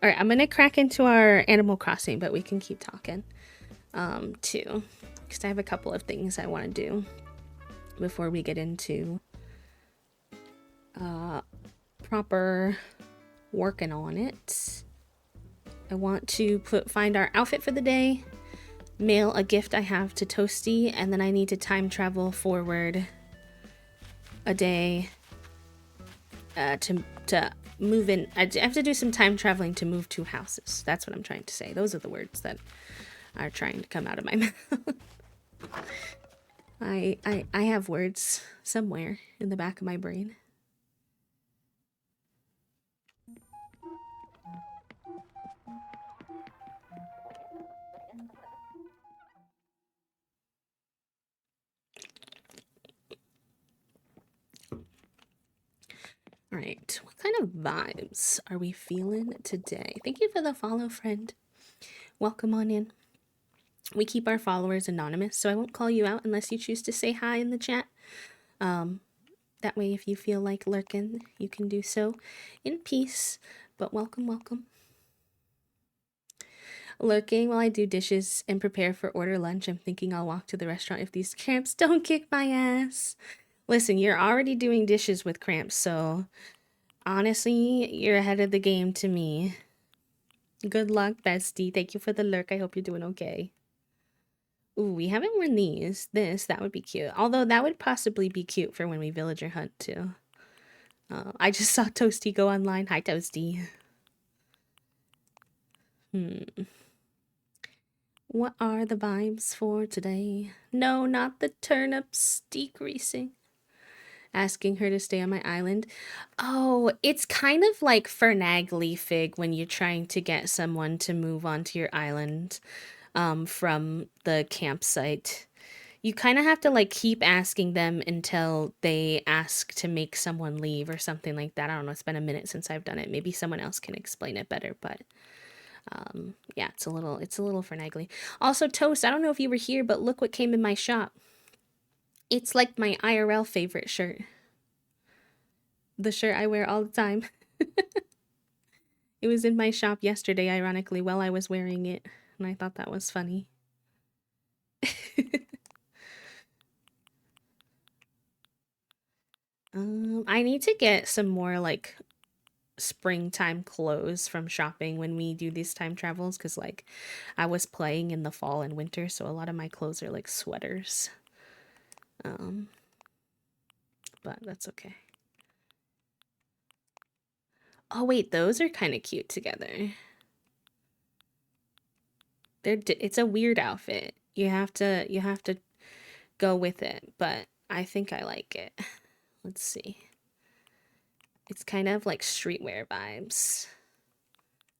All right, I'm gonna crack into our Animal Crossing, but we can keep talking too, because I have a couple of things I want to do before we get into proper working on it. I want to find our outfit for the day, mail a gift I have to Toasty, and then I need to time travel forward a day to move in. I have to do some time traveling to move 2 houses. That's what I'm trying to say. Those are the words that are trying to come out of my mouth. I have words somewhere in the back of my brain. All right, what kind of vibes are we feeling today? Thank you for the follow, friend. Welcome on in. We keep our followers anonymous, so I won't call you out unless you choose to say hi in the chat. That way, if you feel like lurking, you can do so in peace. But welcome, welcome. Lurking while I do dishes and prepare for order lunch. I'm thinking I'll walk to the restaurant if these cramps don't kick my ass. Listen, you're already doing dishes with cramps, so honestly, you're ahead of the game to me. Good luck, bestie. Thank you for the lurk. I hope you're doing okay. Ooh, we haven't worn these. That would be cute. Although that would possibly be cute for when we villager hunt too. I just saw Toasty go online. Hi, Toasty. What are the vibes for today? No, not the turnips decreasing. Asking her to stay on my island. Oh, it's kind of like Fernagley Fig when you're trying to get someone to move onto your island from the campsite. You kind of have to like keep asking them until they ask to make someone leave or something like that. I don't know. It's been a minute since I've done it. Maybe someone else can explain it better, but yeah, it's a little Fernagley. Also, Toast, I don't know if you were here, but look what came in my shop. It's like my IRL favorite shirt. The shirt I wear all the time. It was in my shop yesterday, ironically, while I was wearing it, and I thought that was funny. I need to get some more like springtime clothes from shopping when we do these time travels, because like I was playing in the fall and winter, so a lot of my clothes are like sweaters. But that's okay. Oh wait, those are kind of cute together. It's a weird outfit. You have to go with it, but I think I like it. Let's see. It's kind of like streetwear vibes.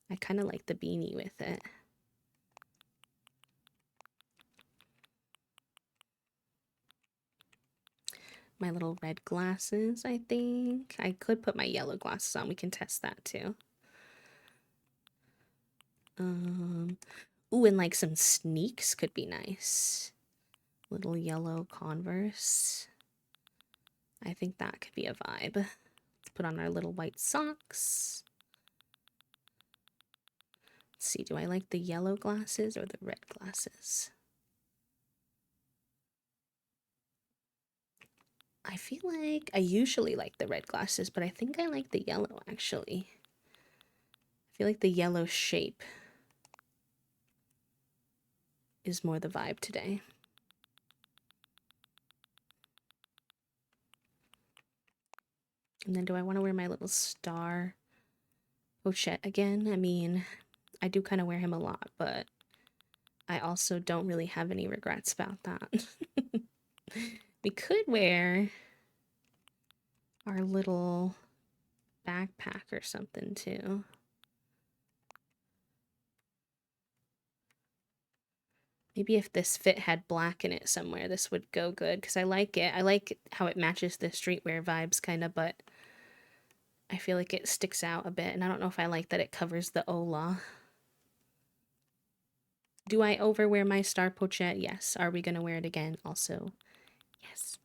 I kind of like the beanie with it. My little red glasses, I think. I could put my yellow glasses on. We can test that too. Ooh, and like some sneaks could be nice. Little yellow Converse. I think that could be a vibe. Let's put on our little white socks. Let's see, do I like the yellow glasses or the red glasses? I feel like I usually like the red glasses, but I think I like the yellow actually. I feel like the yellow shape is more the vibe today. And then do I want to wear my little star pochette again? I mean, I do kind of wear him a lot, but I also don't really have any regrets about that. We could wear our little backpack or something too. Maybe if this fit had black in it somewhere, this would go good because I like it. I like how it matches the streetwear vibes kind of, but I feel like it sticks out a bit, and I don't know if I like that it covers the Ola. Do I overwear my star pochette? Yes. Are we going to wear it again? Also, yes.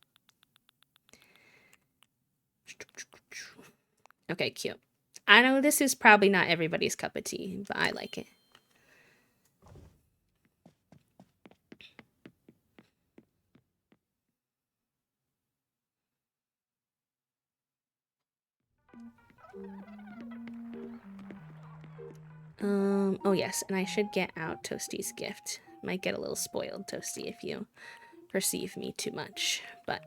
Okay, cute. I know this is probably not everybody's cup of tea, but I like it. Oh yes, and I should get out Toasty's gift. Might get a little spoiled, Toasty, if you perceive me too much, but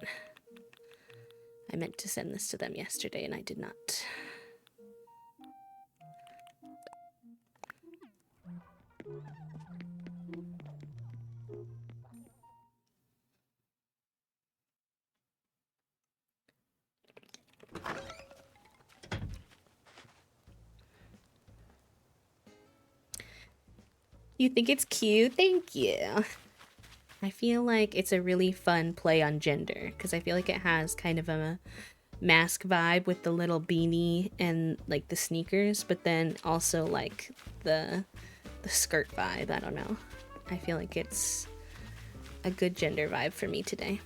I meant to send this to them yesterday and I did not. You think it's cute? Thank you. I feel like it's a really fun play on gender because I feel like it has kind of a mask vibe with the little beanie and like the sneakers, but then also like the skirt vibe. I don't know. I feel like it's a good gender vibe for me today.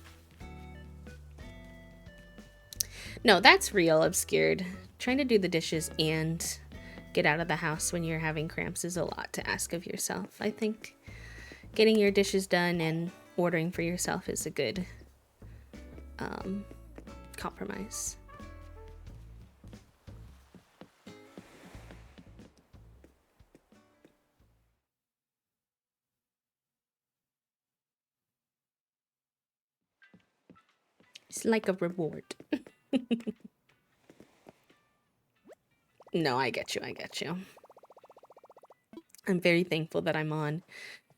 No, that's real obscured. Trying to do the dishes and get out of the house when you're having cramps is a lot to ask of yourself. I think getting your dishes done and ordering for yourself is a good compromise. It's like a reward. No, I get you. I get you. I'm very thankful that I'm on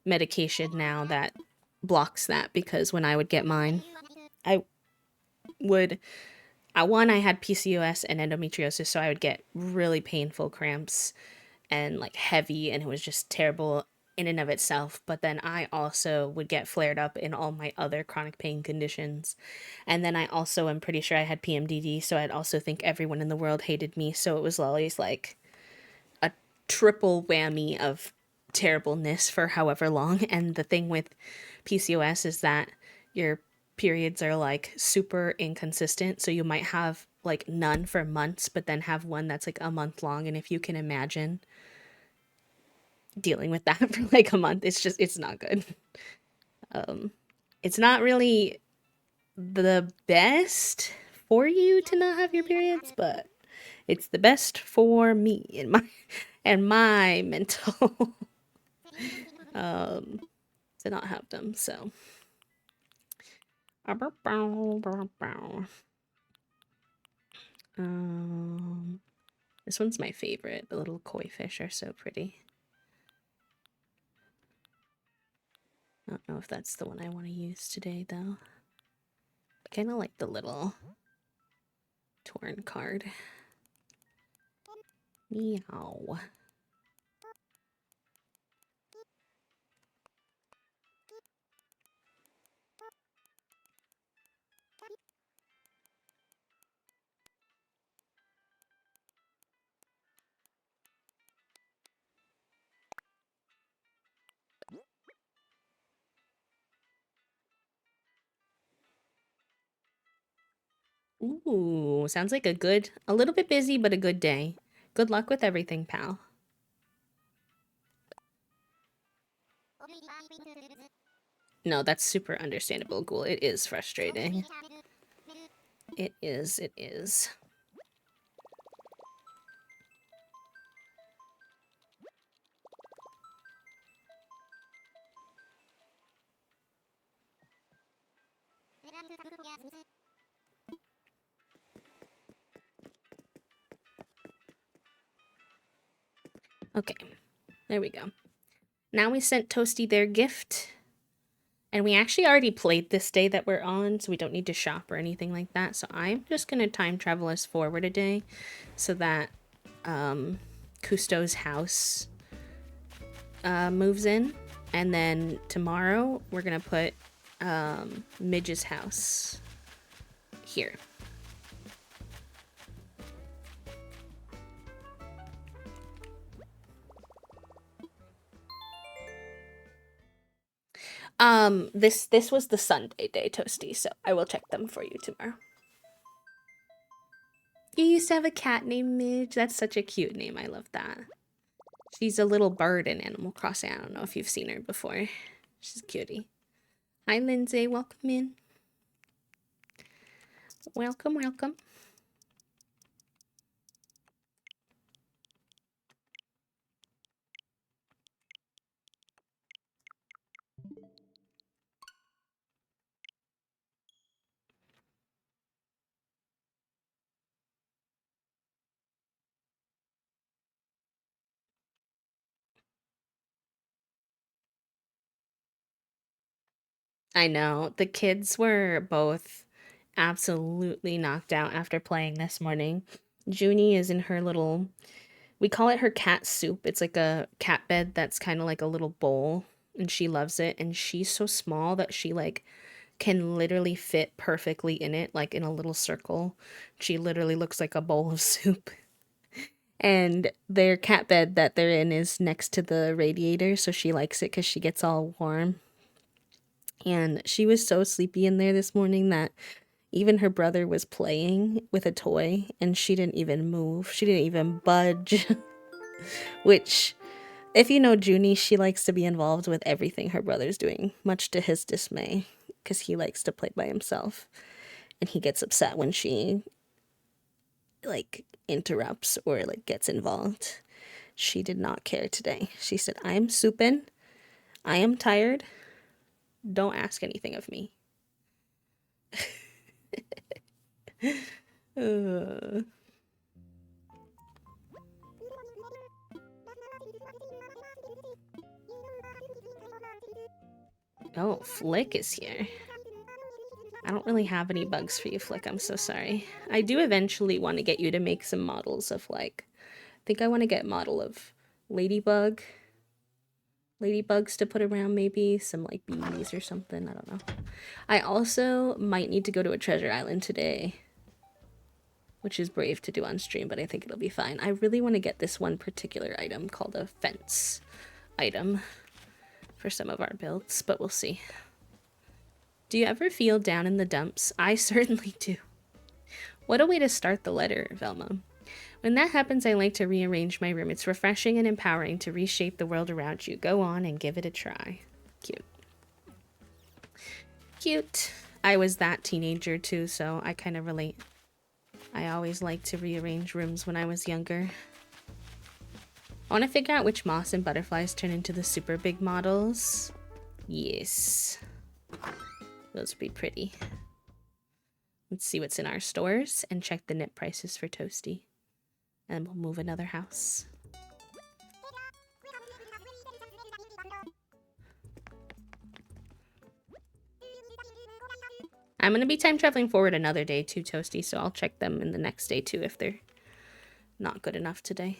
medication now that blocks that because when I would get mine, I would I had PCOS and endometriosis, so I would get really painful cramps and like heavy, and it was just terrible in and of itself. But then I also would get flared up in all my other chronic pain conditions. And then I also am pretty sure I had PMDD, so I'd also think everyone in the world hated me. So it was always like a triple whammy of terribleness for however long. And the thing with PCOS is that your periods are like super inconsistent. So you might have like none for months, but then have one that's like a month long. And if you can imagine dealing with that for like a month, it's not good. It's not really the best for you to not have your periods, but it's the best for me and my mental to not have them. So um this one's my favorite. The little koi fish are so pretty. I don't know if that's the one I want to use today though. I kind of like the little torn card. Meow. Ooh, sounds like a little bit busy, but a good day. Good luck with everything, pal. No, that's super understandable, Ghoul. It is frustrating. It is, it is. Okay, there we go. Now we sent Toasty their gift. And we actually already played this day that we're on, so we don't need to shop or anything like that. So I'm just going to time travel us forward a day so that Cousteau's house moves in. And then tomorrow we're going to put Midge's house here. This was the Sunday day, Toasty, so I will check them for you tomorrow. You used to have a cat named Midge. That's such a cute name. I love that. She's a little bird in Animal Crossing. I don't know if you've seen her before. She's a cutie. Hi, Lindsay. Welcome in. Welcome, welcome. I know. The kids were both absolutely knocked out after playing this morning. Junie is in her little, we call it her cat soup. It's like a cat bed that's kind of like a little bowl, and she loves it. And she's so small that she like can literally fit perfectly in it, like in a little circle. She literally looks like a bowl of soup. And their cat bed that they're in is next to the radiator, so she likes it because she gets all warm. And she was so sleepy in there this morning that even her brother was playing with a toy and she didn't even move. She didn't even budge. Which, if you know Junie, she likes to be involved with everything her brother's doing, much to his dismay, because he likes to play by himself. And he gets upset when she, like, interrupts or, like, gets involved. She did not care today. She said, I am souping. I am tired. Don't ask anything of me. uh. Oh, Flick is here. I don't really have any bugs for you, Flick. I'm so sorry. I do eventually want to get you to make some models of, like, I think I want to get a model of Ladybug. Ladybugs to put around, maybe. Some, like, bees or something. I don't know. I also might need to go to a treasure island today, which is brave to do on stream, but I think it'll be fine. I really want to get this one particular item called a fence item for some of our builds, but we'll see. Do you ever feel down in the dumps? I certainly do. What a way to start the letter, Velma. When that happens, I like to rearrange my room. It's refreshing and empowering to reshape the world around you. Go on and give it a try. Cute. Cute. I was that teenager too, so I kind of relate. I always liked to rearrange rooms when I was younger. I want to figure out which moths and butterflies turn into the super big models. Yes. Those would be pretty. Let's see what's in our stores and check the knit prices for Toasty. And we'll move another house. I'm going to be time traveling forward another day too, Toasty, so I'll check them in the next day too if they're not good enough today.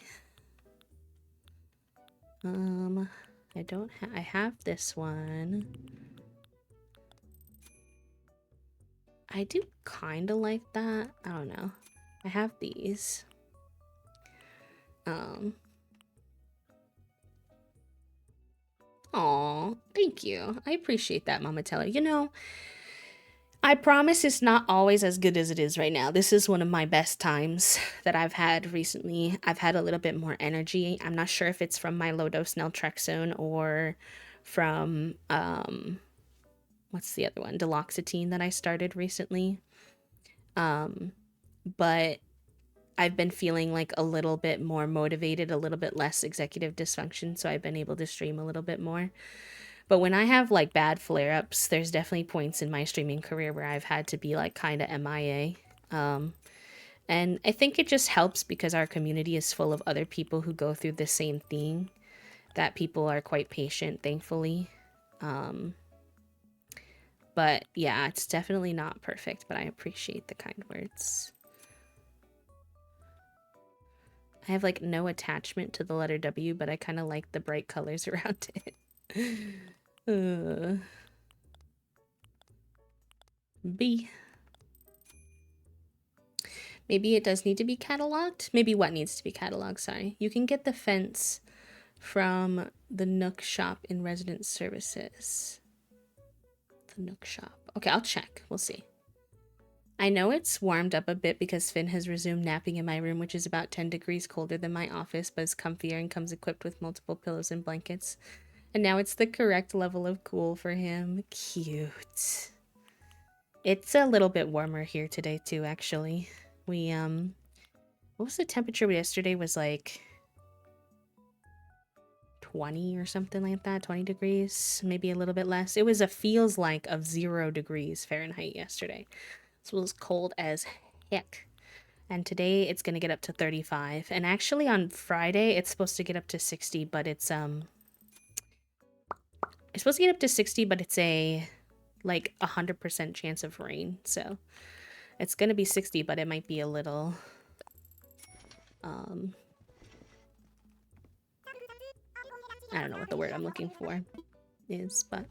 I have this one. I do kind of like that. I don't know. I have these. Aw, thank you. I appreciate that, Mama Teller. You know, I promise it's not always as good as it is right now. This is one of my best times that I've had recently. I've had a little bit more energy. I'm not sure if it's from my low-dose naltrexone or from, what's the other one? Duloxetine that I started recently. But I've been feeling like a little bit more motivated, a little bit less executive dysfunction, so I've been able to stream a little bit more. But when I have like bad flare-ups, there's definitely points in my streaming career where I've had to be like kind of MIA. And I think it just helps because our community is full of other people who go through the same thing, that people are quite patient, thankfully. But yeah, it's definitely not perfect, but I appreciate the kind words. I have like no attachment to the letter W, but I kind of like the bright colors around it. B. Maybe it does need to be cataloged. Maybe what needs to be cataloged, sorry. You can get the fence from the Nook shop in Resident Services. The Nook shop. Okay, I'll check. We'll see. I know it's warmed up a bit because Finn has resumed napping in my room, which is about 10 degrees colder than my office, but is comfier and comes equipped with multiple pillows and blankets. And now it's the correct level of cool for him. Cute. It's a little bit warmer here today too, actually. We, what was the temperature yesterday? Was like 20 or something like that, 20 degrees, maybe a little bit less. It was a feels like of 0 degrees Fahrenheit yesterday. So it was cold as heck. And today it's gonna get up to 35. And actually on Friday it's supposed to get up to 60, but it's supposed to get up to 60, but it's a like 100% chance of rain. So it's gonna be 60, but it might be a little I don't know what the word I'm looking for is, but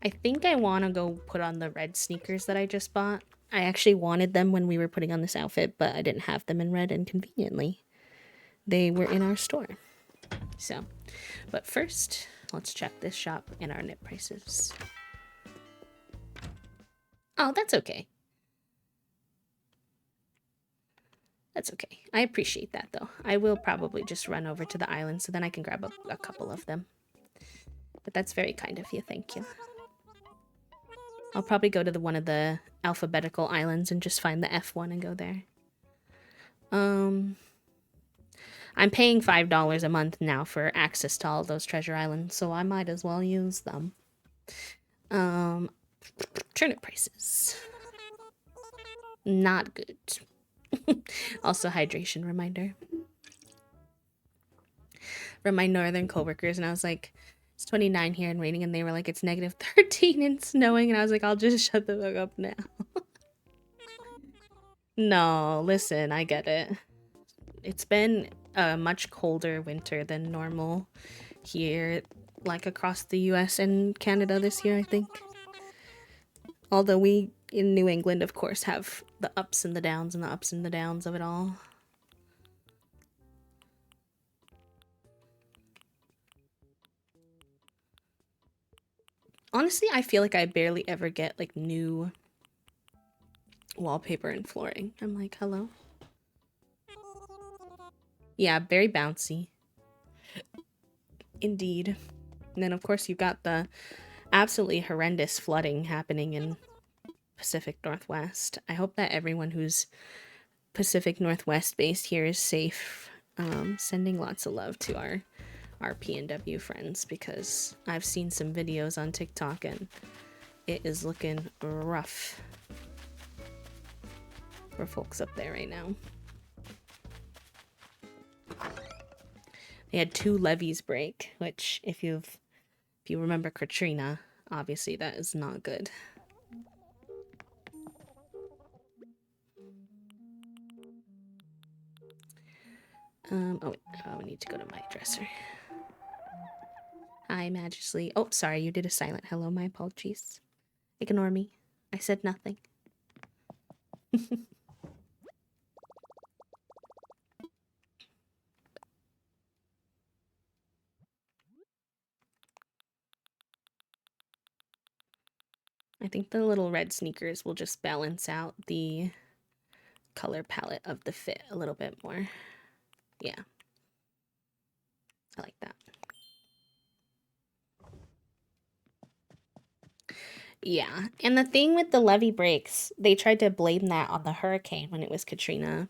I think I want to go put on the red sneakers that I just bought. I actually wanted them when we were putting on this outfit, but I didn't have them in red, and conveniently they were in our store. So, but first, let's check this shop and our knit prices. Oh, that's okay. That's okay. I appreciate that, though. I will probably just run over to the island so then I can grab a couple of them. But that's very kind of you. Thank you. I'll probably go to one of the alphabetical islands and just find the F1 and go there. I'm paying $5 a month now for access to all those treasure islands, so I might as well use them. Turnip prices. Not good. Also, hydration reminder from my northern coworkers, and I was like, it's 29 here and raining, and they were like, it's negative 13 and snowing, and I was like, I'll just shut the fuck up now. No, listen, I get it. It's been a much colder winter than normal here, like across the US and Canada this year, I think. Although we in New England, of course, have the ups and the downs and the ups and the downs of it all. Honestly, I feel like I barely ever get like new wallpaper and flooring. I'm like, hello? Yeah, very bouncy. Indeed. And then, of course, you've got the absolutely horrendous flooding happening in Pacific Northwest. I hope that everyone who's Pacific Northwest based here is safe. Sending lots of love to our PNW friends, because I've seen some videos on TikTok and it is looking rough for folks up there right now. They had 2 levees break, which if you remember Katrina, obviously that is not good. Oh wait, we need to go to my dresser. Hi, Majesty. Oh, sorry, you did a silent hello. My apologies. Ignore me. I said nothing. I think the little red sneakers will just balance out the color palette of the fit a little bit more. Yeah. I like that. Yeah, and the thing with the levee breaks, they tried to blame that on the hurricane when it was Katrina,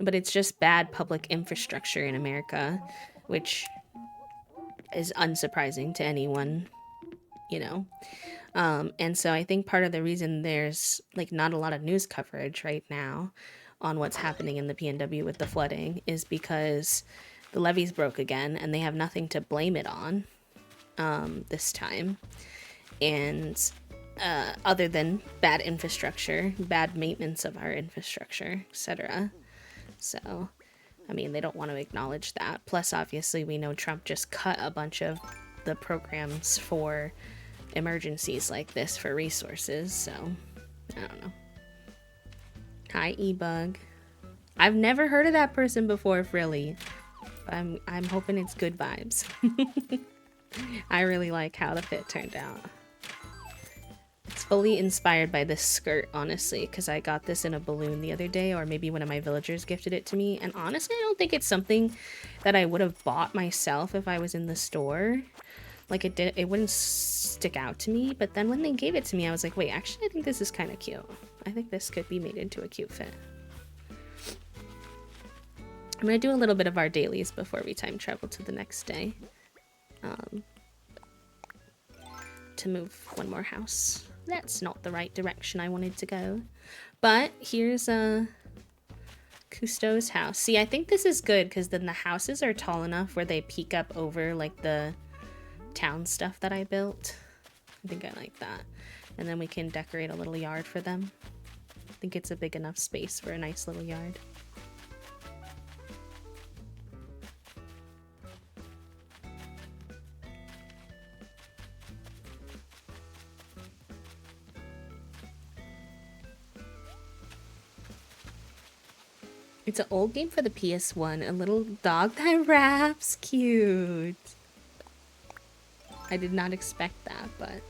but it's just bad public infrastructure in America, which is unsurprising to anyone, you know. And so I think part of the reason there's like not a lot of news coverage right now on what's happening in the PNW with the flooding is because the levees broke again and they have nothing to blame it on this time. And other than bad infrastructure, bad maintenance of our infrastructure, etc. So, I mean, they don't want to acknowledge that. Plus, obviously, we know Trump just cut a bunch of the programs for emergencies like this for resources, so I don't know. Hi, E-Bug. I've never heard of that person before, really. I'm hoping it's good vibes. I really like how the fit turned out. It's fully inspired by this skirt, honestly, because I got this in a balloon the other day, or maybe one of my villagers gifted it to me. And honestly, I don't think it's something that I would have bought myself if I was in the store. Like it wouldn't stick out to me. But then when they gave it to me, I was like, wait, actually, I think this is kind of cute. I think this could be made into a cute fit. I'm gonna do a little bit of our dailies before we time travel to the next day. To move one more house. That's not the right direction I wanted to go. But here's Cousteau's house. See, I think this is good because then the houses are tall enough where they peek up over like the town stuff that I built. I think I like that. And then we can decorate a little yard for them. I think it's a big enough space for a nice little yard. It's an old game for the PS1. A little dog that raps. Cute. I did not expect that, but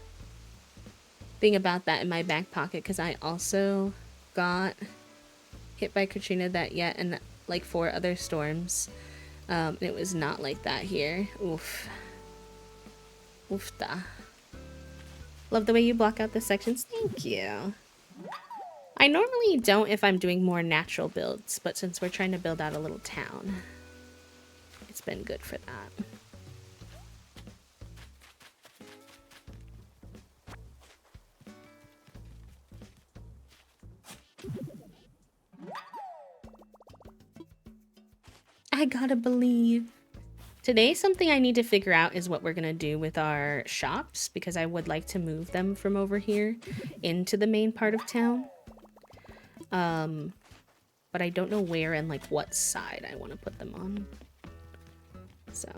think about that in my back pocket because I also got hit by Katrina that yet and like 4 other storms. It was not like that here. Oof. Oofta. Love the way you block out the sections. Thank you. I normally don't if I'm doing more natural builds, but since we're trying to build out a little town, it's been good for that. I gotta believe. Today, something I need to figure out is what we're gonna do with our shops, because I would like to move them from over here into the main part of town. But I don't know where and like what side I want to put them on. So.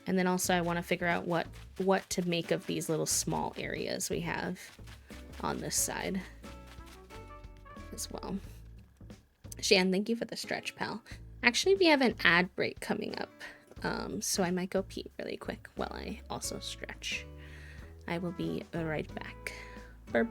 And then also I want to figure out what to make of these little small areas we have on this side as well. Shan, thank you for the stretch, pal. Actually, we have an ad break coming up, so I might go pee really quick while I also stretch. I will be right back. Burp.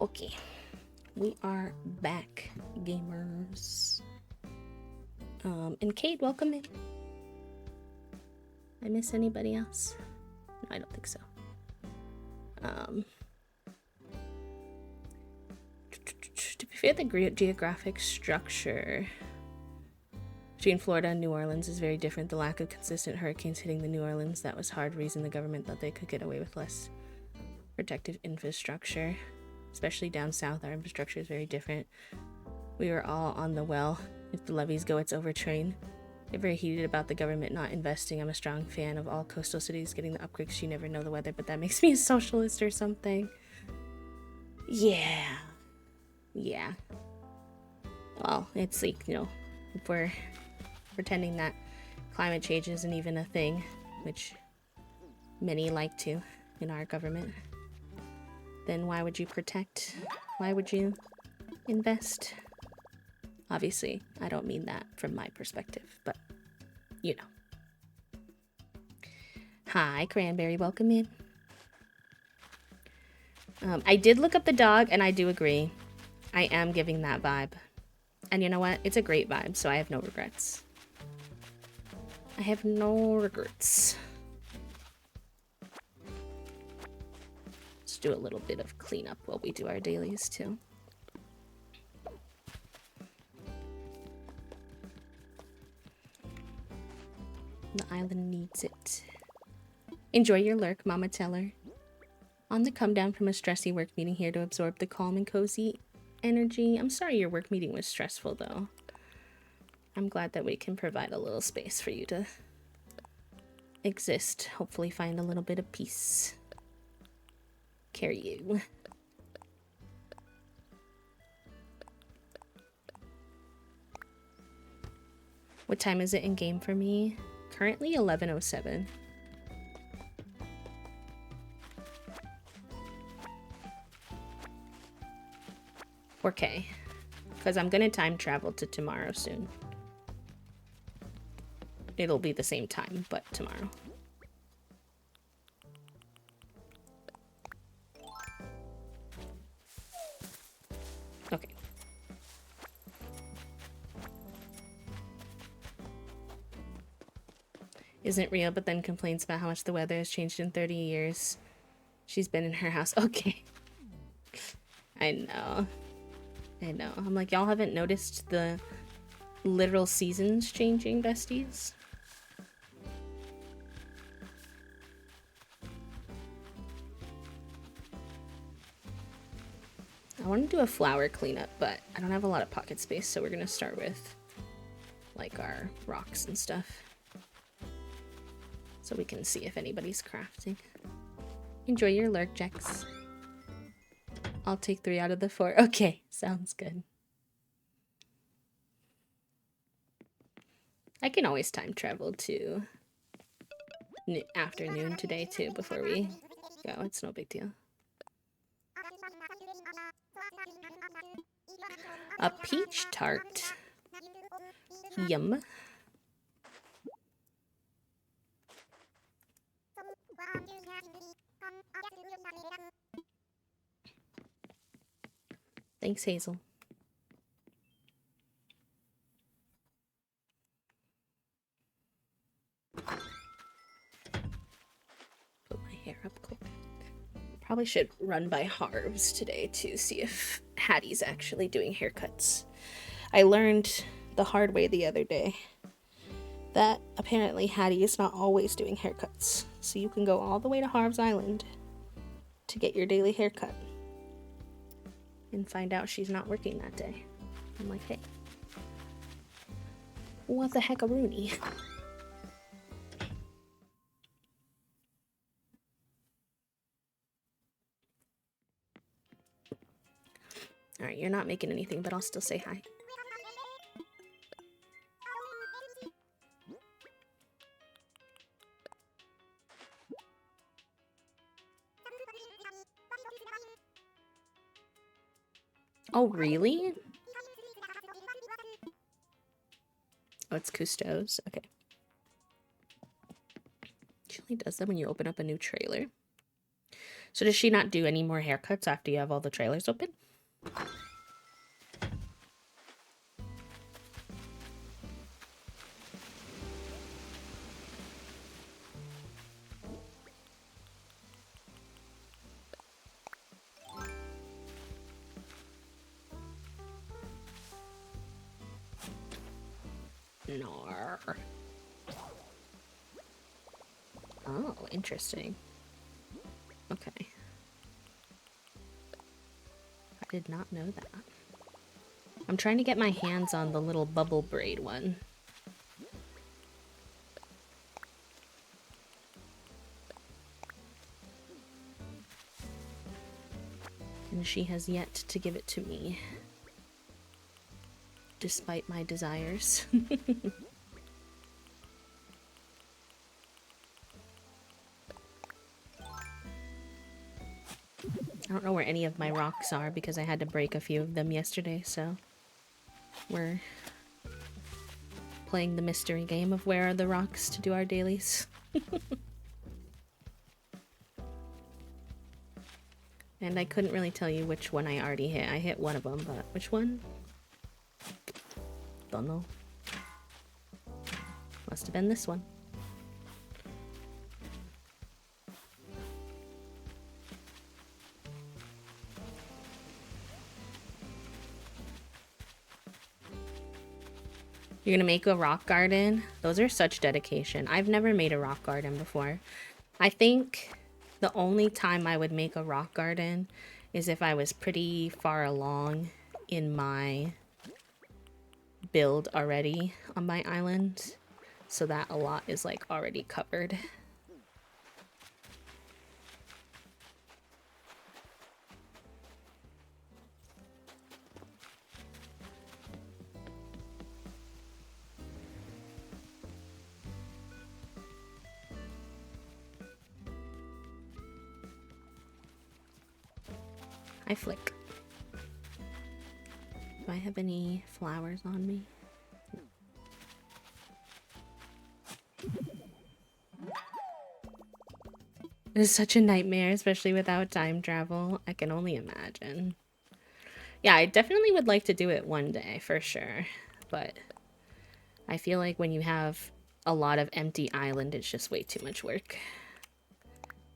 Okay, we are back, gamers. And Kate, welcome in. I miss anybody else? No, I don't think so. To be fair, the geographic structure between Florida and New Orleans is very different. The lack of consistent hurricanes hitting the New Orleans, that was hard reason the government thought they could get away with less protective infrastructure. Especially down south, our infrastructure is very different. We were all on the well. If the levees go, it's overtrained. Get very heated about the government not investing. I'm a strong fan of all coastal cities getting the upgrades. You never know the weather, but that makes me a socialist or something. Yeah. Well, it's like, you know, if we're pretending that climate change isn't even a thing, which many like to in our government, then why would you protect? Why would you invest? Obviously, I don't mean that from my perspective, but you know. Hi, Cranberry, welcome in. I did look up the dog, and I do agree. I am giving that vibe. And you know what? It's a great vibe, so I have no regrets. I have no regrets. Let's do a little bit of cleanup while we do our dailies, too. The island needs it. Enjoy your lurk, Mama Teller. On the come down from a stressy work meeting here to absorb the calm and cozy energy. I'm sorry your work meeting was stressful, though. I'm glad that we can provide a little space for you to exist. Hopefully find a little bit of peace. Carry you. What time is it in game for me? Currently 11:07. Okay, because I'm gonna time travel to tomorrow soon. It'll be the same time, but tomorrow. Okay. Isn't real, but then complains about how much the weather has changed in 30 years. She's been in her house. Okay. I know. I'm like, y'all haven't noticed the literal seasons changing, besties? I want to do a flower cleanup, but I don't have a lot of pocket space, so we're gonna start with like our rocks and stuff. So we can see if anybody's crafting. Enjoy your lurk, Jex. I'll take 3 out of the 4. Okay, sounds good. I can always time travel to afternoon today too before we go. It's no big deal. A peach tart. Yum. Thanks, Hazel. Put my hair up quick. Probably should run by Harv's today to see if Hattie's actually doing haircuts. I learned the hard way the other day that apparently Hattie is not always doing haircuts. So you can go all the way to Harv's Island to get your daily haircut and find out she's not working that day. I'm like, hey, what the heck a Rooney? Alright, you're not making anything, but I'll still say hi. Oh, really? Oh, it's Cousteau's? Okay. She only does that when you open up a new trailer. So does she not do any more haircuts after you have all the trailers open? Nar. Oh, interesting. Okay. I did not know that. I'm trying to get my hands on the little bubble braid one. And she has yet to give it to me. Despite my desires. I don't know where any of my rocks are because I had to break a few of them yesterday, so we're playing the mystery game of where are the rocks to do our dailies. And I couldn't really tell you which one I already hit. I hit one of them, but which one? Don't know. Must have been this one. You're gonna make a rock garden? Those are such dedication. I've never made a rock garden before. I think the only time I would make a rock garden is if I was pretty far along in my build already on my island, so that a lot is like already covered. Hi, Flick. Do I have any flowers on me? It's such a nightmare, especially without time travel. I can only imagine. Yeah, I definitely would like to do it one day, for sure. But I feel like when you have a lot of empty island, it's just way too much work.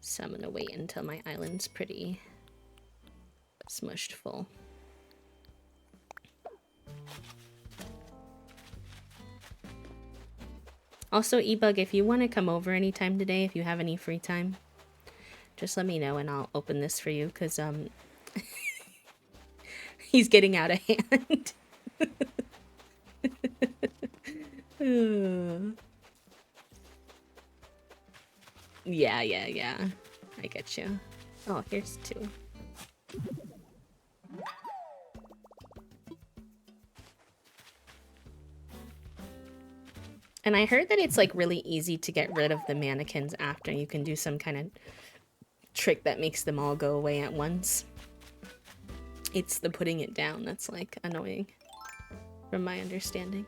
So I'm gonna wait until my island's pretty smushed full. Also, Ebug, if you want to come over anytime today, if you have any free time, just let me know and I'll open this for you, because he's getting out of hand. Yeah. I get you. Oh, here's two. And I heard that it's like really easy to get rid of the mannequins after. You can do some kind of trick that makes them all go away at once. It's the putting it down that's like annoying, from my understanding.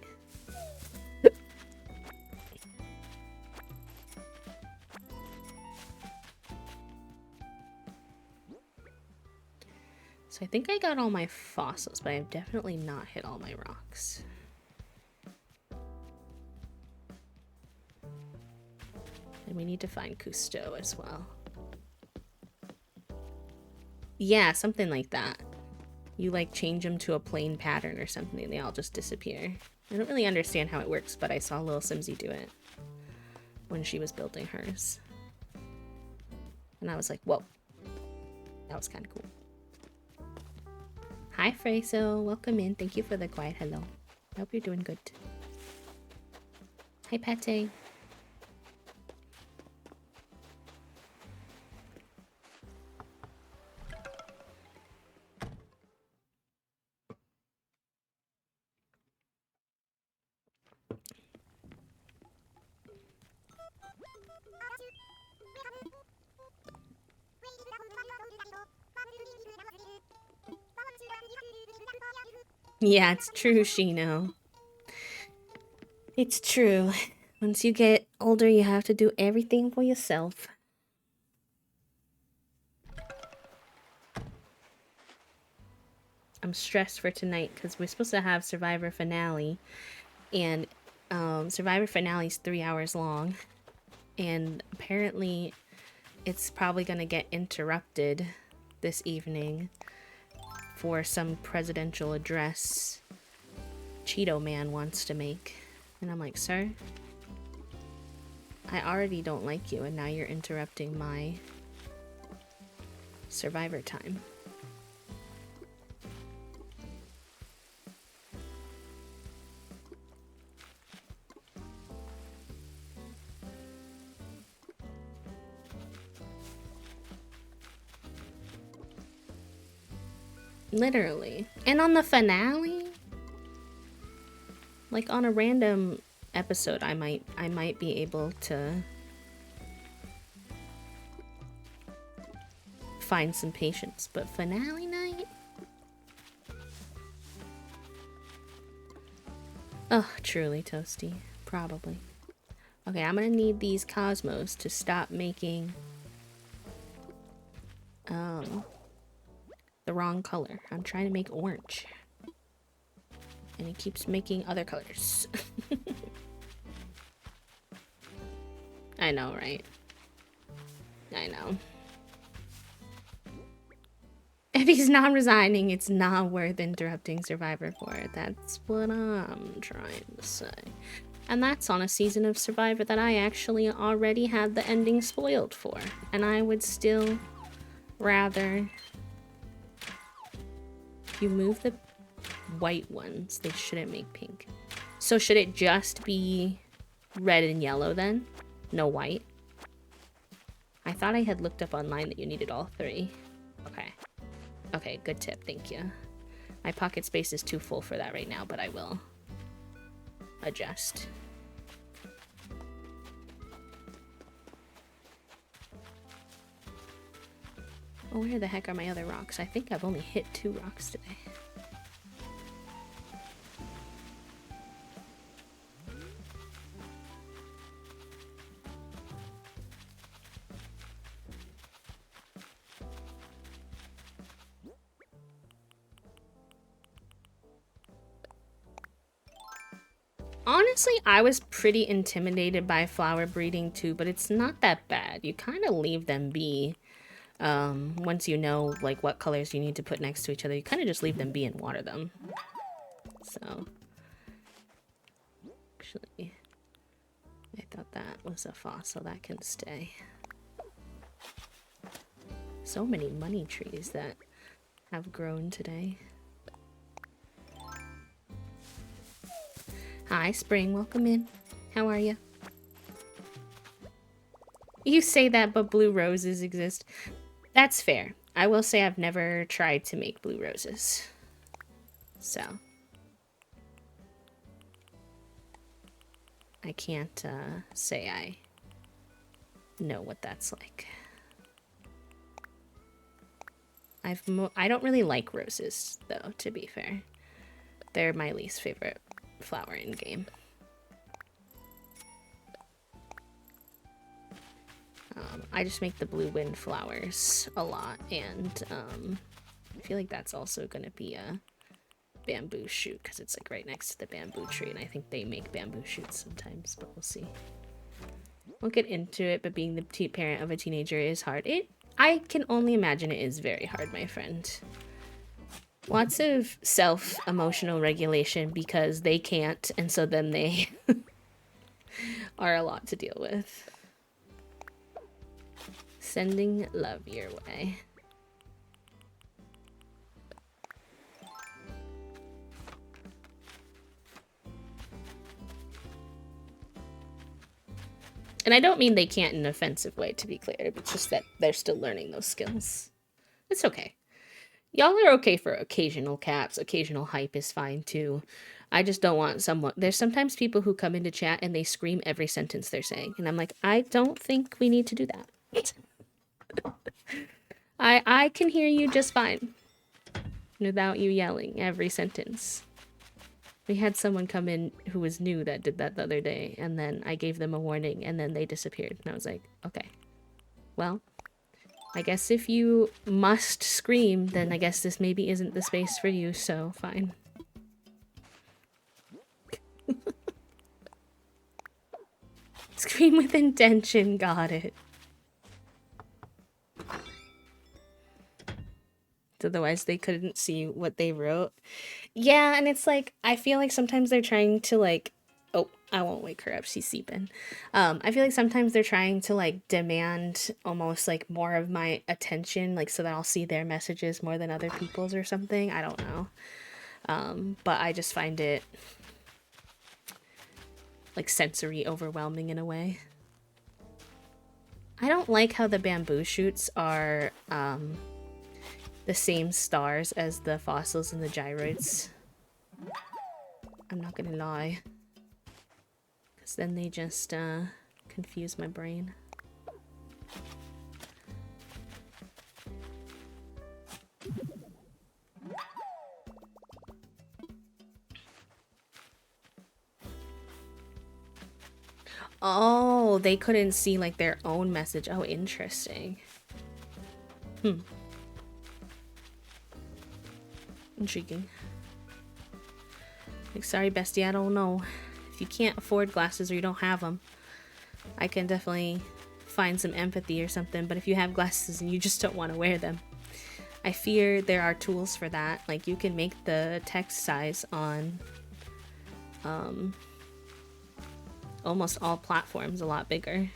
So I think I got all my fossils, but I've definitely not hit all my rocks. And we need to find Cousteau as well. Yeah, something like that. You like change them to a plain pattern or something and they all just disappear. I don't really understand how it works, but I saw Lil Simsy do it when she was building hers. And I was like, whoa. That was kind of cool. Hi, Freyso. Welcome in. Thank you for the quiet hello. I hope you're doing good. Hi, Pate. Yeah, it's true, Shino. It's true. Once you get older, you have to do everything for yourself. I'm stressed for tonight because we're supposed to have Survivor finale, and Survivor finale is 3 hours long, and apparently it's probably gonna get interrupted this evening for some presidential address Cheeto Man wants to make. And I'm like, sir, I already don't like you, and now you're interrupting my Survivor time. Literally. And on the finale, like on a random episode, I might be able to find some patience, but finale night? Oh, truly toasty. Probably. Okay, I'm gonna need these cosmos to stop making the wrong color. I'm trying to make orange. And it keeps making other colors. I know, right? I know. If he's not resigning, it's not worth interrupting Survivor for. That's what I'm trying to say. And that's on a season of Survivor that I actually already had the ending spoiled for. And I would still rather... If you move the white ones, they shouldn't make pink. So should it just be red and yellow then? No white? I thought I had looked up online that you needed all three. Okay. Okay, good tip, thank you. My pocket space is too full for that right now, but I will adjust. Oh, where the heck are my other rocks? I think I've only hit 2 rocks today. Honestly, I was pretty intimidated by flower breeding too, but it's not that bad. You kind of leave them be. Once you know like what colors you need to put next to each other, you kind of just leave them be and water them. So, actually, I thought that was a fossil that can stay. So many money trees that have grown today. Hi, Spring. Welcome in. How are you? You say that, but blue roses exist. That's fair. I will say I've never tried to make blue roses. So. I can't say I know what that's like. I don't really like roses, though, to be fair. They're my least favorite flower in game. I just make the blue wind flowers a lot, and I feel like that's also going to be a bamboo shoot because it's like right next to the bamboo tree, and I think they make bamboo shoots sometimes, but we'll see. We'll get into it, but being the parent of a teenager is hard. I can only imagine it is very hard, my friend. Lots of self-emotional regulation because they can't, and so then they are a lot to deal with. Sending love your way. And I don't mean they can't in an offensive way, to be clear. It's just that they're still learning those skills. It's okay. Y'all are okay for occasional caps. Occasional hype is fine, too. I just don't want someone... There's sometimes people who come into chat and they scream every sentence they're saying. And I'm like, I don't think we need to do that. I can hear you just fine. Without you yelling every sentence. We had someone come in who was new that did that the other day, and then I gave them a warning, and then they disappeared. And I was like, okay, well, I guess if you must scream, then I guess this maybe isn't the space for you, so fine. Scream with intention, got it. Otherwise they couldn't see what they wrote. Yeah, and it's like, I feel like sometimes they're trying to like, oh, I won't wake her up, she's sleeping. I feel like sometimes they're trying to like demand almost like more of my attention, like so that I'll see their messages more than other people's or something. I don't know. But I just find it like sensory overwhelming in a way. I don't like how the bamboo shoots are the same stars as the fossils and the gyroids. I'm not gonna lie. Because then they just confuse my brain. Oh, they couldn't see like their own message. Oh, interesting. Intriguing. Like, sorry, bestie, I don't know. If you can't afford glasses or you don't have them, I can definitely find some empathy or something. But if you have glasses and you just don't want to wear them, I fear there are tools for that. Like, you can make the text size on almost all platforms a lot bigger.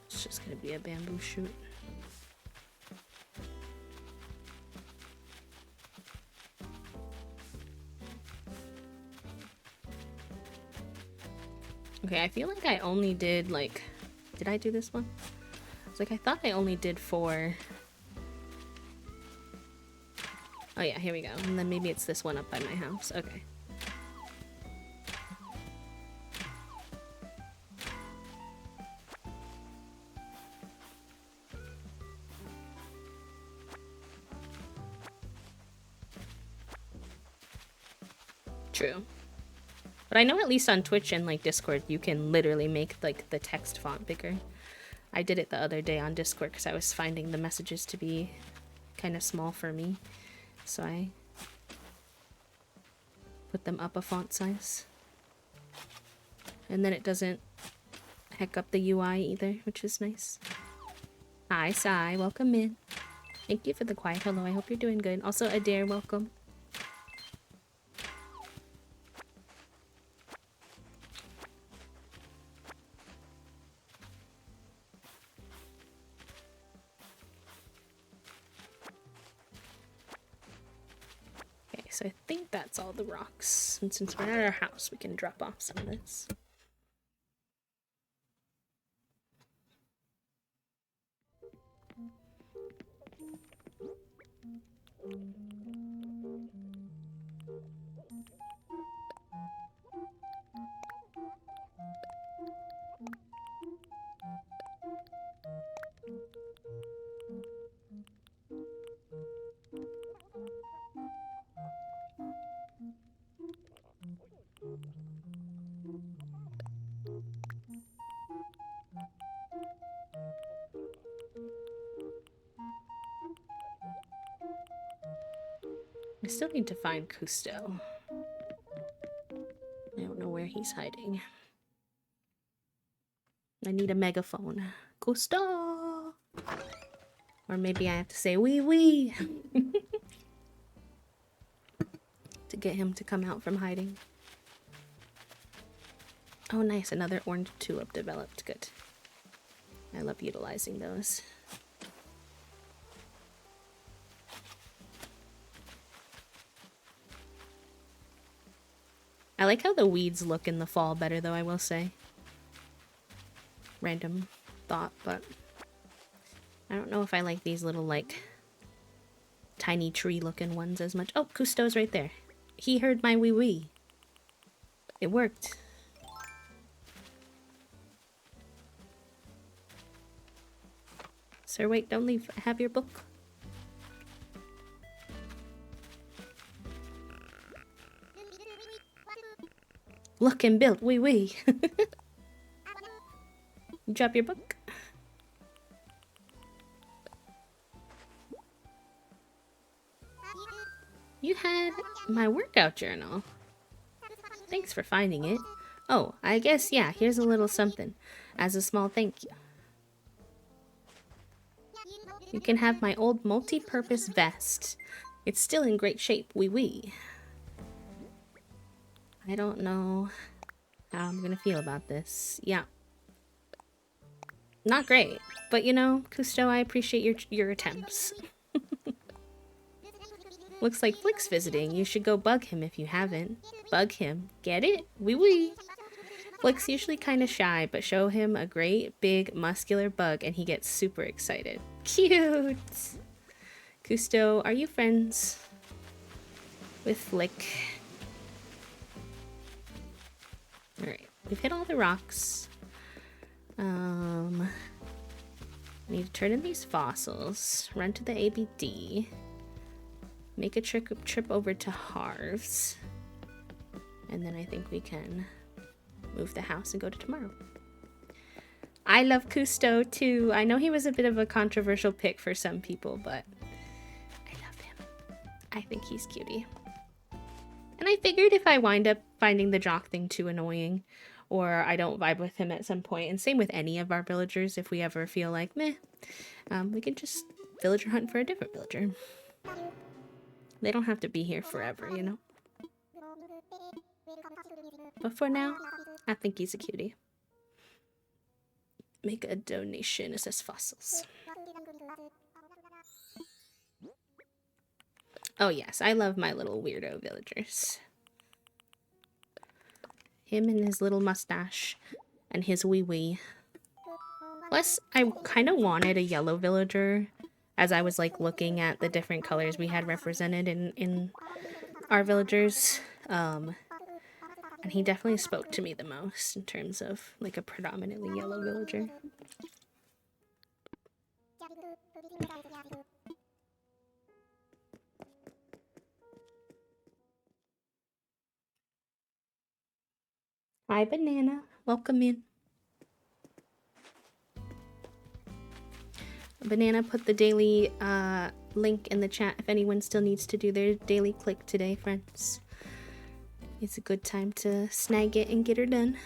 It's just gonna be a bamboo shoot. Okay, I feel like I only did like... Did I do this one? It's like I thought I only did 4. Oh yeah, here we go. And then maybe it's this one up by my house. Okay. True. But I know at least on Twitch and like Discord, you can literally make like the text font bigger. I did it the other day on Discord because I was finding the messages to be kind of small for me. So I put them up a font size. And then it doesn't heck up the UI either, which is nice. Hi, Sai. Welcome in. Thank you for the quiet hello. I hope you're doing good. Also, Adair, welcome. Okay, so I think that's all the rocks. And since we're at our house, we can drop off some of this. I still need to find Cousteau. I don't know where he's hiding. I need a megaphone. Cousteau! Or maybe I have to say wee wee to get him to come out from hiding. Oh nice, another orange tulip developed. Good. I love utilizing those. I like how the weeds look in the fall better, though, I will say. Random thought, but I don't know if I like these little, like, tiny tree-looking ones as much. Oh, Cousteau's right there. He heard my wee-wee. It worked. Sir, wait, don't leave. I have your book. Look and build, wee-wee. Drop your book. You had my workout journal. Thanks for finding it. Oh, I guess, yeah, here's a little something. As a small thank you. You can have my old multi-purpose vest. It's still in great shape, wee wee. I don't know how I'm gonna feel about this. Yeah. Not great, but you know, Cousteau, I appreciate your attempts. Looks like Flick's visiting. You should go bug him if you haven't. Bug him. Get it? Wee wee. Flick's usually kind of shy, but show him a great, big, muscular bug and he gets super excited. Cute! Cousteau, are you friends with Flick? Alright, we've hit all the rocks. Need to turn in these fossils. Run to the ABD. Make a trip over to Harv's. And then I think we can move the house and go to tomorrow. I love Cousteau too. I know he was a bit of a controversial pick for some people, but I love him. I think he's cutie. And I figured if I wind up finding the jock thing too annoying, or I don't vibe with him at some point, and same with any of our villagers, if we ever feel like, meh, we can just villager hunt for a different villager. They don't have to be here forever, you know? But for now, I think he's a cutie. Make a donation, assess fossils. Oh yes, I love my little weirdo villagers. Him and his little mustache and his wee wee. Plus, I kind of wanted a yellow villager as I was like looking at the different colors we had represented in our villagers. And he definitely spoke to me the most in terms of like a predominantly yellow villager. Hi, Banana. Welcome in. Banana put the daily link in the chat if anyone still needs to do their daily click today, friends. It's a good time to snag it and get her done.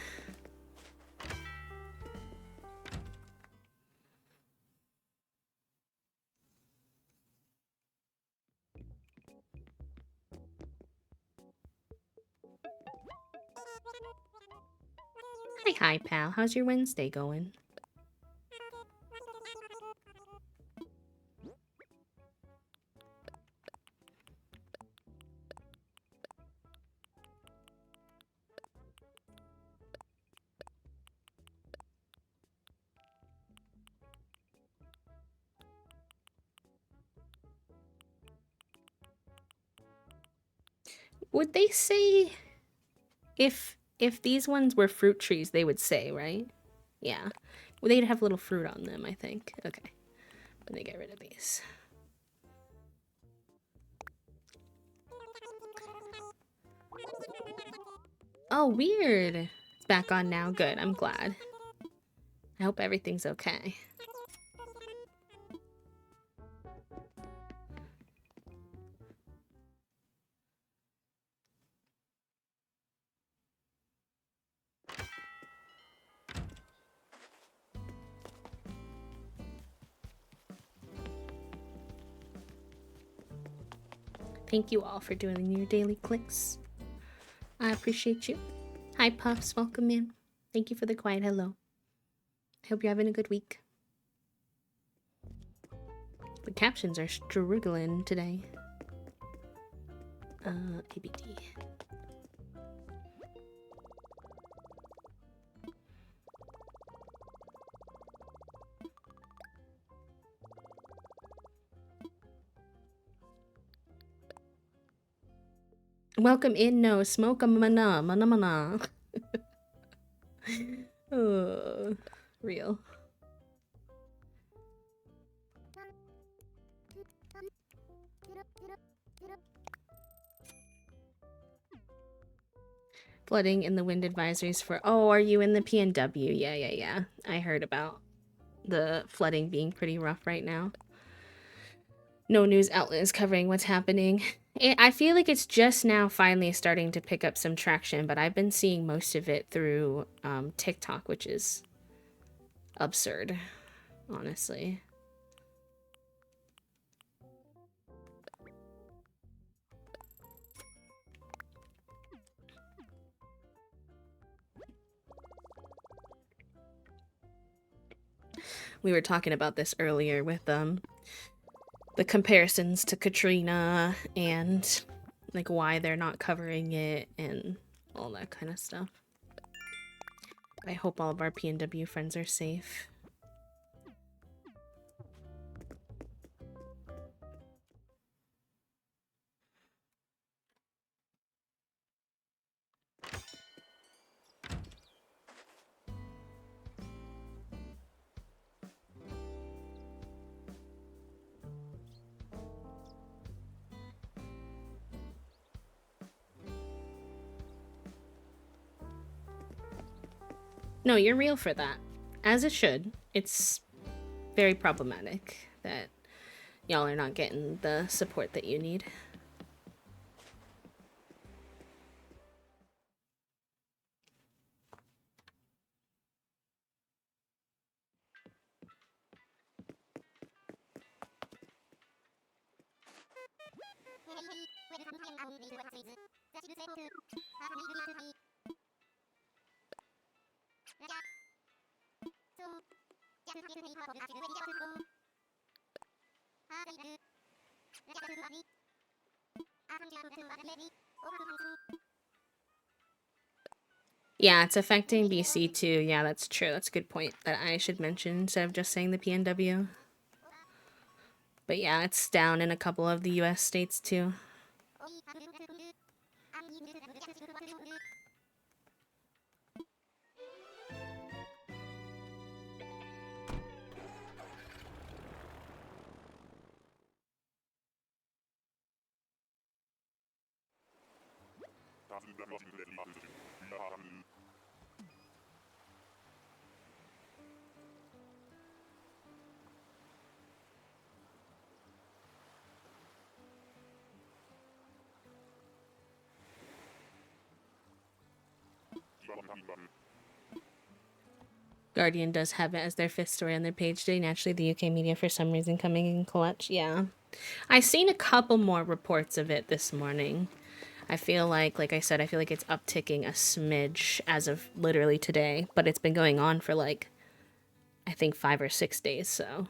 Hi, pal. How's your Wednesday going? Would they say if these ones were fruit trees, they would say, right? Yeah. Well, they'd have little fruit on them, I think. Okay. Let me get rid of these. Oh, weird. It's back on now. Good. I'm glad. I hope everything's okay. Thank you all for doing your daily clicks. I appreciate you. Hi, Puffs. Welcome in. Thank you for the quiet hello. I hope you're having a good week. The captions are struggling today. ABD. Welcome in, no smoke, mana, mana, mana. Real. Flooding in the wind advisories for. Oh, are you in the PNW? Yeah. I heard about the flooding being pretty rough right now. No news outlet is covering what's happening. I feel like it's just now finally starting to pick up some traction, but I've been seeing most of it through TikTok, which is absurd, honestly. We were talking about this earlier with the comparisons to Katrina and like why they're not covering it and all that kind of stuff. I hope all of our PNW friends are safe. No, you're real for that. As it should. It's very problematic that y'all are not getting the support that you need. Yeah, it's affecting BC too. Yeah, that's true. That's a good point that I should mention instead of just saying the PNW. But yeah, it's down in a couple of the US states too. Guardian does have it as their fifth story on their page today. Naturally, the UK media for some reason coming in clutch. Yeah. I've seen a couple more reports of it this morning. I feel like I said, I feel like it's upticking a smidge as of literally today, but it's been going on for like, I think 5 or 6 days, so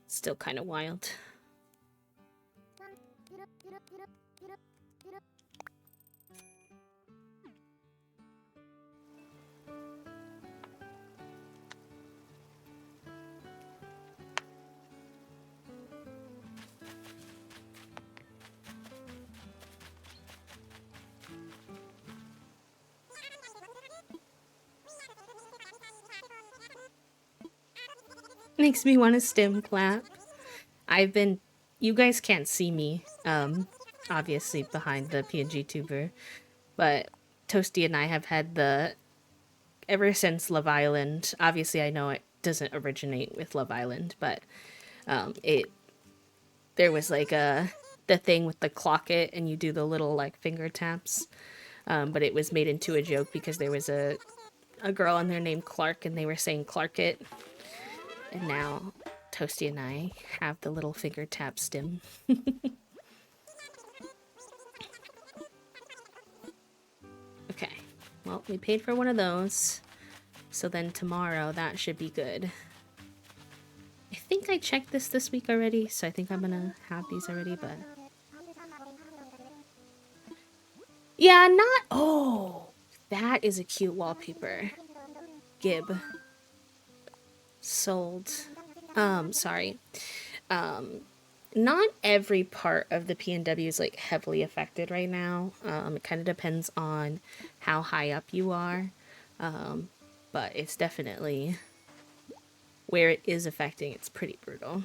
it's still kind of wild. Makes me want to stim clap. You guys can't see me, obviously behind the PNG tuber, but Toasty and I have had ever since Love Island. Obviously, I know it doesn't originate with Love Island, but there was like the thing with the clock it and you do the little like finger taps, but it was made into a joke because there was a girl on there named Clark and they were saying Clark it, and now Toasty and I have the little finger tap stim. Okay, well, we paid for one of those, so then tomorrow that should be good. I think I checked this week already, so I think I'm gonna have these already, but yeah, not. Oh, that is a cute wallpaper. Gib sold. Sorry. not every part of the PNW is like heavily affected right now. It kind of depends on how high up you are, but it's definitely where it is affecting. It's pretty brutal.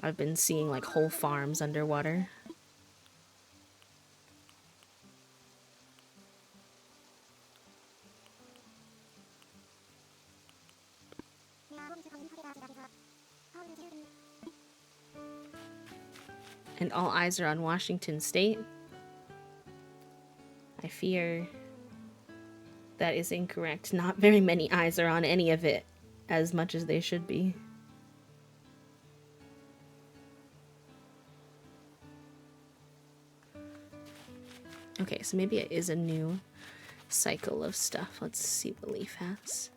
I've been seeing like whole farms underwater. And all eyes are on Washington State. I fear that is incorrect. Not very many eyes are on any of it as much as they should be. Okay, so maybe it is a new cycle of stuff. Let's see what Leaf has.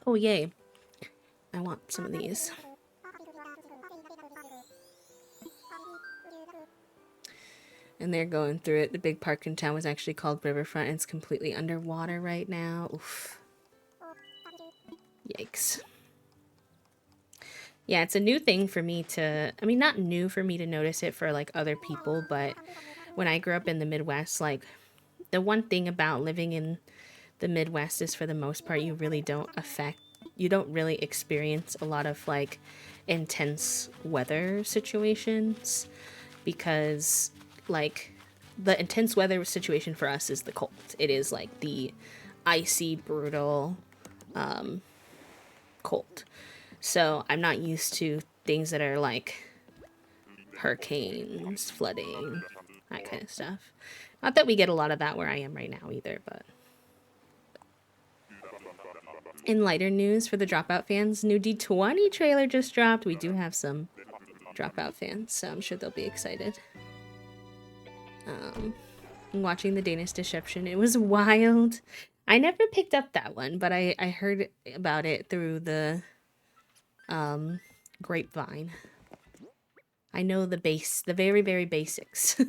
Oh, yay. I want some of these. And they're going through it. The big park in town was actually called Riverfront, and it's completely underwater right now. Oof. Yikes. Yeah, it's a new thing for me to... I mean, not new for me to notice it for, like, other people, but when I grew up in the Midwest, like, the one thing about living in the Midwest is, for the most part, you don't really experience a lot of, like, intense weather situations, because, like, the intense weather situation for us is the cold. It is, like, the icy, brutal, cold. So I'm not used to things that are, like, hurricanes, flooding, that kind of stuff. Not that we get a lot of that where I am right now either, but... In lighter news for the Dropout fans, new D20 trailer just dropped. We do have some Dropout fans, so I'm sure they'll be excited. Watching the Danish Deception, it was wild. I never picked up that one, but I heard about it through the grapevine. I know the very, very basics.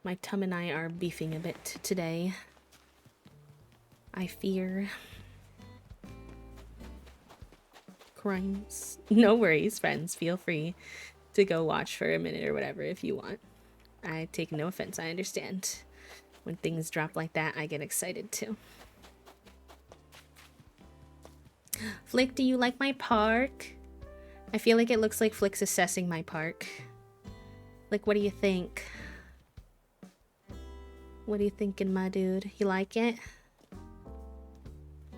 My Tum and I are beefing a bit today. I fear crimes. No worries, friends. Feel free to go watch for a minute or whatever if you want. I take no offense. I understand. When things drop like that, I get excited too. Flick, do you like my park? I feel like it looks like Flick's assessing my park. Like, what do you think? What are you thinking, my dude? You like it?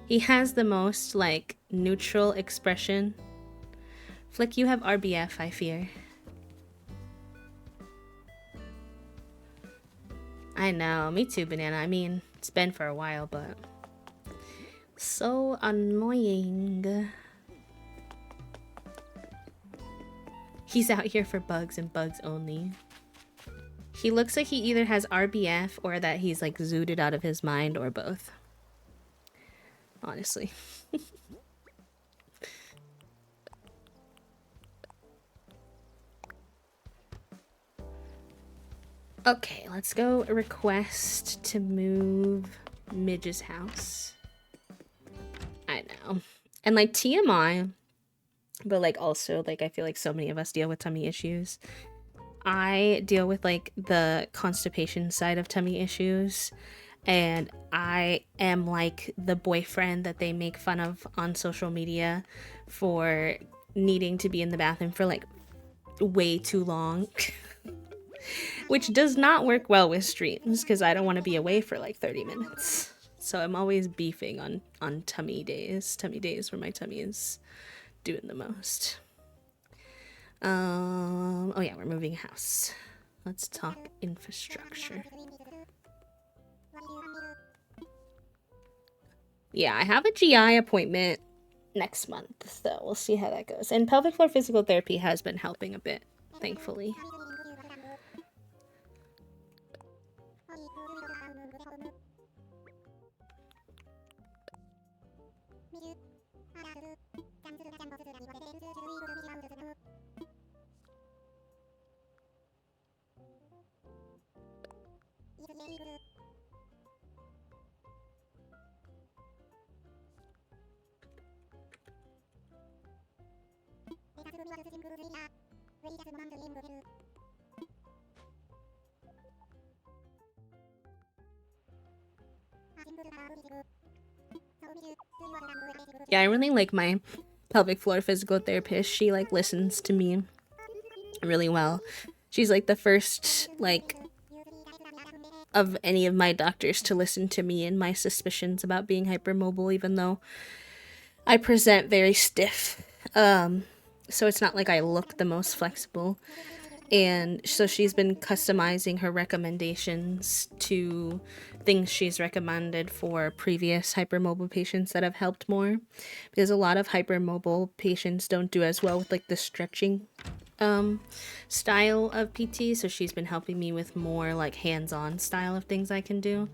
He has the most, like, neutral expression. Flick, you have RBF, I fear. I know, me too, Banana. I mean, it's been for a while, but... so annoying. He's out here for bugs and bugs only. He looks like he either has RBF or that he's, like, zooted out of his mind, or both. Honestly. Okay, let's go request to move Midge's house. I know. And, like, TMI, but, like, also, like, I feel like so many of us deal with tummy issues. I deal with, like, the constipation side of tummy issues, and I am, like, the boyfriend that they make fun of on social media for needing to be in the bathroom for, like, way too long. Which does not work well with streams, because I don't want to be away for, like, 30 minutes. So I'm always beefing on tummy days. Tummy days where my tummy is doing the most. Oh yeah, we're moving a house. Let's talk infrastructure. Yeah, I have a GI appointment next month, so we'll see how that goes. And pelvic floor physical therapy has been helping a bit, thankfully. Yeah, I really like my pelvic floor physical therapist. She like listens to me really well. She's like the first like of any of my doctors to listen to me and my suspicions about being hypermobile, even though I present very stiff. So it's not like I look the most flexible. And so she's been customizing her recommendations to things she's recommended for previous hypermobile patients that have helped more, because a lot of hypermobile patients don't do as well with like the stretching style of PT. So she's been helping me with more like hands-on style of things I can do.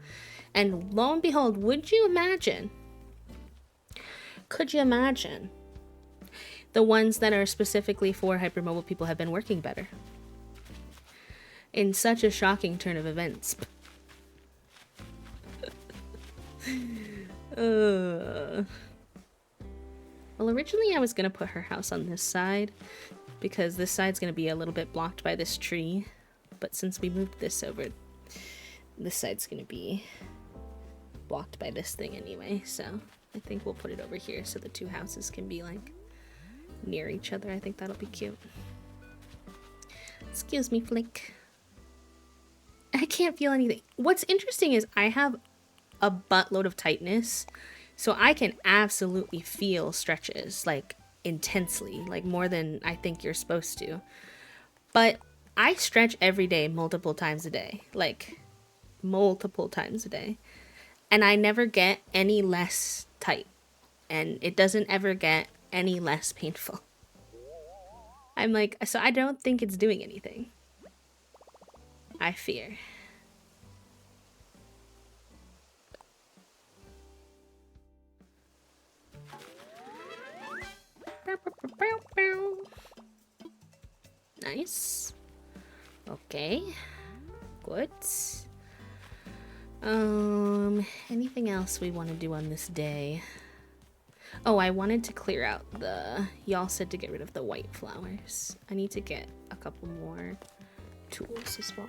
And lo and behold, could you imagine the ones that are specifically for hypermobile people have been working better in such a shocking turn of events. Well, originally I was gonna put her house on this side because this side's gonna be a little bit blocked by this tree, but since we moved this over, this side's gonna be blocked by this thing anyway, so I think we'll put it over here so the two houses can be like near each other. I think that'll be cute. Excuse me, Flick. I can't feel anything. What's interesting is I have a buttload of tightness, so I can absolutely feel stretches, like intensely, like more than I think you're supposed to. But I stretch every day, multiple times a day, like multiple times a day. And I never get any less tight. And it doesn't ever get any less painful. I'm like, so I don't think it's doing anything. I fear. Nice. Okay. Good. Anything else we want to do on this day? Oh, I wanted to clear out y'all said to get rid of the white flowers. I need to get a couple more tools as well.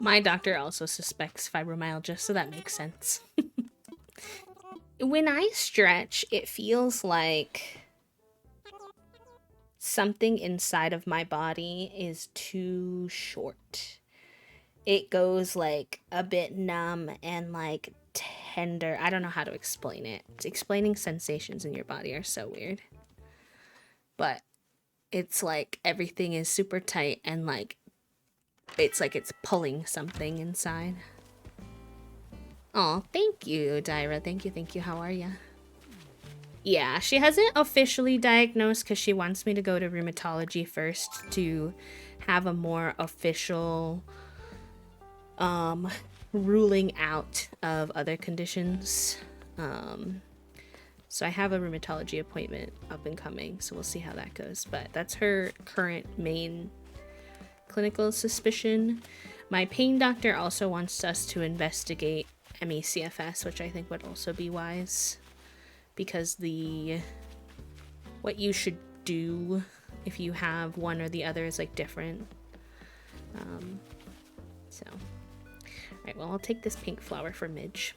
My doctor also suspects fibromyalgia, so that makes sense. When I stretch, it feels like something inside of my body is too short. It goes like a bit numb and like tender. I don't know how to explain it. Explaining sensations in your body are so weird. But it's like everything is super tight and like it's pulling something inside. Oh, thank you, Dyra. Thank you. How are ya? Yeah, she hasn't officially diagnosed because she wants me to go to rheumatology first to have a more official ruling out of other conditions. So I have a rheumatology appointment up and coming, so we'll see how that goes. But that's her current main clinical suspicion. My pain doctor also wants us to investigate ME/CFS, which I think would also be wise, because what you should do if you have one or the other is like different. So Alright, well, I'll take this pink flower for Midge.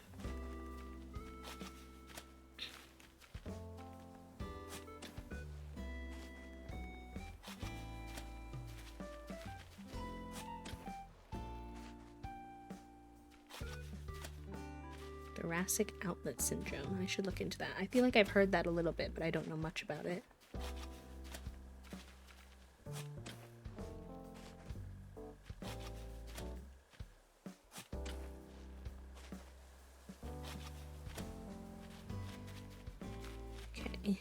Thoracic outlet syndrome. I should look into that. I feel like I've heard that a little bit, but I don't know much about it. Okay.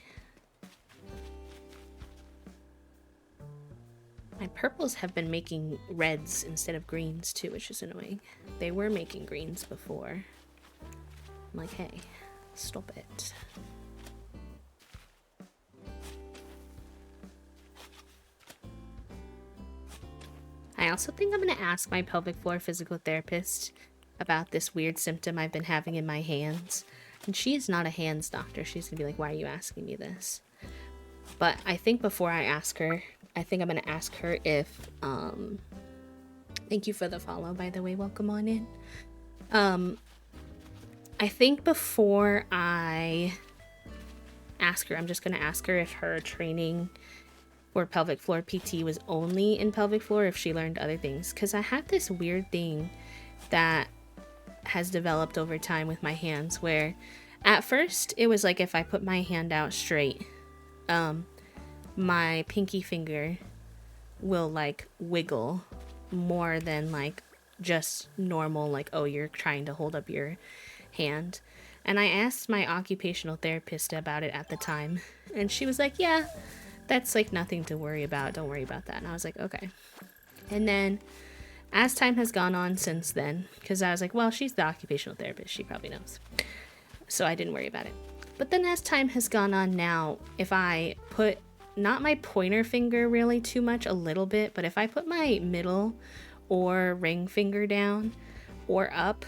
My purples have been making reds instead of greens too, which is annoying. They were making greens before. I'm like, hey, stop it. I also think I'm going to ask my pelvic floor physical therapist about this weird symptom I've been having in my hands. And she is not a hands doctor. She's going to be like, why are you asking me this? But I think before I ask her, I think I'm going to ask her if, thank you for the follow, by the way, welcome on in. I think before I ask her, I'm just going to ask her if her training for pelvic floor PT was only in pelvic floor, if she learned other things. Because I have this weird thing that has developed over time with my hands where at first it was like if I put my hand out straight, my pinky finger will like wiggle more than like just normal, like, oh, you're trying to hold up your hand. And I asked my occupational therapist about it at the time, and she was like, yeah, that's like nothing to worry about, don't worry about that. And I was like, okay. And then as time has gone on since then, because I was like, well, she's the occupational therapist, she probably knows, so I didn't worry about it. But then as time has gone on now, if I put not my pointer finger really too much, a little bit, but if I put my middle or ring finger down or up,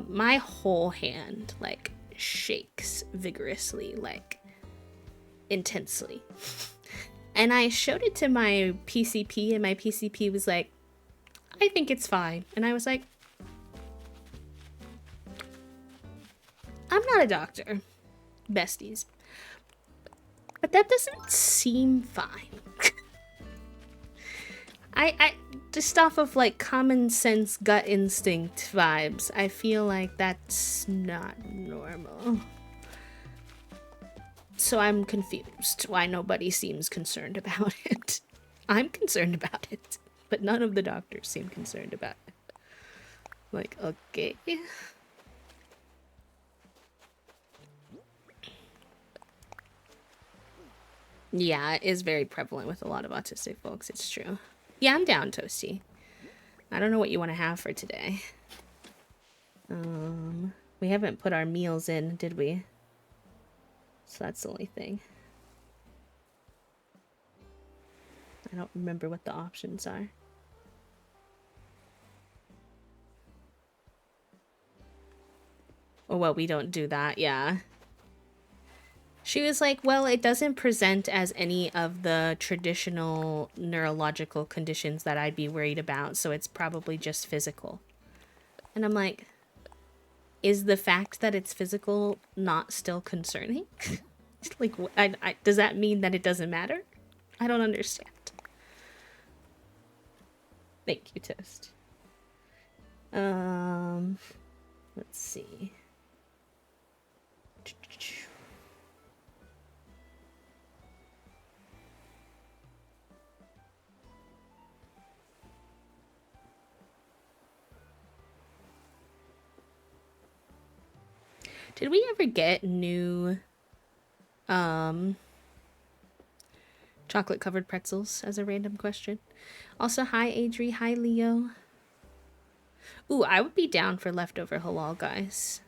my whole hand like shakes vigorously, like intensely. And I showed it to my PCP, and my PCP was like, I think it's fine. And I was like, I'm not a doctor, besties, but that doesn't seem fine. I just off of like common sense gut instinct vibes, I feel like that's not normal. So I'm confused why nobody seems concerned about it. I'm concerned about it, but none of the doctors seem concerned about it. Like, okay. Yeah, it is very prevalent with a lot of autistic folks, it's true. Yeah, I'm down, Toasty. I don't know what you want to have for today. We haven't put our meals in, did we? So that's the only thing. I don't remember what the options are. Oh, well, we don't do that, yeah. She was like, well, it doesn't present as any of the traditional neurological conditions that I'd be worried about, so it's probably just physical. And I'm like, is the fact that it's physical not still concerning? Like, does that mean that it doesn't matter? I don't understand. Thank you, Toast. Let's see. Did we ever get new chocolate covered pretzels as a random question? Also, hi Adri, hi Leo. Ooh, I would be down for leftover halal, guys.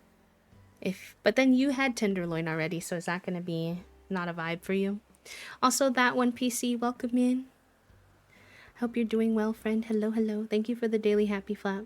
But then you had tenderloin already, so is that gonna be not a vibe for you? Also, that one PC, welcome in. Hope you're doing well, friend. Hello, hello. Thank you for the daily happy flap.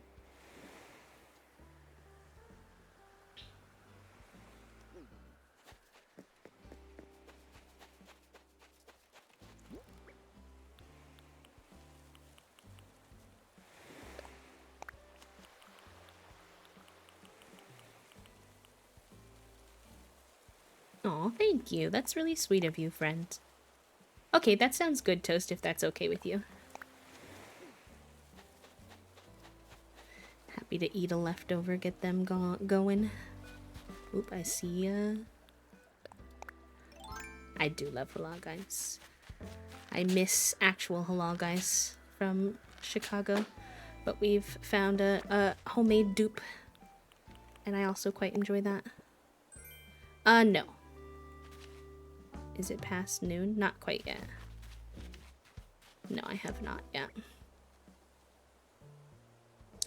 Aw, thank you. That's really sweet of you, friend. Okay, that sounds good, Toast, if that's okay with you. Happy to eat a leftover, get them going. Oop, I see ya. I do love halal guys. I miss actual halal guys from Chicago, but we've found a homemade dupe, and I also quite enjoy that. No. Is it past noon? Not quite yet. No, I have not yet.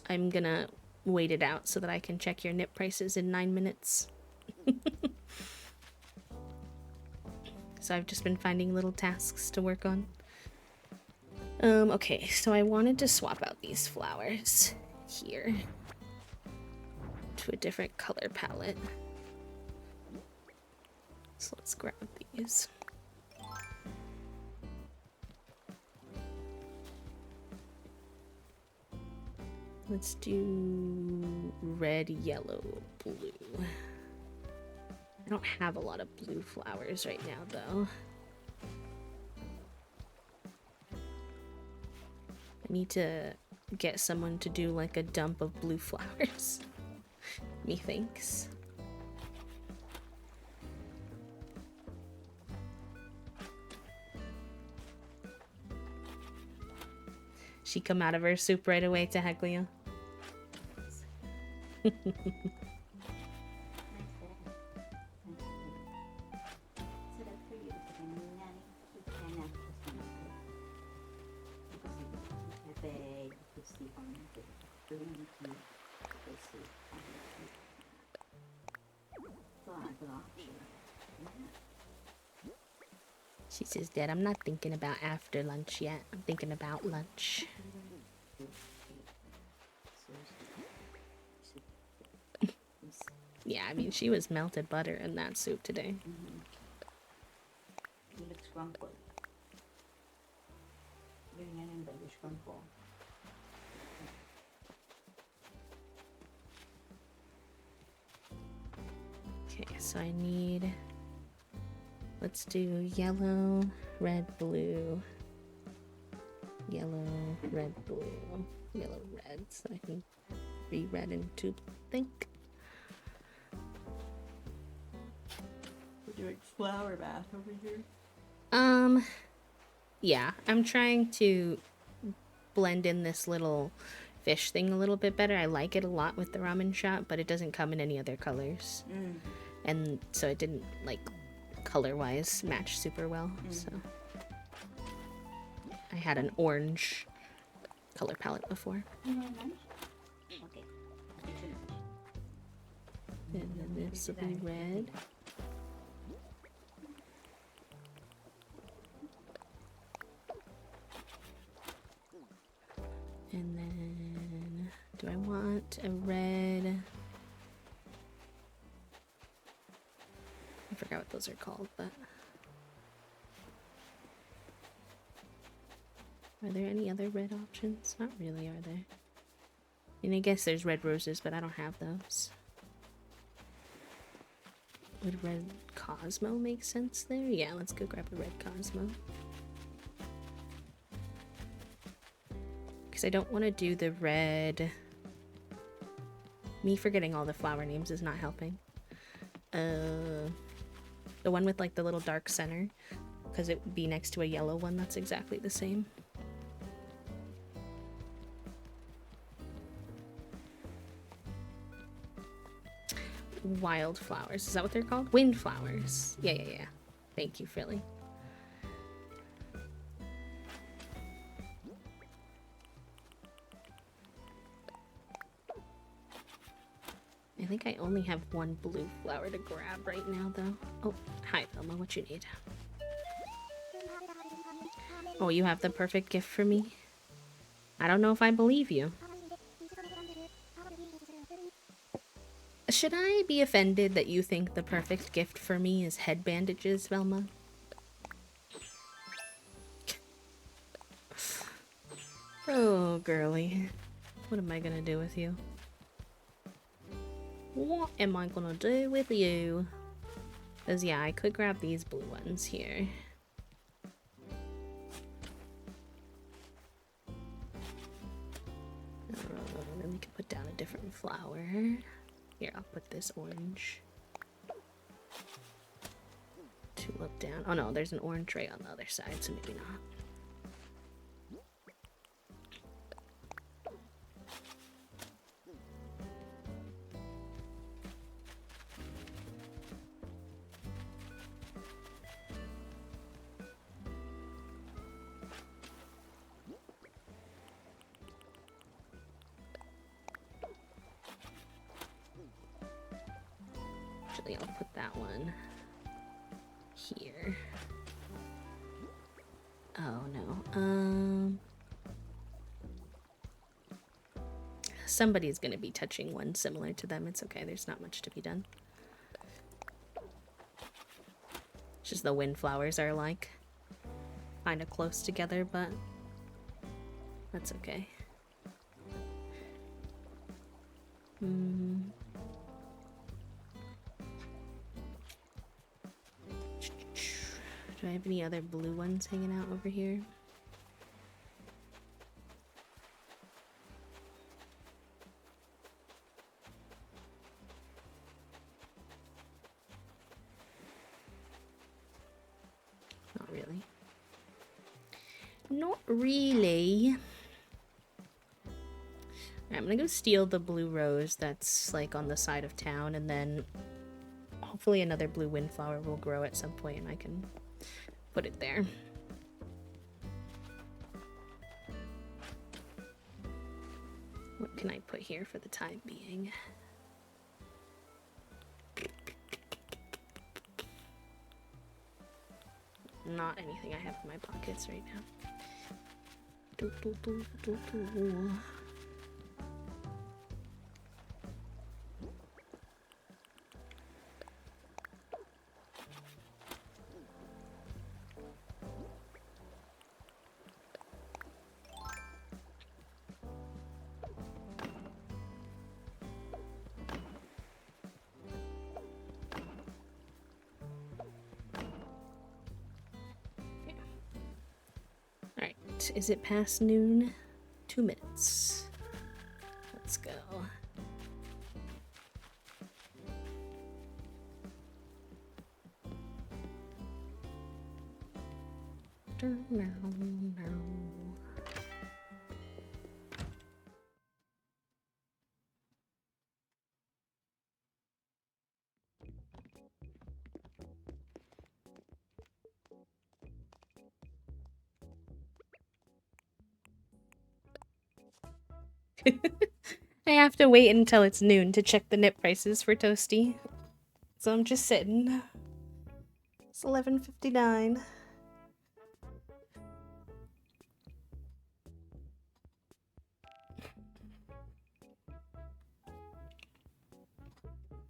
I'm gonna wait it out so that I can check your nip prices in 9 minutes. So I've just been finding little tasks to work on. Okay, so I wanted to swap out these flowers here to a different color palette. So let's grab these. Let's do red, yellow, blue. I don't have a lot of blue flowers right now, though. I need to get someone to do like a dump of blue flowers. Methinks. She come out of her soup right away to Heclia. She says, Dad, I'm not thinking about after lunch yet. I'm thinking about lunch. Yeah, I mean, she was melted butter in that soup today. He looks crumpled. Ganyan yung bagus crumple. Okay, so I need... Let's do yellow, red, blue. Yellow, red, blue. Yellow, red, so I can be red into think. Your flower bath over here. Yeah, I'm trying to blend in this little fish thing a little bit better. I like it a lot with the ramen shop, but it doesn't come in any other colors. And so it didn't, like, color-wise match super well, so. I had an orange color palette before. Okay. And then this will be red. And then, do I want a red? I forgot what those are called, but. Are there any other red options? Not really, are there? And I guess there's red roses, but I don't have those. Would red Cosmo make sense there? Yeah, let's go grab a red Cosmo. Because I don't want to do the red... Me forgetting all the flower names is not helping. The one with like the little dark center. Because it would be next to a yellow one that's exactly the same. Wildflowers. Is that what they're called? Windflowers. Yeah. Thank you, Philly. I think I only have one blue flower to grab right now, though. Oh, hi, Velma. What you need? Oh, you have the perfect gift for me? I don't know if I believe you. Should I be offended that you think the perfect gift for me is head bandages, Velma? Oh, girly. What am I gonna do with you? What am I gonna do with you? Because, yeah, I could grab these blue ones here. Then we can put down a different flower. Here, I'll put this orange. Tulip down. Oh no, there's an orange tray on the other side, so maybe not. Actually, I'll put that one here. Oh no. Somebody's gonna be touching one similar to them. It's okay, there's not much to be done. It's just the windflowers are like kind of close together, but that's okay. Do I have any other blue ones hanging out over here? Not really. Not really. Alright, I'm gonna go steal the blue rose that's like on the side of town, and then hopefully another blue windflower will grow at some point and I can put it there. What can I put here for the time being? Not anything I have in my pockets right now. Is it past noon? 2 minutes. Let's go. I have to wait until it's noon to check the nip prices for Toasty. So I'm just sitting. It's 11:59.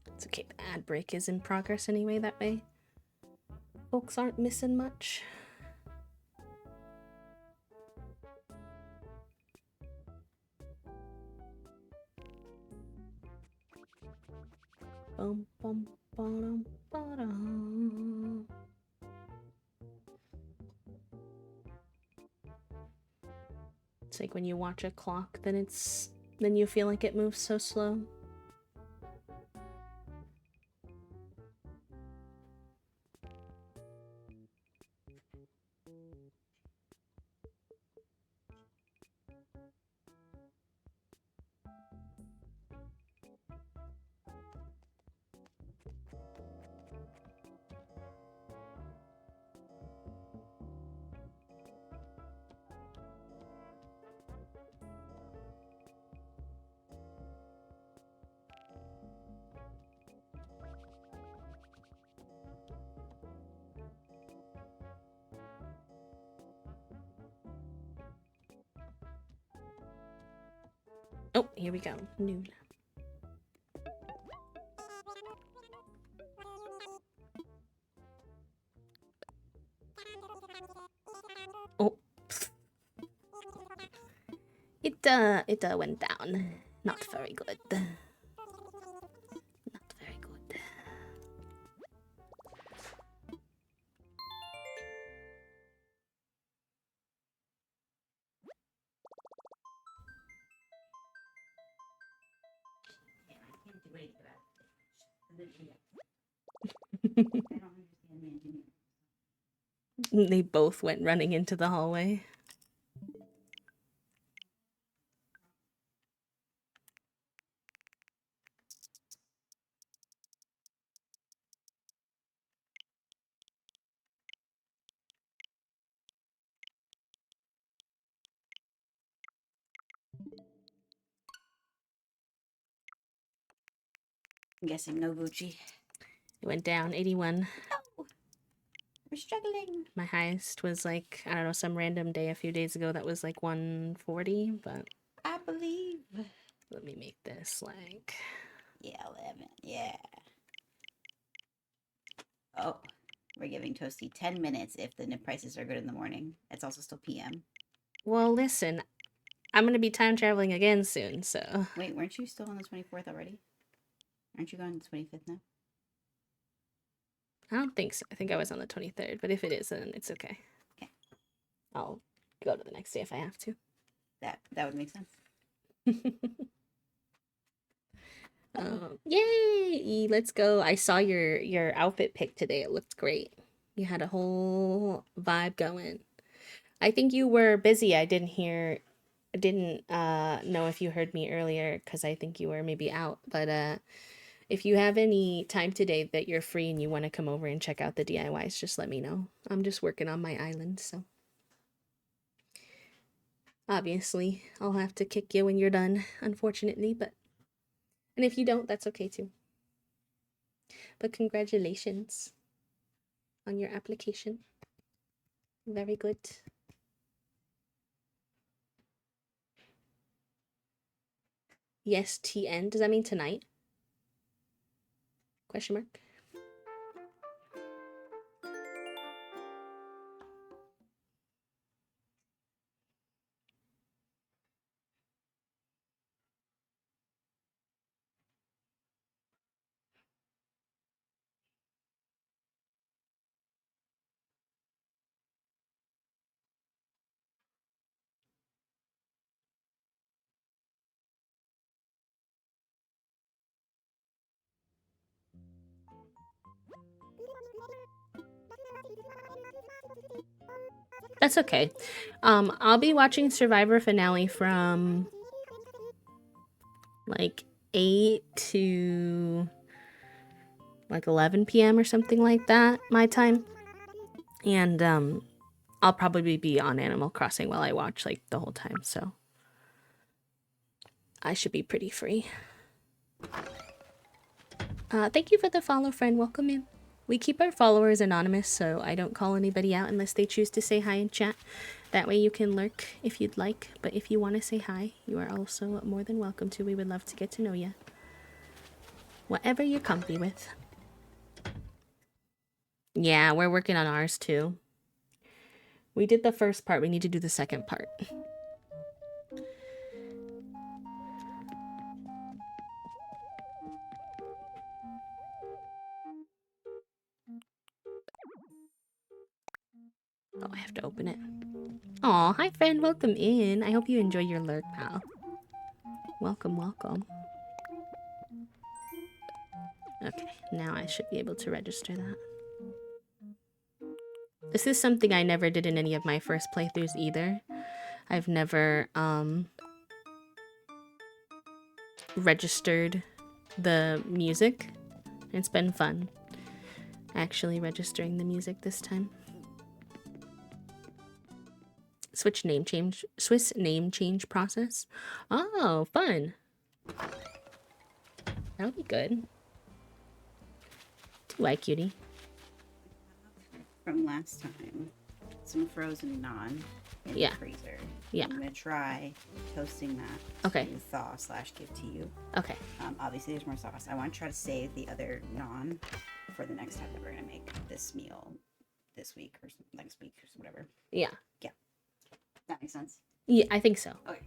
It's okay, the ad break is in progress anyway, that way folks aren't missing much. Bum, bum, ba-dum, ba-dum. It's like when you watch a clock, then you feel like it moves so slow. Oh, here we go. Noon. Oh. It went down. Not very good. Not very good. I don't understand the engineering. They both went running into the hallway. I'm guessing no Gucci. It went down 81. No, we're struggling. My highest was like, I don't know, some random day a few days ago that was like 140, but I believe. let me make this like... Yeah, 11. Yeah. Oh, we're giving Toasty 10 minutes if the prices are good in the morning. It's also still PM. Well, listen, I'm going to be time traveling again soon, so... Wait, weren't you still on the 24th already? Aren't you going to the 25th now? I don't think so. I think I was on the 23rd, but if it is, then it's okay. Okay. I'll go to the next day if I have to. That would make sense. Yay! Let's go. I saw your outfit pic today. It looked great. You had a whole vibe going. I think you were busy. I didn't know if you heard me earlier because I think you were maybe out. But if you have any time today that you're free and you want to come over and check out the DIYs, just let me know. I'm just working on my island, so obviously I'll have to kick you when you're done, unfortunately, but and if you don't, that's okay too. But congratulations on your application. Very good. Yes, TN. Does that mean tonight? Question mark. That's okay. I'll be watching Survivor finale from like 8 to like 11 p.m. or something like that, my time. And I'll probably be on Animal Crossing while I watch like the whole time, so I should be pretty free. Thank you for the follow, friend. Welcome in. We keep our followers anonymous, so I don't call anybody out unless they choose to say hi in chat. That way you can lurk if you'd like, but if you want to say hi, you are also more than welcome to. We would love to get to know you. Whatever you're comfy with. Yeah, we're working on ours too. We did the first part, we need to do the second part. Oh, I have to open it. Aw, hi friend, welcome in. I hope you enjoy your lurk, pal. Welcome, welcome. Okay, now I should be able to register that. This is something I never did in any of my first playthroughs either. I've never registered the music. It's been fun actually registering the music this time. Swiss name change process. Oh, fun. That'll be good. Do I, cutie? From last time, some frozen naan in Yeah. the freezer. Yeah. I'm gonna try toasting that Okay. to thaw / give to you. Okay. Obviously, there's more sauce. I want to try to save the other naan for the next time that we're gonna make this meal this week or next week or whatever. Yeah. Yeah. That makes sense. Yeah, I think so. Okay.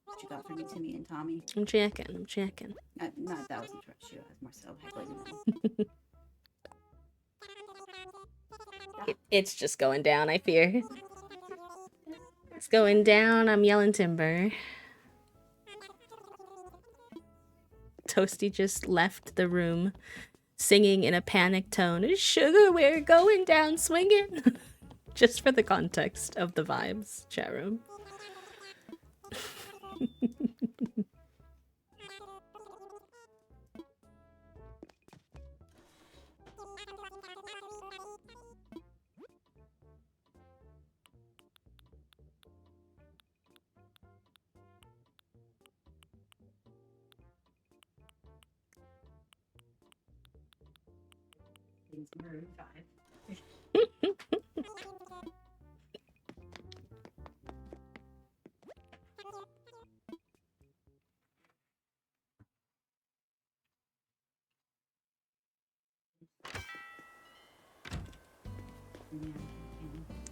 What you got for me, Timmy and Tommy? I'm checking. Not that wasn't she was more so heckling. It's just going down, I fear. It's going down. I'm yelling timber. Toasty just left the room singing in a panic tone, "Sugar, we're going down swinging." Just for the context of the vibes, chat room. Maroon 5.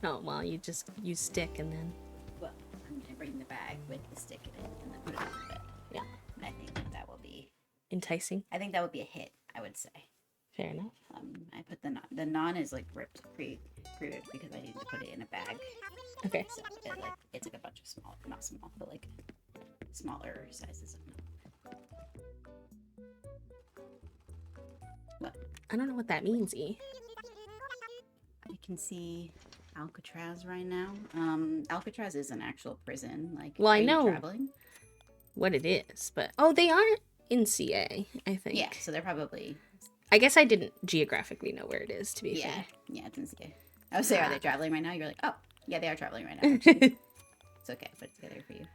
Oh, well, you just use stick and then... Well, I'm going to bring the bag with the stick in it and then put it on the bed. Yeah. And I think that will be... enticing. I think that would be a hit, I would say. Fair enough. I put the non. The non is like ripped pre-ripped because I need to put it in a bag. Okay. So it's like a bunch of small, not small, but like smaller sizes of. What? I don't know what that means, E. I can see Alcatraz right now. Alcatraz is an actual prison. Like, well, I are know you traveling? what it is, but oh, they are in CA, I think. Yeah, so they're probably. I guess I didn't geographically know where it is, to be fair. Yeah, it's in CA. I would say, are they traveling right now? You're like, oh, yeah, they are traveling right now. Actually. It's okay, I put it together for you.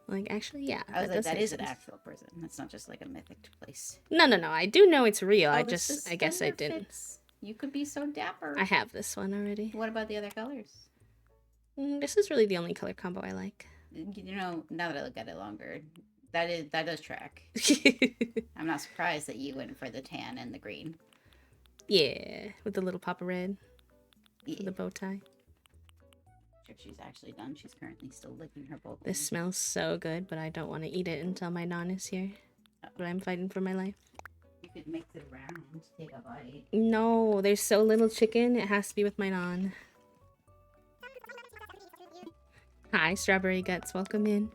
Like, actually, yeah. I was like, that is sense. an actual prison. That's not just like a mythic place. No. I do know it's real. Oh, I guess I didn't. Fits. You could be so dapper. I have this one already. What about the other colors? This is really the only color combo I like. You know, now that I look at it longer, that does track. I'm not surprised that you went for the tan and the green. Yeah, with the little pop of red. Yeah. For the bow tie. She's actually done. She's currently still licking her bowl. This smells so good, but I don't want to eat it until my non is here. But I'm fighting for my life. You could mix it around, take a bite. No, there's so little chicken. It has to be with my non. Hi, Strawberry Guts. Welcome in.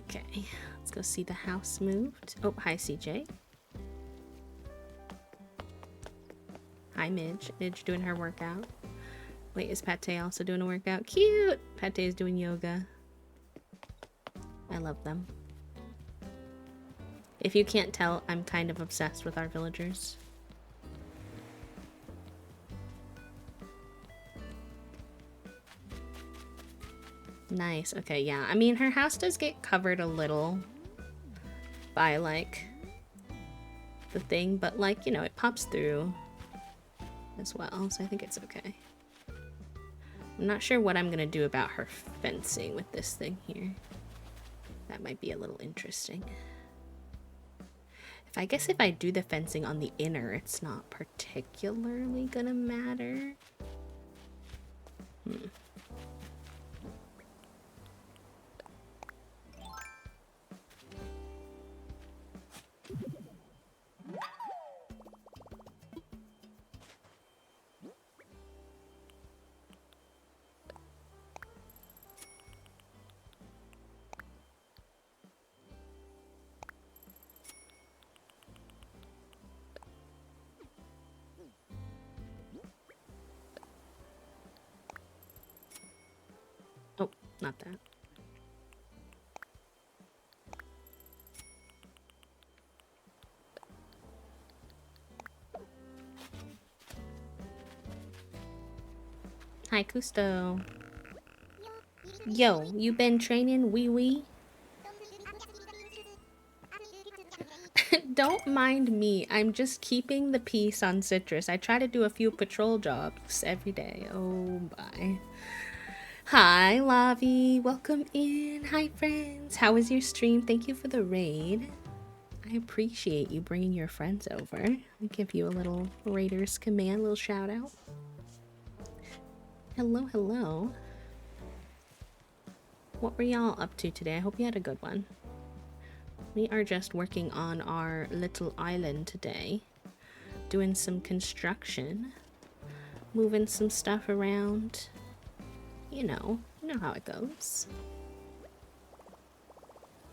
Okay, let's go see the house moved. Oh, hi, CJ. Hi, Midge. Midge doing her workout. Wait, is Pate also doing a workout? Cute! Pate is doing yoga. I love them. If you can't tell, I'm kind of obsessed with our villagers. Nice. Okay, yeah. I mean, her house does get covered a little by, like, the thing, but, like, you know, it pops through as well, so I think it's okay. I'm not sure what I'm gonna do about her fencing with this thing here. That might be a little interesting. I guess if I do the fencing on the inner, it's not particularly gonna matter. Oh, not that. Hi, Kusto. Yo, you been training wee wee? Don't mind me. I'm just keeping the peace on Citrus. I try to do a few patrol jobs every day. Oh, bye. Hi, Lavi. Welcome in. Hi, friends. How was your stream? Thank you for the raid. I appreciate you bringing your friends over. I'll give you a little Raiders command, little shout out. Hello, hello. What were y'all up to today? I hope you had a good one. We are just working on our little island today. Doing some construction. Moving some stuff around. You know how it goes.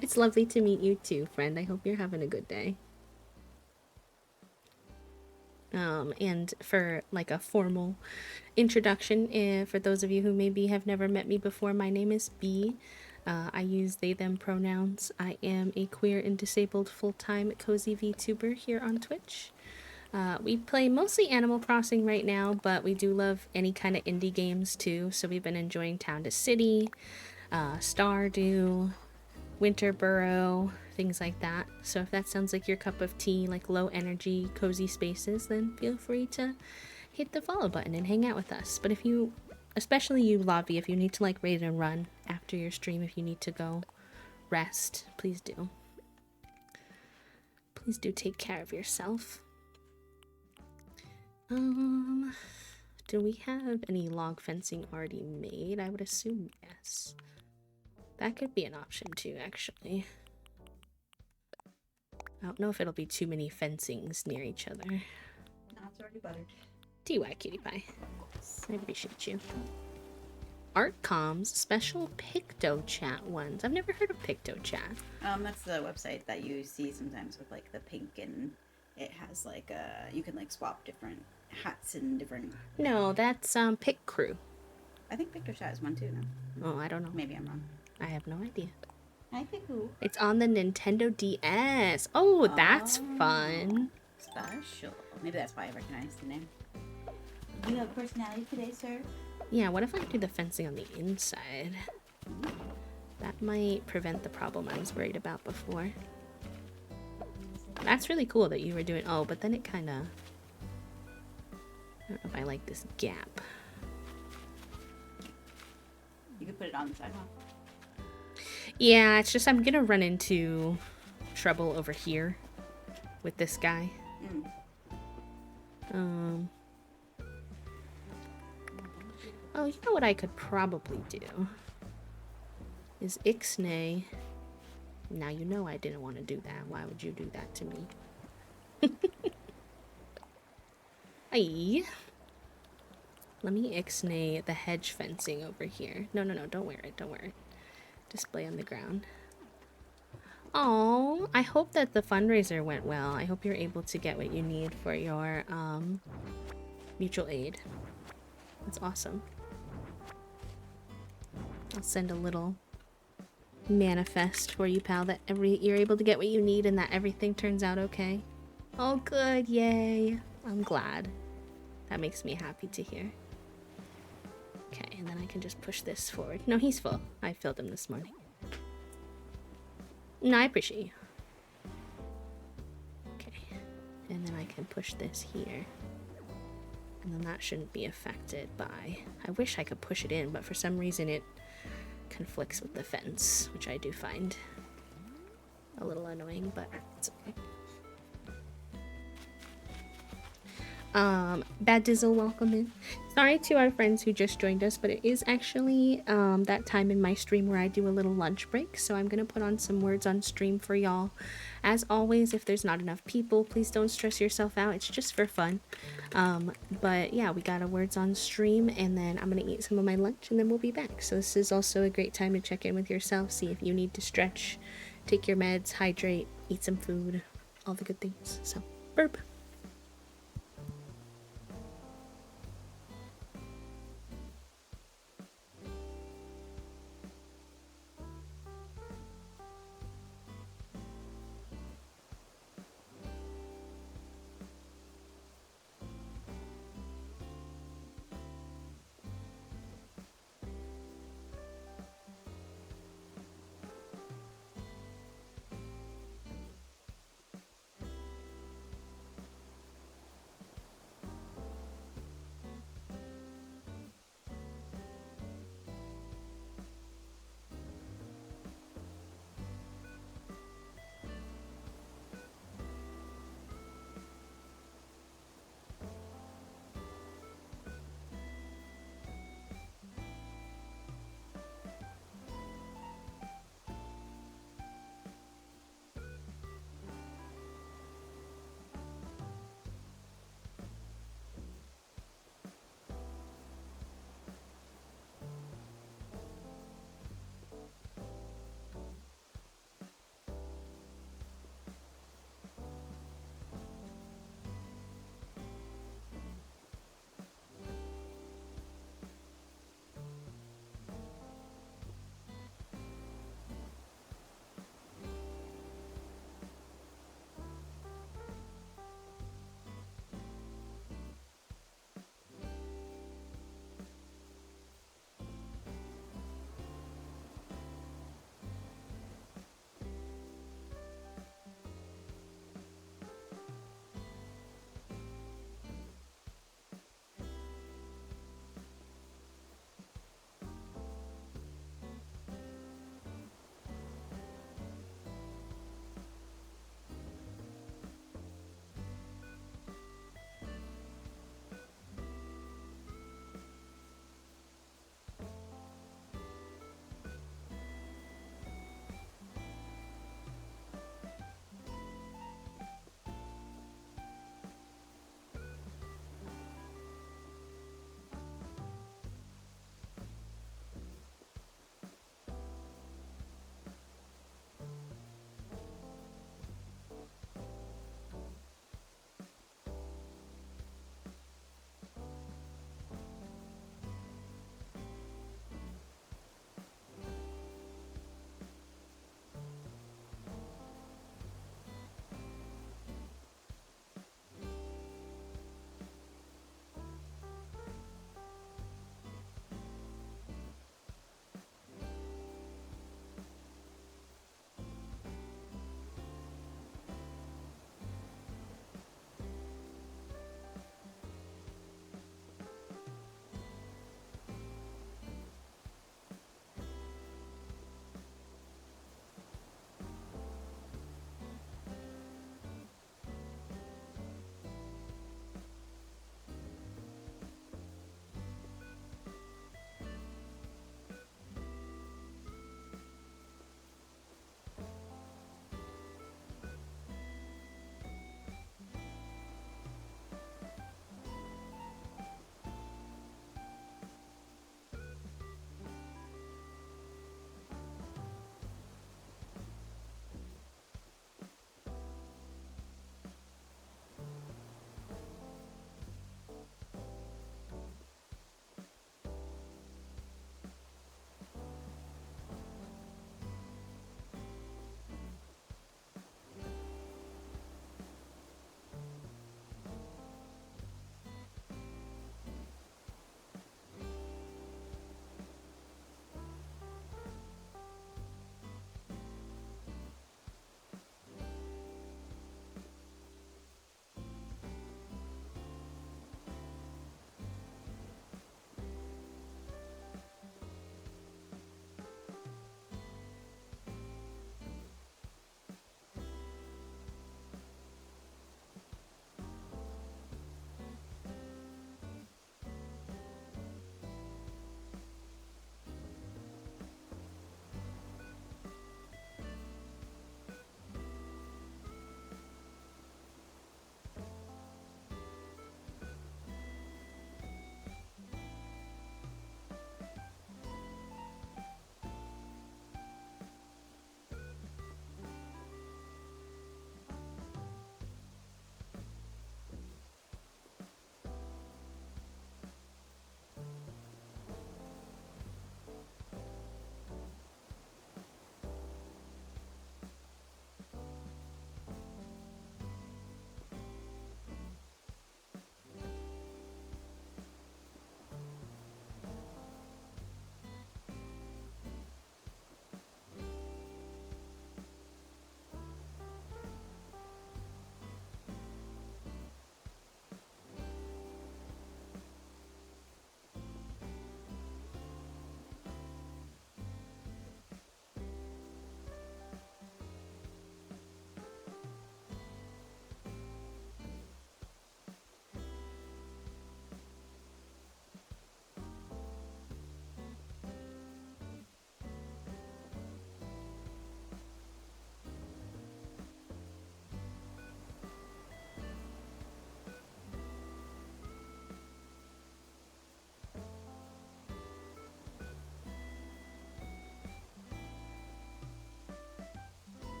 It's lovely to meet you too, friend. I hope you're having a good day. And for like a formal introduction, for those of you who maybe have never met me before, my name is B. I use they, them pronouns. I am a queer and disabled full-time cozy VTuber here on Twitch. We play mostly Animal Crossing right now, but we do love any kind of indie games too. So we've been enjoying Town to City, Stardew, Winterboro, things like that. So if that sounds like your cup of tea, like low energy, cozy spaces, then feel free to hit the follow button and hang out with us. But if you, especially you, Lobby, if you need to like raid and run after your stream, if you need to go rest, please do. Please do take care of yourself. Do we have any log fencing already made? I would assume yes. That could be an option too, actually. I don't know if it'll be too many fencings near each other. No, it's already buttered. TY cutie pie. I appreciate you. Artcoms special Picto Chat ones. I've never heard of Picto Chat. That's the website that you see sometimes with like the pink, and it has like you can like swap different hats and different. No, that's Pic Crew. I think Picto Chat is one too. No. Oh, I don't know. Maybe I'm wrong. I have no idea. I think who? It's on the Nintendo DS. Oh, that's fun. Special. Maybe that's why I recognize the name. Do you have personality today, sir? Yeah, what if I do the fencing on the inside? That might prevent the problem I was worried about before. That's really cool that you were doing... Oh, but then it kind of... I don't know if I like this gap. You could put it on the sidewalk. Yeah, it's just I'm gonna run into trouble over here with this guy. Oh, you know what I could probably do? Is ixnay. Now you know I didn't want to do that. Why would you do that to me? Aye. Let me ixnay the hedge fencing over here. No, don't wear it, don't wear it. Display on the ground. Oh, I hope that the fundraiser went well. I hope you're able to get what you need for your mutual aid. That's awesome. I'll send a little manifest for you, pal, that you're able to get what you need and that everything turns out okay. Oh, good. Yay. I'm glad. That makes me happy to hear. Okay, and then I can just push this forward. No, he's full. I filled him this morning. No, I appreciate you. Okay, and then I can push this here. And then that shouldn't be affected by... I wish I could push it in, but for some reason it conflicts with the fence, which I do find a little annoying, but it's okay. Bad Dizzle, welcome in. Sorry to our friends who just joined us, but it is actually that time in my stream where I do a little lunch break, so I'm gonna put on some words on stream for y'all. As always, if there's not enough people, please don't stress yourself out. It's just for fun. But yeah, we got a words on stream, and then I'm gonna eat some of my lunch, and then we'll be back. So this is also a great time to check in with yourself, see if you need to stretch, take your meds, hydrate, eat some food, all the good things. So, burp.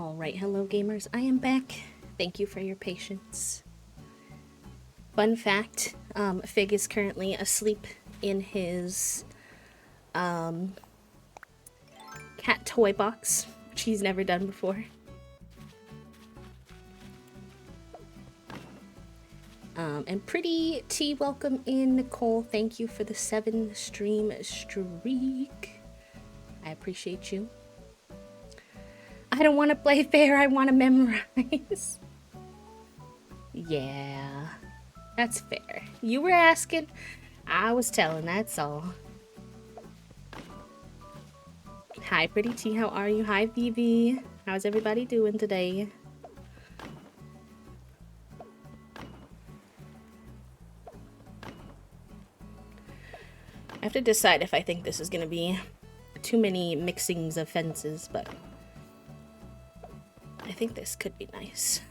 Alright, hello gamers, I am back. Thank you for your patience. Fun fact, Fig is currently asleep in his cat toy box, which he's never done before. And Pretty T, welcome in. Nicole, thank you for the 7 stream streak. I appreciate you. I don't want to play fair, I want to memorize. Yeah, that's fair. You were asking, I was telling, that's all. Hi, Pretty T, how are you? Hi, Vivi. How's everybody doing today? I have to decide if I think this is going to be too many mixings of fences, but I think this could be nice.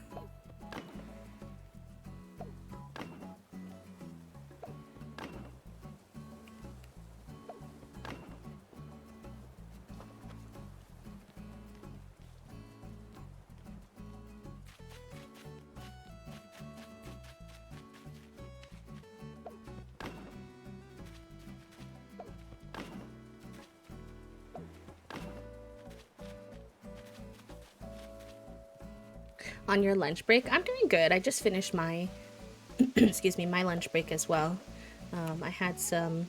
On your lunch break? I'm doing good. I just finished my, excuse me, my lunch break as well. I had some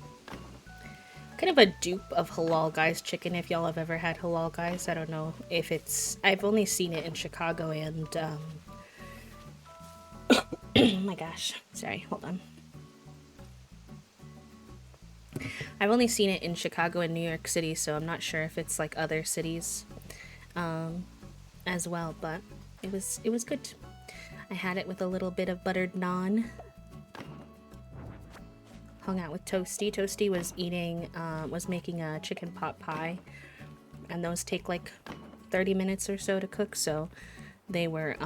kind of a dupe of Halal Guys chicken, if y'all have ever had Halal Guys. I don't know if it's, I've only seen it in Chicago and, oh my gosh, sorry, hold on. I've only seen it in Chicago and New York City, so I'm not sure if it's like other cities as well, but it was good. I had it with a little bit of buttered naan. Hung out with Toasty. Toasty was eating, was making a chicken pot pie, and those take like 30 minutes or so to cook, so they were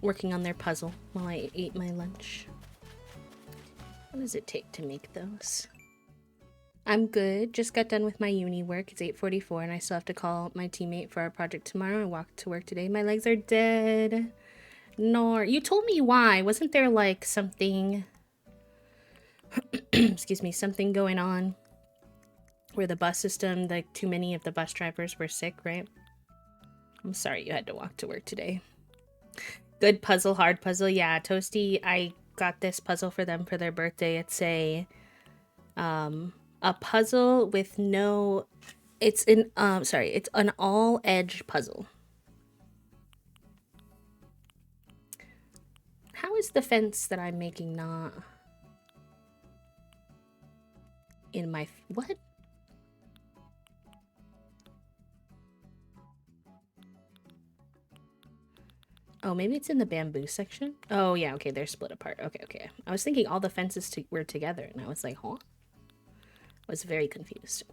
working on their puzzle while I ate my lunch. What does it take to make those? I'm good. Just got done with my uni work. It's 8:44 and I still have to call my teammate for our project tomorrow. I walked to work today. My legs are dead. Nor. You told me why. Wasn't there like something, excuse me, something going on where the bus system, like too many of the bus drivers were sick, right? I'm sorry you had to walk to work today. Good puzzle, hard puzzle. Yeah, Toasty, I got this puzzle for them for their birthday. It's a puzzle with no, it's an it's an all edge puzzle. How is the fence that I'm making not in my, what? Oh, maybe it's in the bamboo section? Oh yeah, okay, they're split apart. Okay. I was thinking all the fences were together and I was like, huh? I was very confused.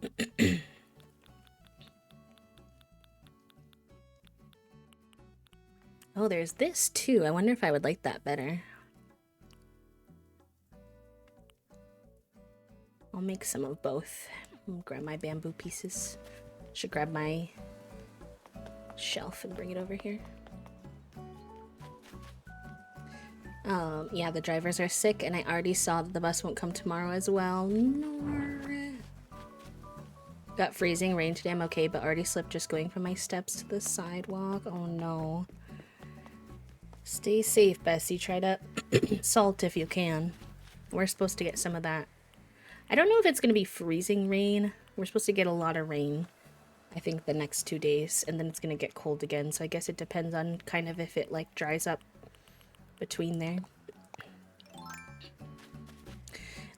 Oh, there's this too. I wonder if I would like that better. I'll make some of both. I'll grab my bamboo pieces. Should grab my shelf and bring it over here. Yeah, the drivers are sick and I already saw that the bus won't come tomorrow as well. No. Got freezing rain today, I'm okay, but already slipped just going from my steps to the sidewalk. Oh no. Stay safe, Bessie. Try to salt if you can. We're supposed to get some of that. I don't know if it's going to be freezing rain. We're supposed to get a lot of rain, I think, the next 2 days, and then it's going to get cold again, so I guess it depends on kind of if it, like, dries up between there.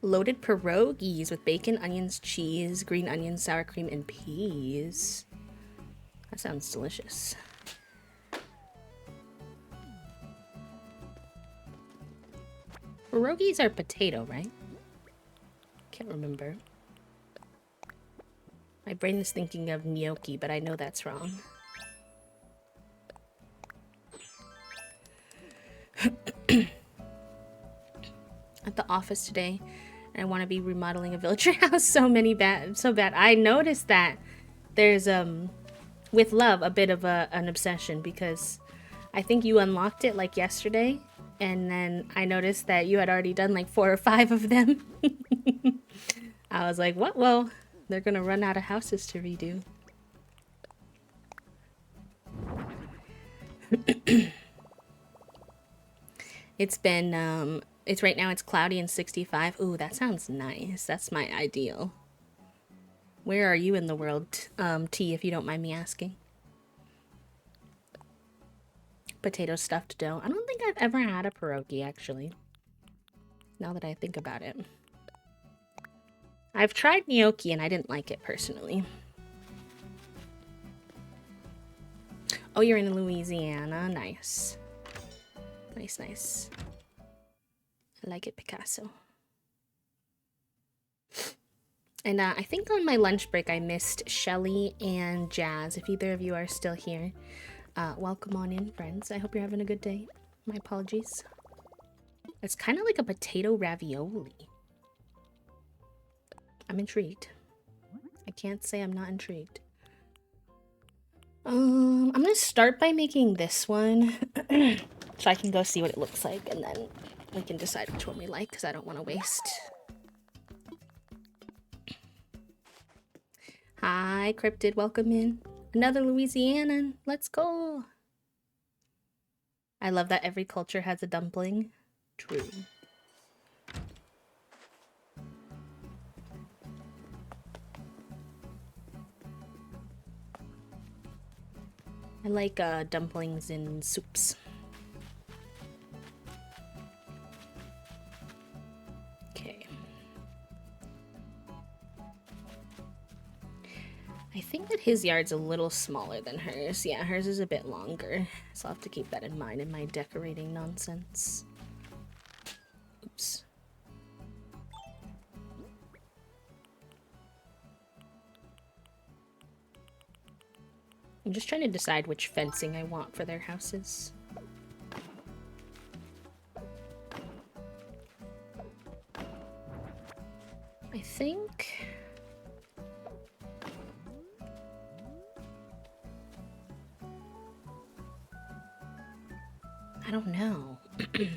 Loaded pierogies with bacon, onions, cheese, green onions, sour cream, and peas. That sounds delicious. Pierogies are potato, right? Can't remember. My brain is thinking of gnocchi, but I know that's wrong. At the office today, and I want to be remodeling a villager house so bad. I noticed that there's with love, a bit of an obsession, because I think you unlocked it like yesterday, and then I noticed that you had already done like 4 or 5 of them. I was like, what? Well, they're gonna run out of houses to redo. It's been, it's right now it's cloudy and 65. Ooh, that sounds nice. That's my ideal. Where are you in the world, T, if you don't mind me asking? Potato stuffed dough. I don't think I've ever had a pierogi, actually. Now that I think about it. I've tried gnocchi and I didn't like it personally. Oh, you're in Louisiana. Nice. Nice, nice. I like it, Picasso. And I think on my lunch break I missed Shelly and Jazz. If either of you are still here, welcome on in, friends. I hope you're having a good day. My apologies. It's kind of like a potato ravioli. I'm intrigued. I can't say I'm not intrigued. I'm gonna start by making this one so I can go see what it looks like, and then we can decide which one we like, because I don't want to waste. Hi, Cryptid, welcome in. Another Louisianan, let's go. I love that every culture has a dumpling. True. I like dumplings in soups. Okay. I think that his yard's a little smaller than hers. Yeah, hers is a bit longer. So I'll have to keep that in mind in my decorating nonsense. Oops. I'm just trying to decide which fencing I want for their houses. I think... I don't know. I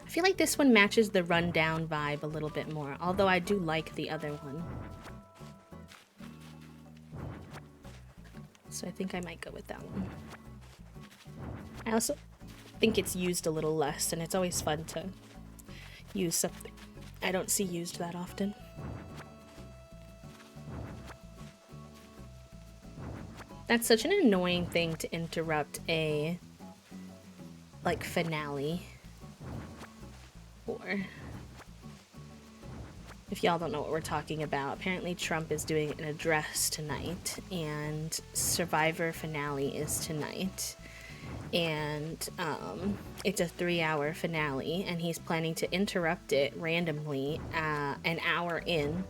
feel like this one matches the rundown vibe a little bit more, although I do like the other one. So I think I might go with that one. I also think it's used a little less, and it's always fun to use something I don't see used that often. That's such an annoying thing to interrupt a, like, finale for. If y'all don't know what we're talking about, apparently Trump is doing an address tonight, and Survivor finale is tonight. And it's a 3-hour finale, and he's planning to interrupt it randomly an hour in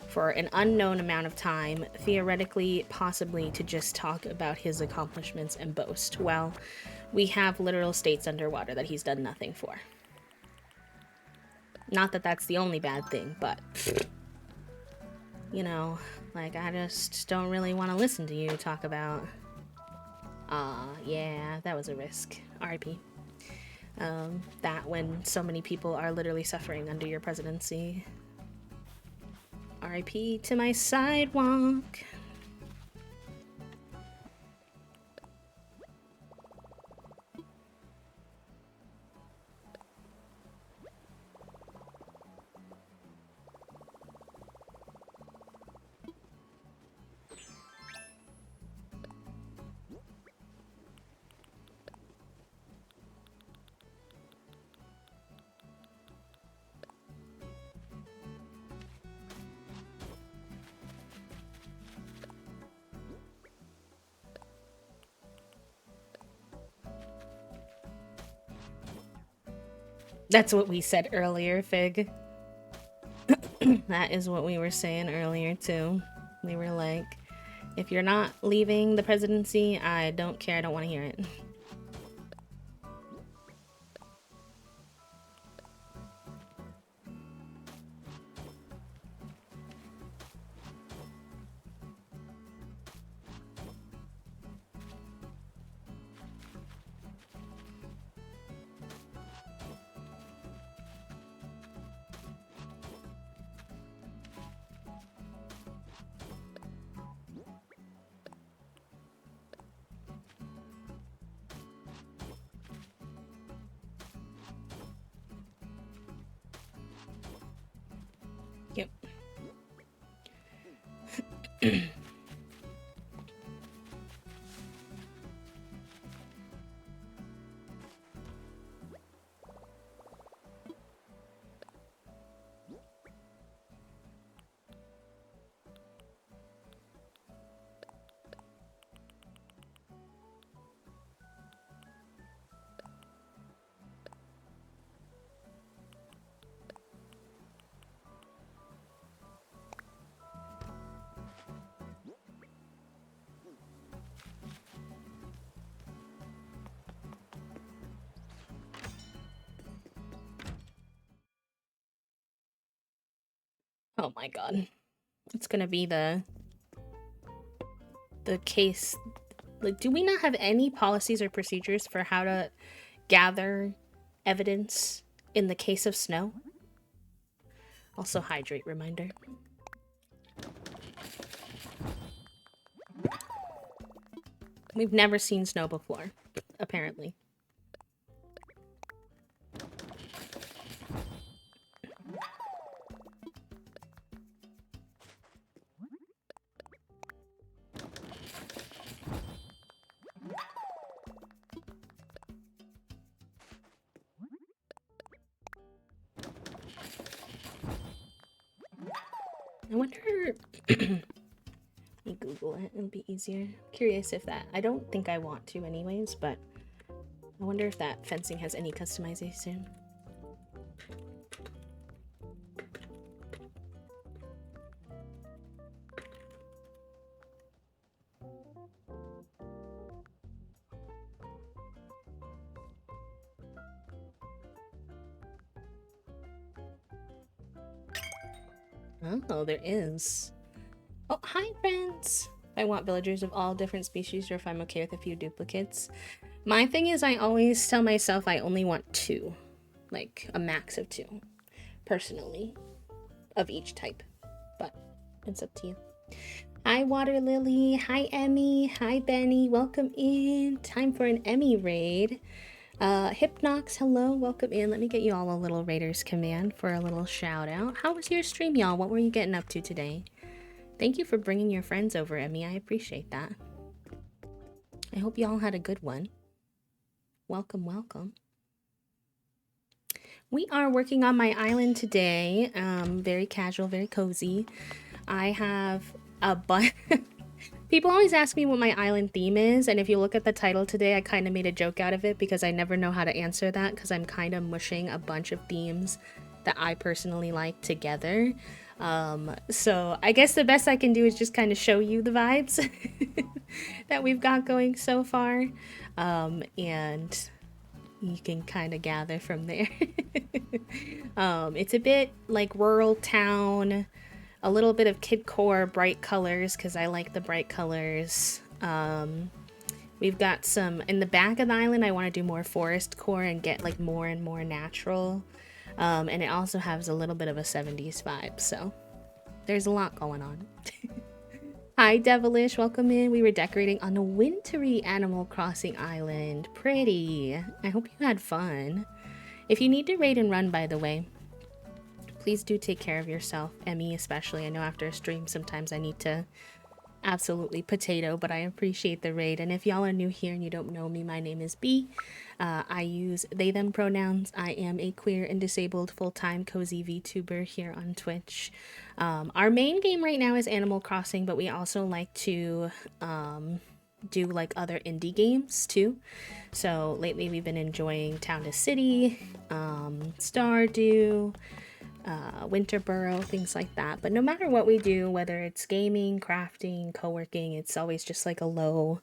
for an unknown amount of time, theoretically, possibly to just talk about his accomplishments and boast. Well, we have literal states underwater that he's done nothing for. Not that that's the only bad thing, but, you know, like, I just don't really want to listen to you talk about... yeah, that was a risk. RIP. That when so many people are literally suffering under your presidency. RIP to my sidewalk. That's what we said earlier, Fig. That is what we were saying earlier, too. We were like, if you're not leaving the presidency, I don't care, I don't want to hear it. Oh my god. It's gonna be the case. Like, do we not have any policies or procedures for how to gather evidence in the case of snow? Also, hydrate reminder. We've never seen snow before, apparently. I wonder. Let me Google it. It'll be easier. Curious if that. I don't think I want to, anyways, but I wonder if that fencing has any customization. Oh, there is. Oh, hi, friends! I want villagers of all different species, or if I'm okay with a few duplicates. My thing is, I always tell myself I only want 2. Like, a max of 2. Personally. Of each type. But, it's up to you. Hi, Water Lily. Hi, Emmy. Hi, Benny. Welcome in. Time for an Emmy raid. Hypnox, hello. Welcome in. Let me get you all a little Raiders command for a little shout out. How was your stream, y'all? What were you getting up to today? Thank you for bringing your friends over, Emmy. I appreciate that. I hope y'all had a good one. Welcome, welcome. We are working on my island today. Very casual, very cozy. I have a bunch. People always ask me what my island theme is, and if you look at the title today, I kind of made a joke out of it because I never know how to answer that because I'm kind of mushing a bunch of themes that I personally like together. So I guess the best I can do is just kind of show you the vibes that we've got going so far, and you can kind of gather from there. It's a bit like rural town, a little bit of kidcore bright colors because I like the bright colors. We've got some in the back of the island. I want to do more forest core and get like more and more natural. And it also has a little bit of a 70s vibe, so there's a lot going on. Hi, Devilish, welcome in. We were decorating on a wintry Animal Crossing island. Pretty. I hope you had fun. If you need to raid and run, by the way, please do take care of yourself, Emmy especially. I know after a stream sometimes I need to absolutely potato, but I appreciate the raid. And if y'all are new here and you don't know me, my name is B. I use they them pronouns. I am a queer and disabled full-time cozy VTuber here on Twitch. Our main game right now is Animal Crossing, but we also like to do like other indie games too. So lately we've been enjoying Town to City, Stardew, Winterboro, things like that. But no matter what we do, whether it's gaming, crafting, co-working, it's always just like a low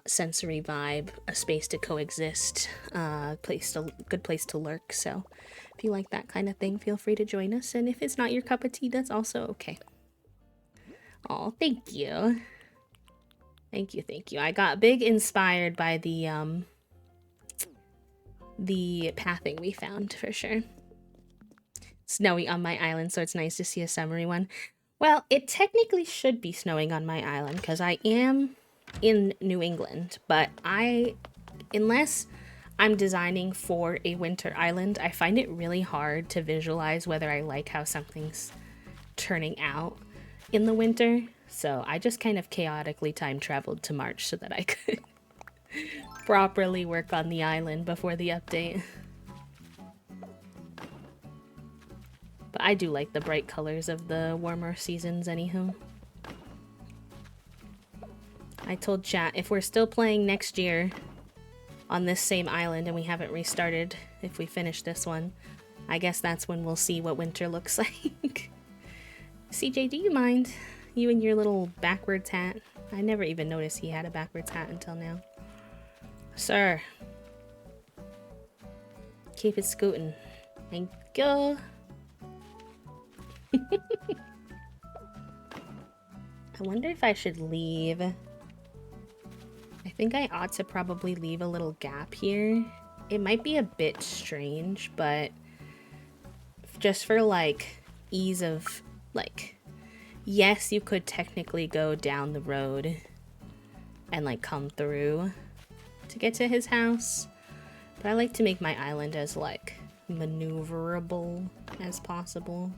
sensory vibe, a space to coexist, good place to lurk. So if you like that kind of thing, feel free to join us. And if it's not your cup of tea, that's also okay. Oh, thank you. Thank you. I got big inspired by the pathing we found for sure. Snowy on my island, so it's nice to see a summery one. Well, it technically should be snowing on my island because I am in New England, but unless I'm designing for a winter island, I find it really hard to visualize whether I like how something's turning out. in the winter. So I just kind of chaotically time traveled to March so that I could properly work on the island before the update. But I do like the bright colors of the warmer seasons anyhow. I told chat if we're still playing next year on this same island and we haven't restarted, if we finish this one, I guess that's when we'll see what winter looks like. CJ, do you mind? You and your little backwards hat. I never even noticed he had a backwards hat until now. Sir. Keep it scooting. Thank you. I wonder if I should leave. I think I ought to probably leave a little gap here. It might be a bit strange, but just for like ease of like, yes, you could technically go down the road and like come through to get to his house, but I like to make my island as like maneuverable as possible.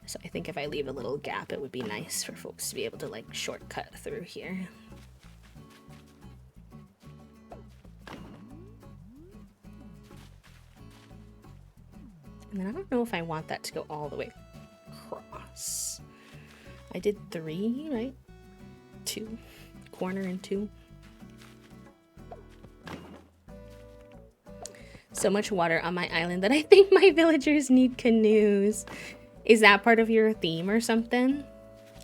So I think if I leave a little gap, it would be nice for folks to be able to like shortcut through here. And then I don't know if I want that to go all the way across. I did 3, right? 2. Corner and 2. So much water on my island that I think my villagers need canoes. Is that part of your theme or something?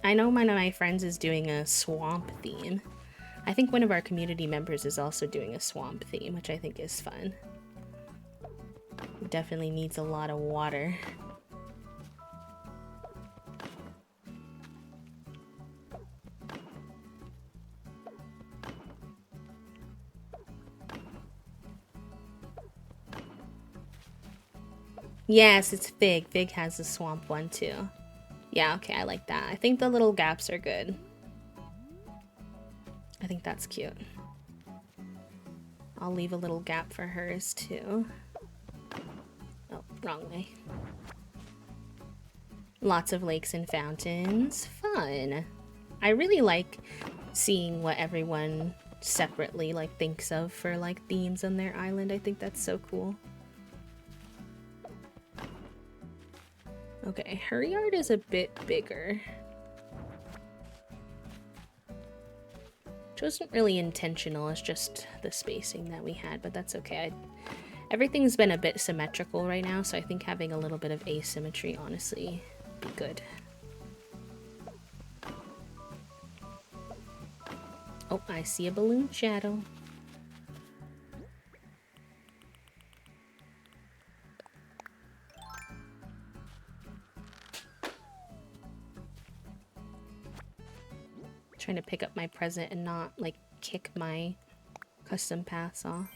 I know one of my friends is doing a swamp theme. I think one of our community members is also doing a swamp theme, which I think is fun. It definitely needs a lot of water. Yes, it's Fig. Fig has a swamp one too. Yeah, okay, I like that. I think the little gaps are good. I think that's cute. I'll leave a little gap for hers too. Oh, wrong way. Lots of lakes and fountains. Fun. I really like seeing what everyone separately like thinks of for like themes on their island. I think that's so cool. Okay, her yard is a bit bigger. Which wasn't really intentional, it's just the spacing that we had, but that's okay. Everything's been a bit symmetrical right now, so I think having a little bit of asymmetry, honestly, be good. Oh, I see a balloon shadow. Trying to pick up my present and not like kick my custom paths off.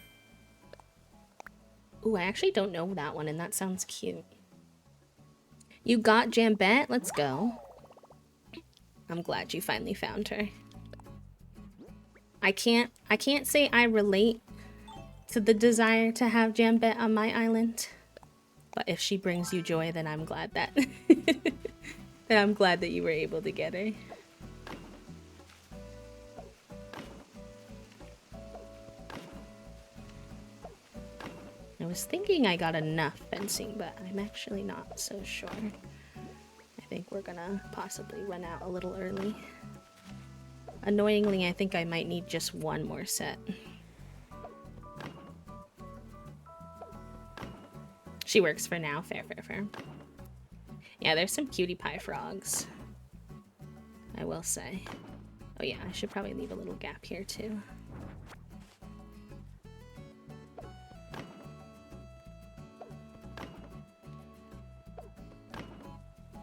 Ooh, I actually don't know that one and that sounds cute. You got Jambette? Let's go. I'm glad you finally found her. I can't say I relate to the desire to have Jambette on my island. But if she brings you joy, then I'm glad that then I'm glad that you were able to get her. I was thinking I got enough fencing, but I'm actually not so sure. I think we're gonna possibly run out a little early. Annoyingly, I think I might need just one more set. She works for now. Fair, fair, fair. Yeah, there's some cutie pie frogs, I will say. Oh yeah, I should probably leave a little gap here too.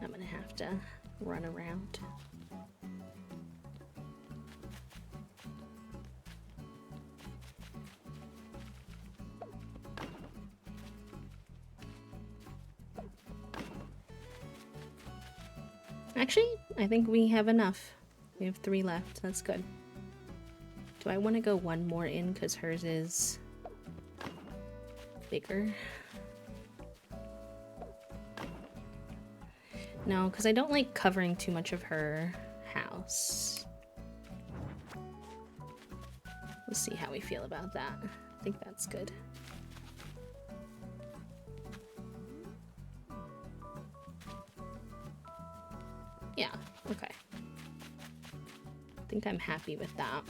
I'm gonna have to run around. Actually, I think we have enough. We have 3 left. That's good. Do I want to go one more in because hers is bigger? No, because I don't like covering too much of her house. We'll see how we feel about that. I think that's good. Yeah, okay. I think I'm happy with that.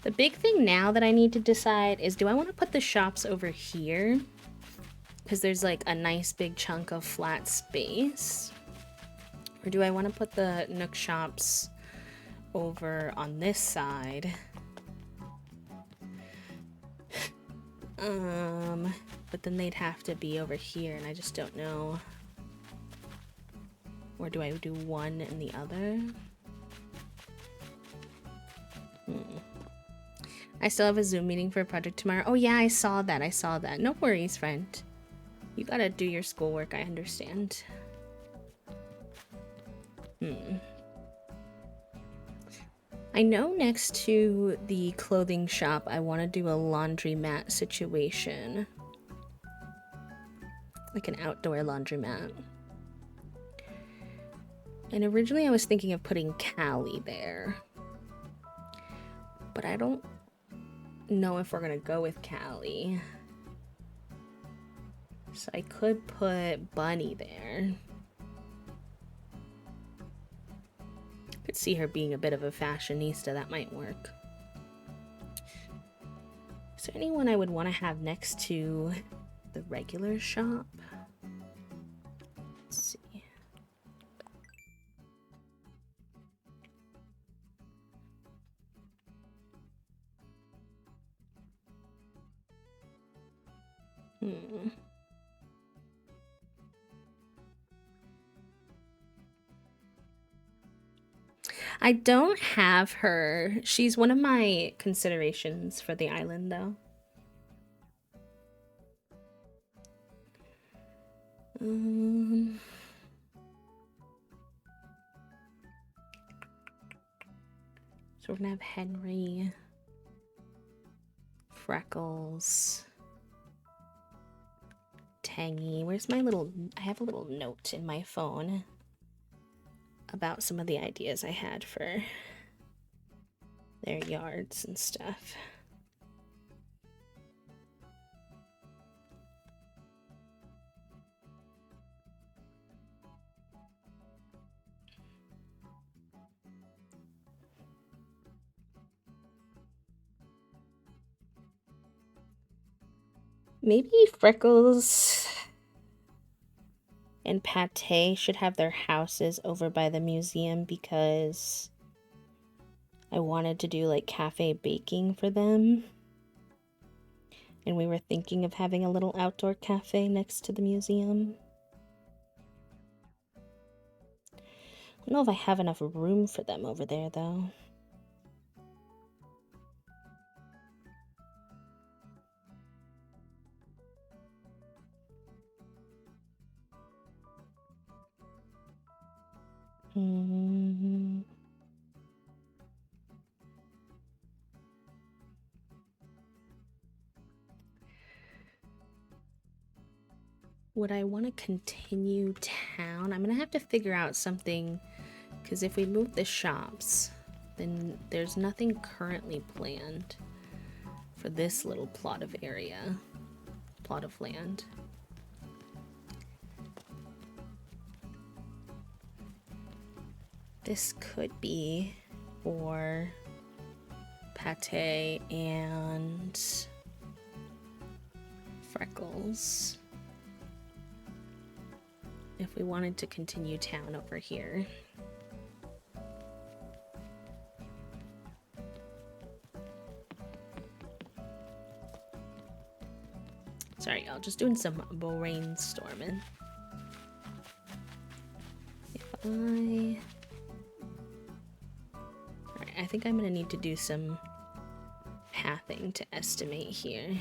The big thing now that I need to decide is, do I want to put the shops over here? Because there's like a nice big chunk of flat space. Or do I want to put the Nook shops over on this side? But then they'd have to be over here, and I just don't know. Or do I do one and the other? I still have a Zoom meeting for a project tomorrow. Oh yeah, I saw that. I saw that. No worries, friend. You gotta do your schoolwork, I understand. I know next to the clothing shop, I want to do a laundromat situation. Like an outdoor laundromat. And originally I was thinking of putting Callie there. But I don't know if we're gonna go with Callie. So I could put Bunny there. Could see her being a bit of a fashionista, that might work. Is there anyone I would want to have next to the regular shop? Let's see. I don't have her. She's one of my considerations for the island, though. So we're gonna have Henry, Freckles, Tangy. Where's my little... I have a little note in my phone about some of the ideas I had for their yards and stuff. Maybe Freckles and Pate should have their houses over by the museum because I wanted to do like cafe baking for them. And we were thinking of having a little outdoor cafe next to the museum. I don't know if I have enough room for them over there though. Would I want to continue town? I'm gonna have to figure out something, because if we move the shops, then there's nothing currently planned for this little plot of land. This could be for Pate and Freckles. If we wanted to continue town over here. Sorry, y'all, just doing some brainstorming. Alright, I think I'm gonna need to do some pathing to estimate here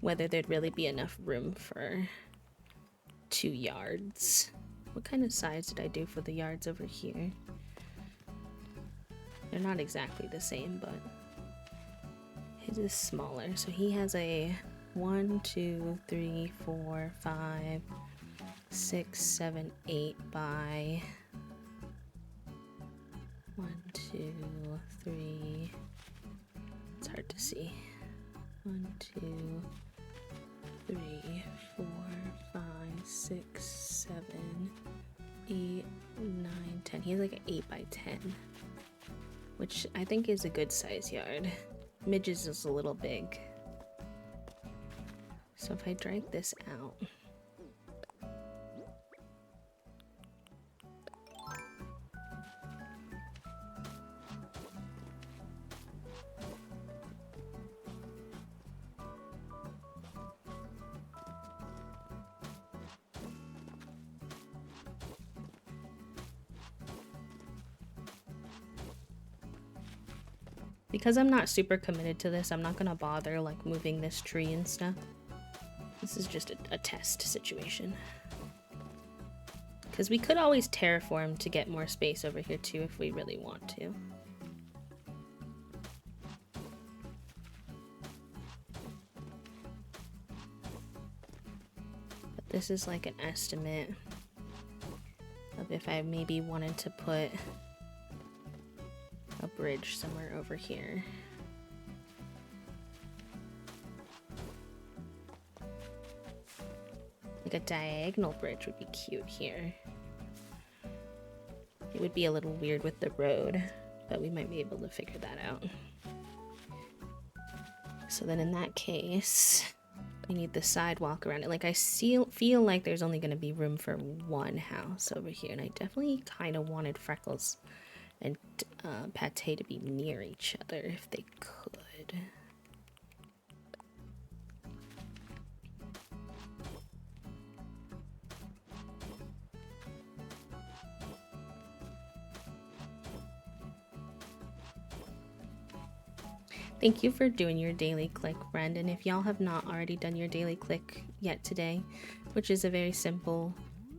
whether there'd really be enough room for 2 yards. What kind of size did I do for the yards over here? They're not exactly the same, but his is smaller. So he has a 1, 2, 3, 4, 5, 6, 7, 8 by 1, 2, 3. It's hard to see. 1, 2, 3, 4, 5, 6, 7, 8, 9, 10. He has like an 8 by 10, which I think is a good size yard. Midge's is a little big. So if I drag this out, because I'm not super committed to this, I'm not gonna bother like moving this tree and stuff. This is just a test situation. Because we could always terraform to get more space over here too if we really want to. But this is like an estimate of if I maybe wanted to put a bridge somewhere over here. Like a diagonal bridge would be cute here. It would be a little weird with the road, but we might be able to figure that out. So then in that case, we need the sidewalk around it. Like I feel like there's only going to be room for one house over here, and I definitely kind of wanted Freckles and Pate to be near each other if they could. Thank you for doing your daily click, Brandon. If y'all have not already done your daily click yet today, which is a very simple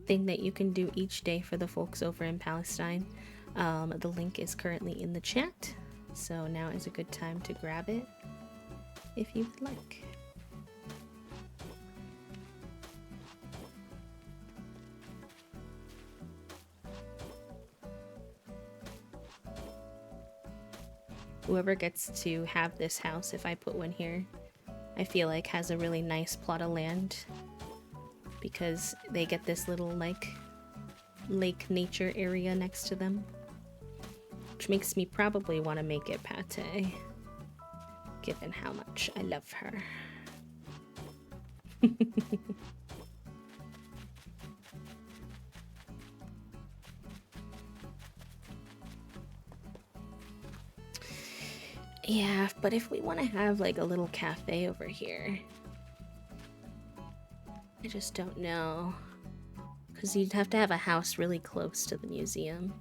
thing that you can do each day for the folks over in Palestine, the link is currently in the chat, so now is a good time to grab it if you would like. Whoever gets to have this house, if I put one here, I feel like has a really nice plot of land because they get this little like lake nature area next to them, which makes me probably want to make it Pate, given how much I love her. Yeah, but if we want to have like a little cafe over here, I just don't know. Because you'd have to have a house really close to the museum.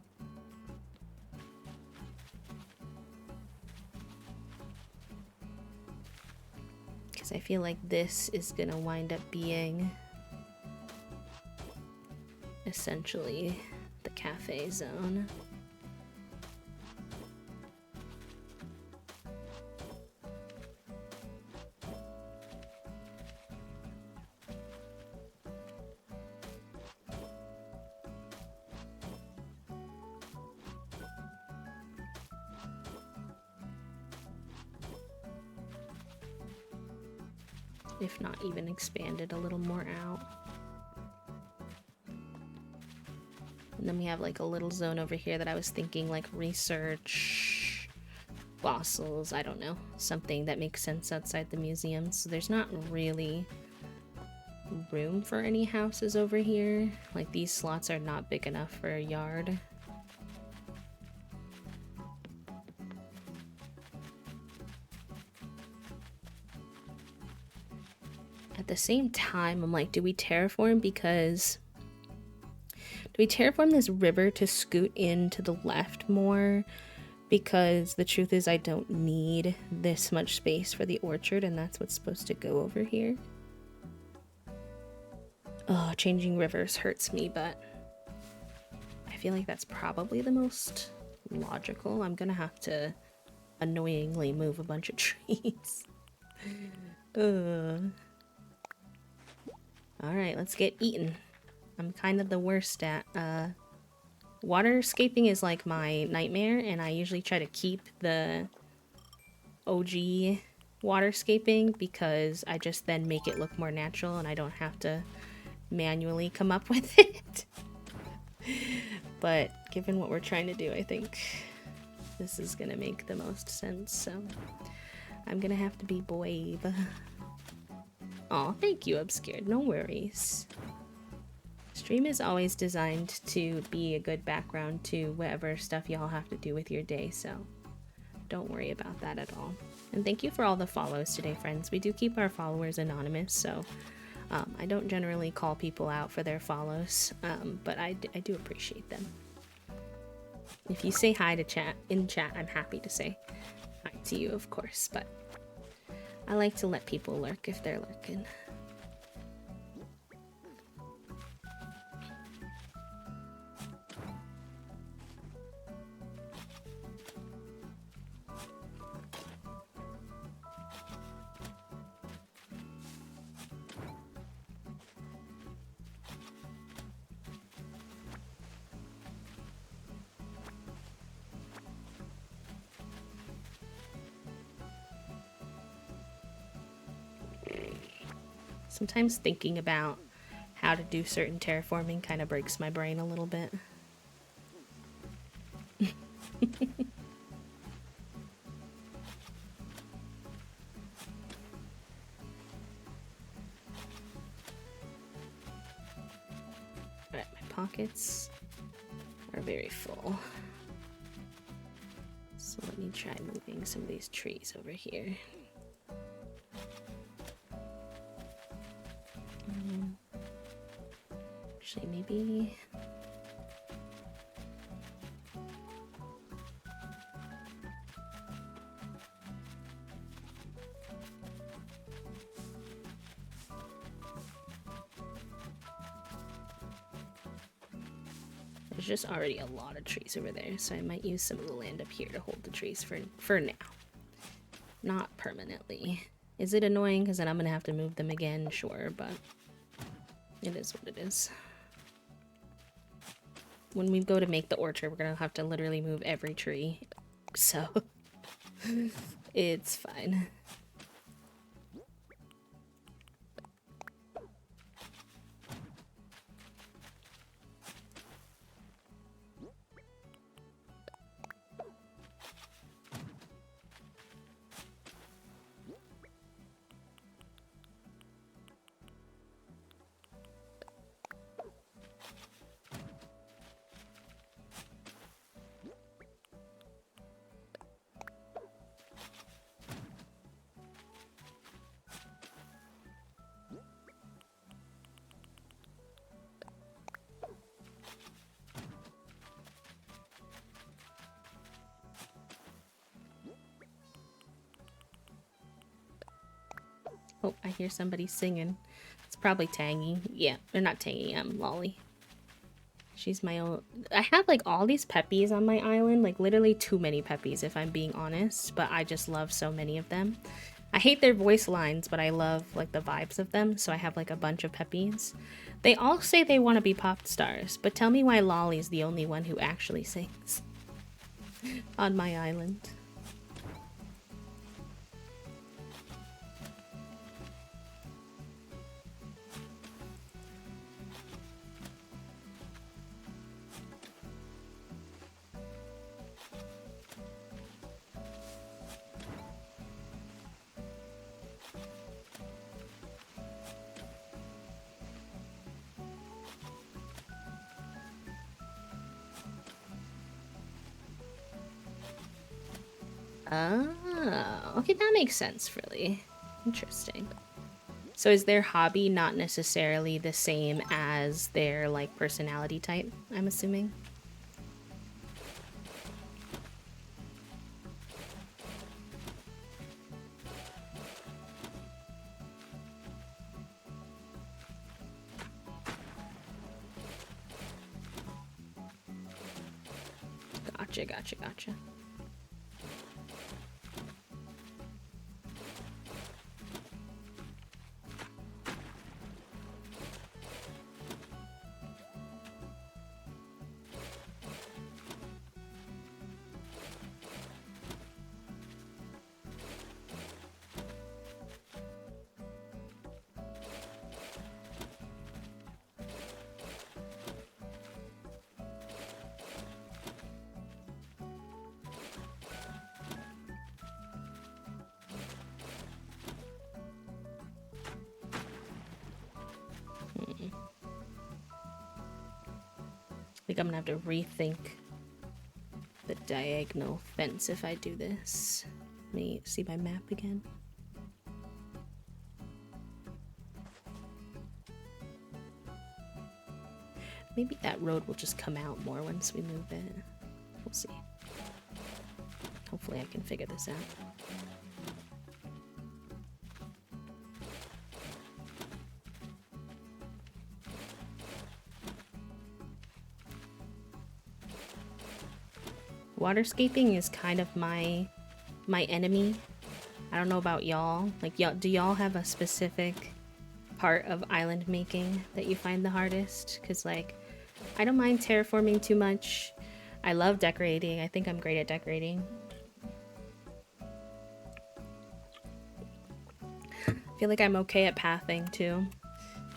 Because I feel like this is gonna wind up being essentially the cafe zone. If not even expanded a little more out. And then we have like a little zone over here that I was thinking like research, fossils, I don't know, something that makes sense outside the museum. So there's not really room for any houses over here. Like these slots are not big enough for a yard. At the same time, I'm like, do we terraform this river to scoot in to the left more? Because the truth is I don't need this much space for the orchard, and that's what's supposed to go over here. Oh, changing rivers hurts me, but I feel like that's probably the most logical. I'm gonna have to annoyingly move a bunch of trees. Alright, let's get eating. I'm kind of the worst at, waterscaping is like my nightmare, and I usually try to keep the OG waterscaping because I just then make it look more natural and I don't have to manually come up with it. But given what we're trying to do, I think this is gonna make the most sense, so I'm gonna have to be brave. Aw, thank you, Obscured. No worries. Stream is always designed to be a good background to whatever stuff y'all have to do with your day, so don't worry about that at all. And thank you for all the follows today, friends. We do keep our followers anonymous, so I don't generally call people out for their follows, but I do appreciate them. If you say hi to chat in chat, I'm happy to say hi to you, of course, but I like to let people lurk if they're lurking. Sometimes thinking about how to do certain terraforming kind of breaks my brain a little bit. Alright, my pockets are very full. So let me try moving some of these trees over here. Actually, maybe... There's just already a lot of trees over there, so I might use some of the land up here to hold the trees for now. Not permanently. Is it annoying because then I'm gonna have to move them again? Sure, but it is what it is. When we go to make the orchard, we're gonna have to literally move every tree, so it's fine. Oh, I hear somebody singing. It's probably Tangy. Yeah, they're not Tangy, Lolly. She's my own... I have, like, all these peppies on my island. Like, literally too many peppies, if I'm being honest. But I just love so many of them. I hate their voice lines, but I love, like, the vibes of them. So I have, like, a bunch of peppies. They all say they want to be pop stars. But tell me why Lolly's the only one who actually sings on my island. Oh, okay, that makes sense, really. Interesting. So is their hobby not necessarily the same as their, like, personality type, I'm assuming? Gotcha, gotcha, gotcha. think I'm gonna have to rethink the diagonal fence if I do this. Let me see my map again. Maybe that road will just come out more once we move it. We'll see. Hopefully I can figure this out. Waterscaping is kind of my enemy. I don't know about y'all. Like, do y'all have a specific part of island making that you find the hardest? Because, like, I don't mind terraforming too much. I love decorating. I think I'm great at decorating. I feel like I'm okay at pathing too.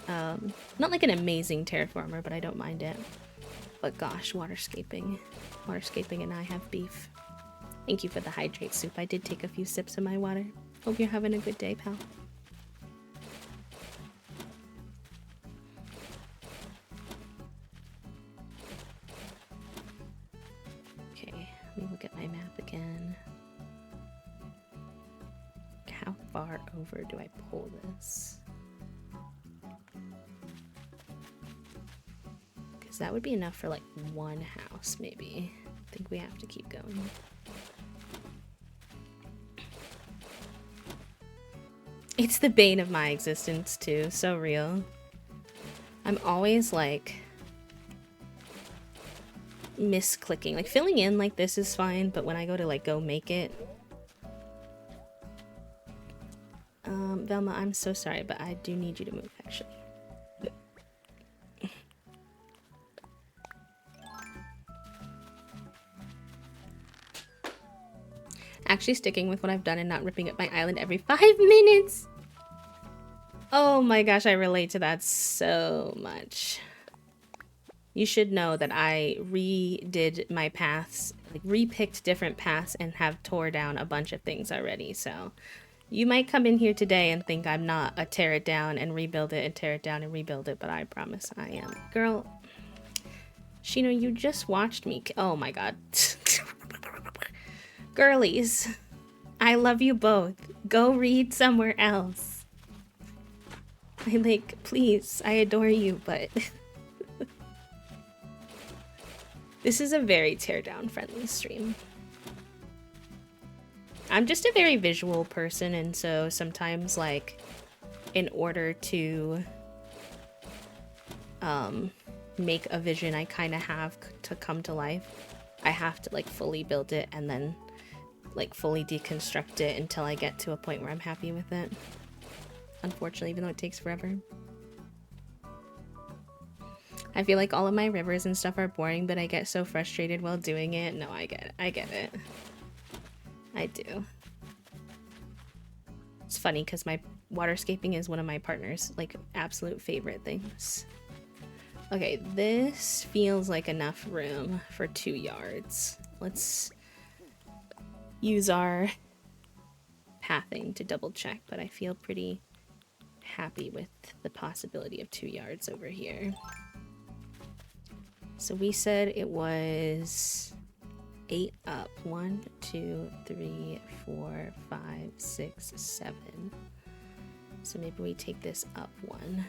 Not like an amazing terraformer, but I don't mind it. But gosh, waterscaping. Waterscaping and I have beef. Thank you for the hydrate soup. I did take a few sips of my water. Hope you're having a good day, pal. Okay, let me look at my map again. How far over do I pull this? Because that would be enough for like one house, maybe. I think we have to keep going. It's the bane of my existence too, so real. I'm always like misclicking. Like filling in like this is fine, but when I go to like go make it. Velma, I'm so sorry, but I do need you to move actually. Actually sticking with what I've done and not ripping up my island every 5 minutes. Oh my gosh, I relate to that so much. You should know that I redid my paths, like repicked different paths and have tore down a bunch of things already. So you might come in here today and think I'm not a tear it down and rebuild it and tear it down and rebuild it, but I promise I am. Girl, Shino, you just watched me. Oh my god. Girlies, I love you both. Go read somewhere else. I like, please, I adore you, but this is a very teardown friendly stream. I'm just a very visual person, and so sometimes, like, in order to make a vision I kind of have to come to life, I have to, like, fully build it and then, like, fully deconstruct it until I get to a point where I'm happy with it. Unfortunately, even though it takes forever. I feel like all of my rivers and stuff are boring, but I get so frustrated while doing it. No, I get it. I get it. I do. It's funny because my waterscaping is one of my partner's, like, absolute favorite things. Okay, this feels like enough room for 2 yards. Let's use our pathing to double check, but I feel pretty happy with the possibility of 2 yards over here. So we said it was 8 up. 1, 2, 3, 4, 5, 6, 7. So maybe we take this up 1.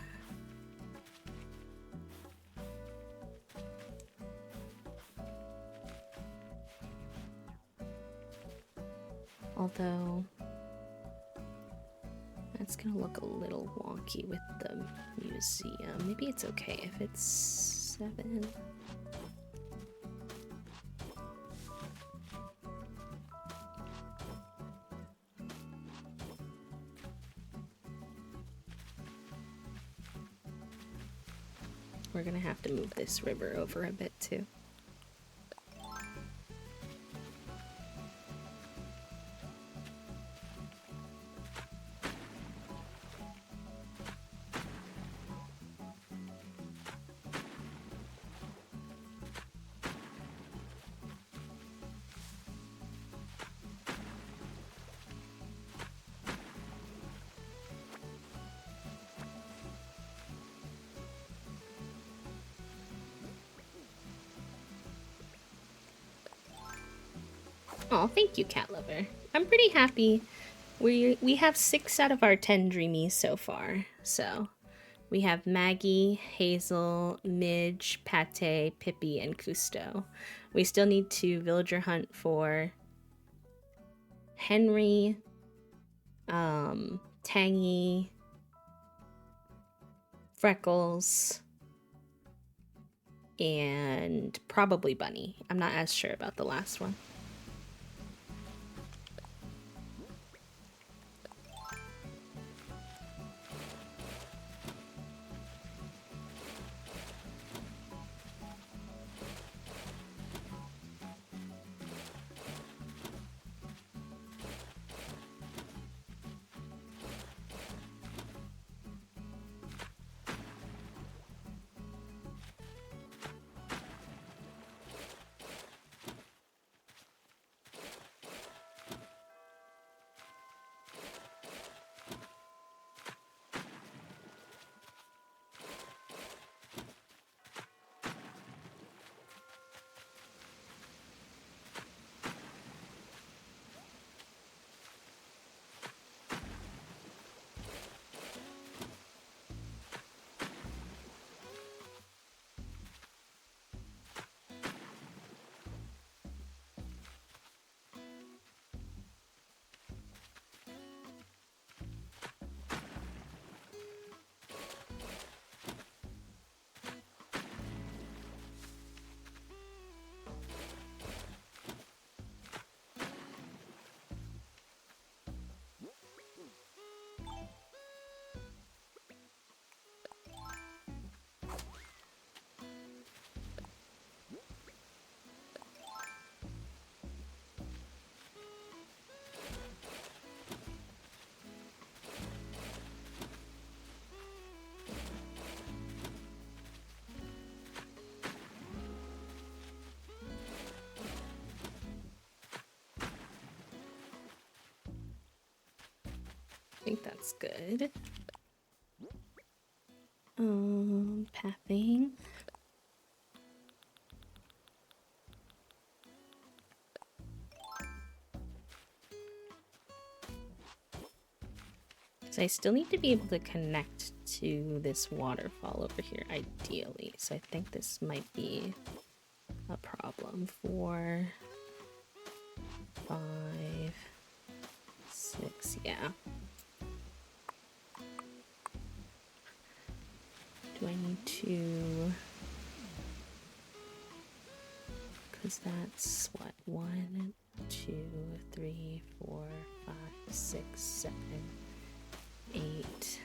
Although that's gonna look a little wonky with the museum. Maybe it's okay if it's 7. We're gonna have to move this river over a bit too. Oh, thank you, cat lover. I'm pretty happy. We have 6 out of our 10 dreamies so far. So we have Maggie, Hazel, Midge, Pate, Pippi, and Cousteau. We still need to villager hunt for Henry, Tangy, Freckles, and probably Bunny. I'm not as sure about the last one. I think that's good. Pathing. So I still need to be able to connect to this waterfall over here, ideally. So I think this might be a problem. 4, 5, 6, yeah. Do I need to... Because that's what? 1, 2, 3, 4, 5, 6, 7, 8,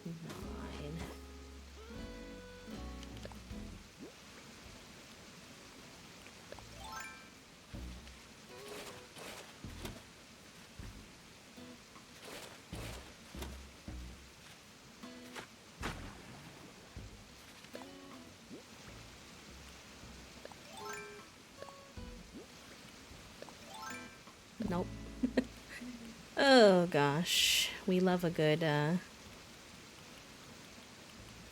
9. Nope. Oh gosh. We love a good,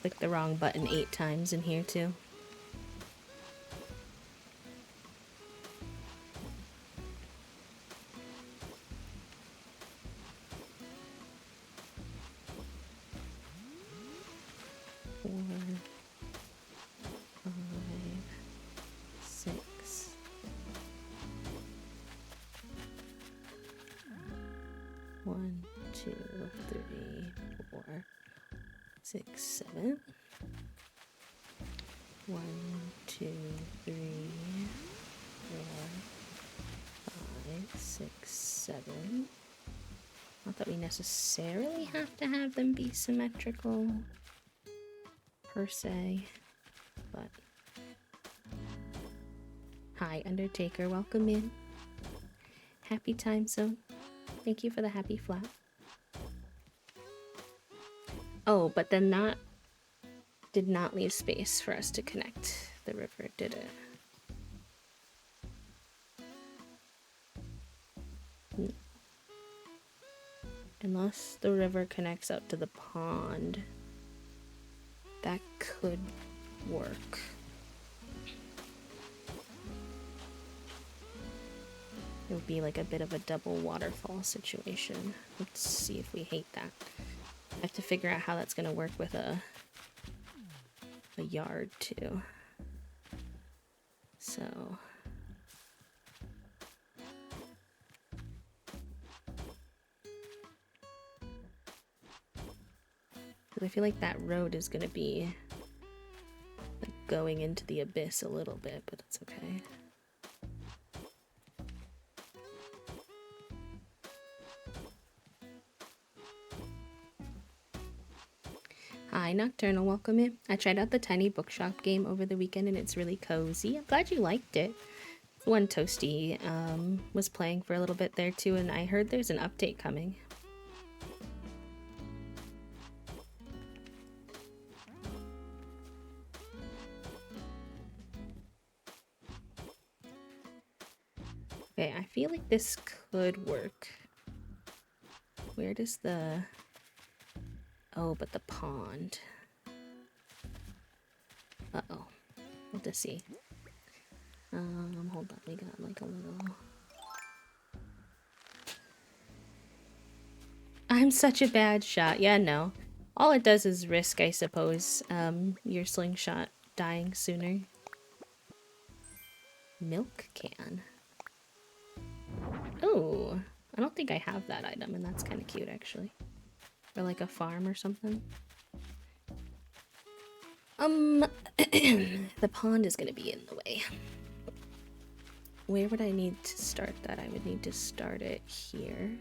click the wrong button 8 times in here too. Four, 5, 6. One, 2, 3, 4, 6, 7. 1, 2, 3, 4, 5, 6, 7. Not that we necessarily have to have them be symmetrical, per se, but... Hi, Undertaker, welcome in. Happy time zone. Thank you for the happy flat. Oh, but then that did not leave space for us to connect the river, did it? Unless the river connects up to the pond, that could work. It would be like a bit of a double waterfall situation. Let's see if we hate that. I have to figure out how that's going to work with a yard too. So I feel like that road is going to be like going into the abyss a little bit, but it's okay. Hi, Nocturnal, welcome in. I tried out the Tiny Bookshop game over the weekend and it's really cozy. I'm glad you liked it. One Toasty was playing for a little bit there too, and I heard there's an update coming. Okay, I feel like this could work. Where does the... Oh, but the pond. Uh-oh. What to see? Hold on, we got like a little... I'm such a bad shot. Yeah, no. All it does is risk, I suppose, your slingshot dying sooner. Milk can. Oh, I don't think I have that item, and that's kind of cute, actually. Or like a farm or something. The pond is gonna be in the way. Where would I need to start that? I would need to start it here.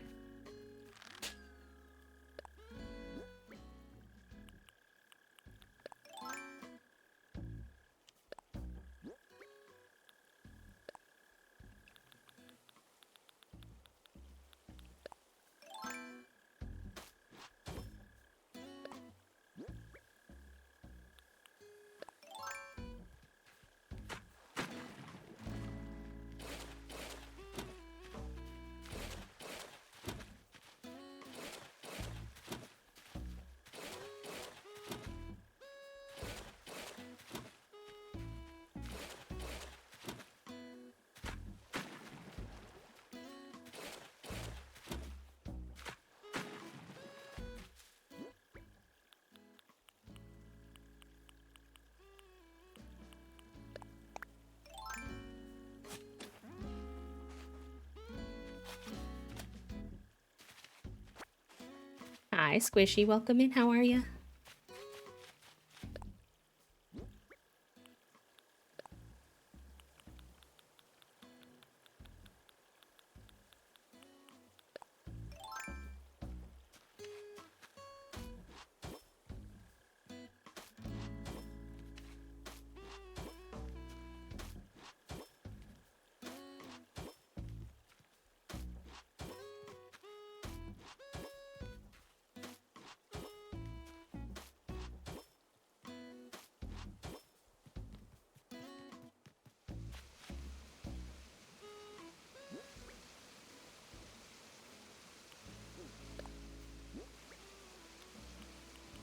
Hi, Squishy. Welcome in. How are you?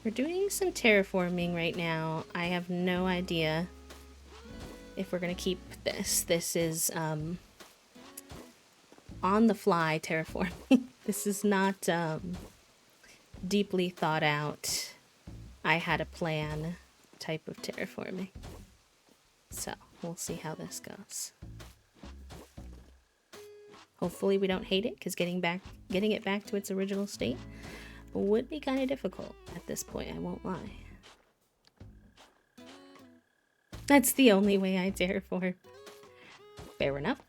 We're doing some terraforming right now. I have no idea if we're gonna keep this. This is on the fly terraforming. This is not deeply thought out. I had a plan type of terraforming. So we'll see how this goes. Hopefully we don't hate it, because getting it back to its original state would be kind of difficult at this point, I won't lie. That's the only way I terraform. Fair enough.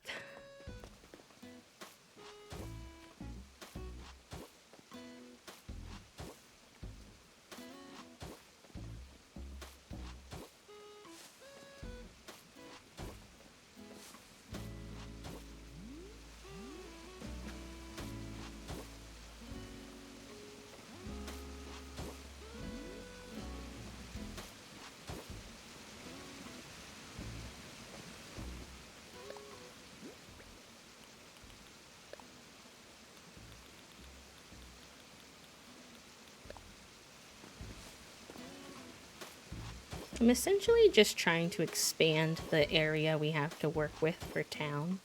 I'm essentially just trying to expand the area we have to work with for town.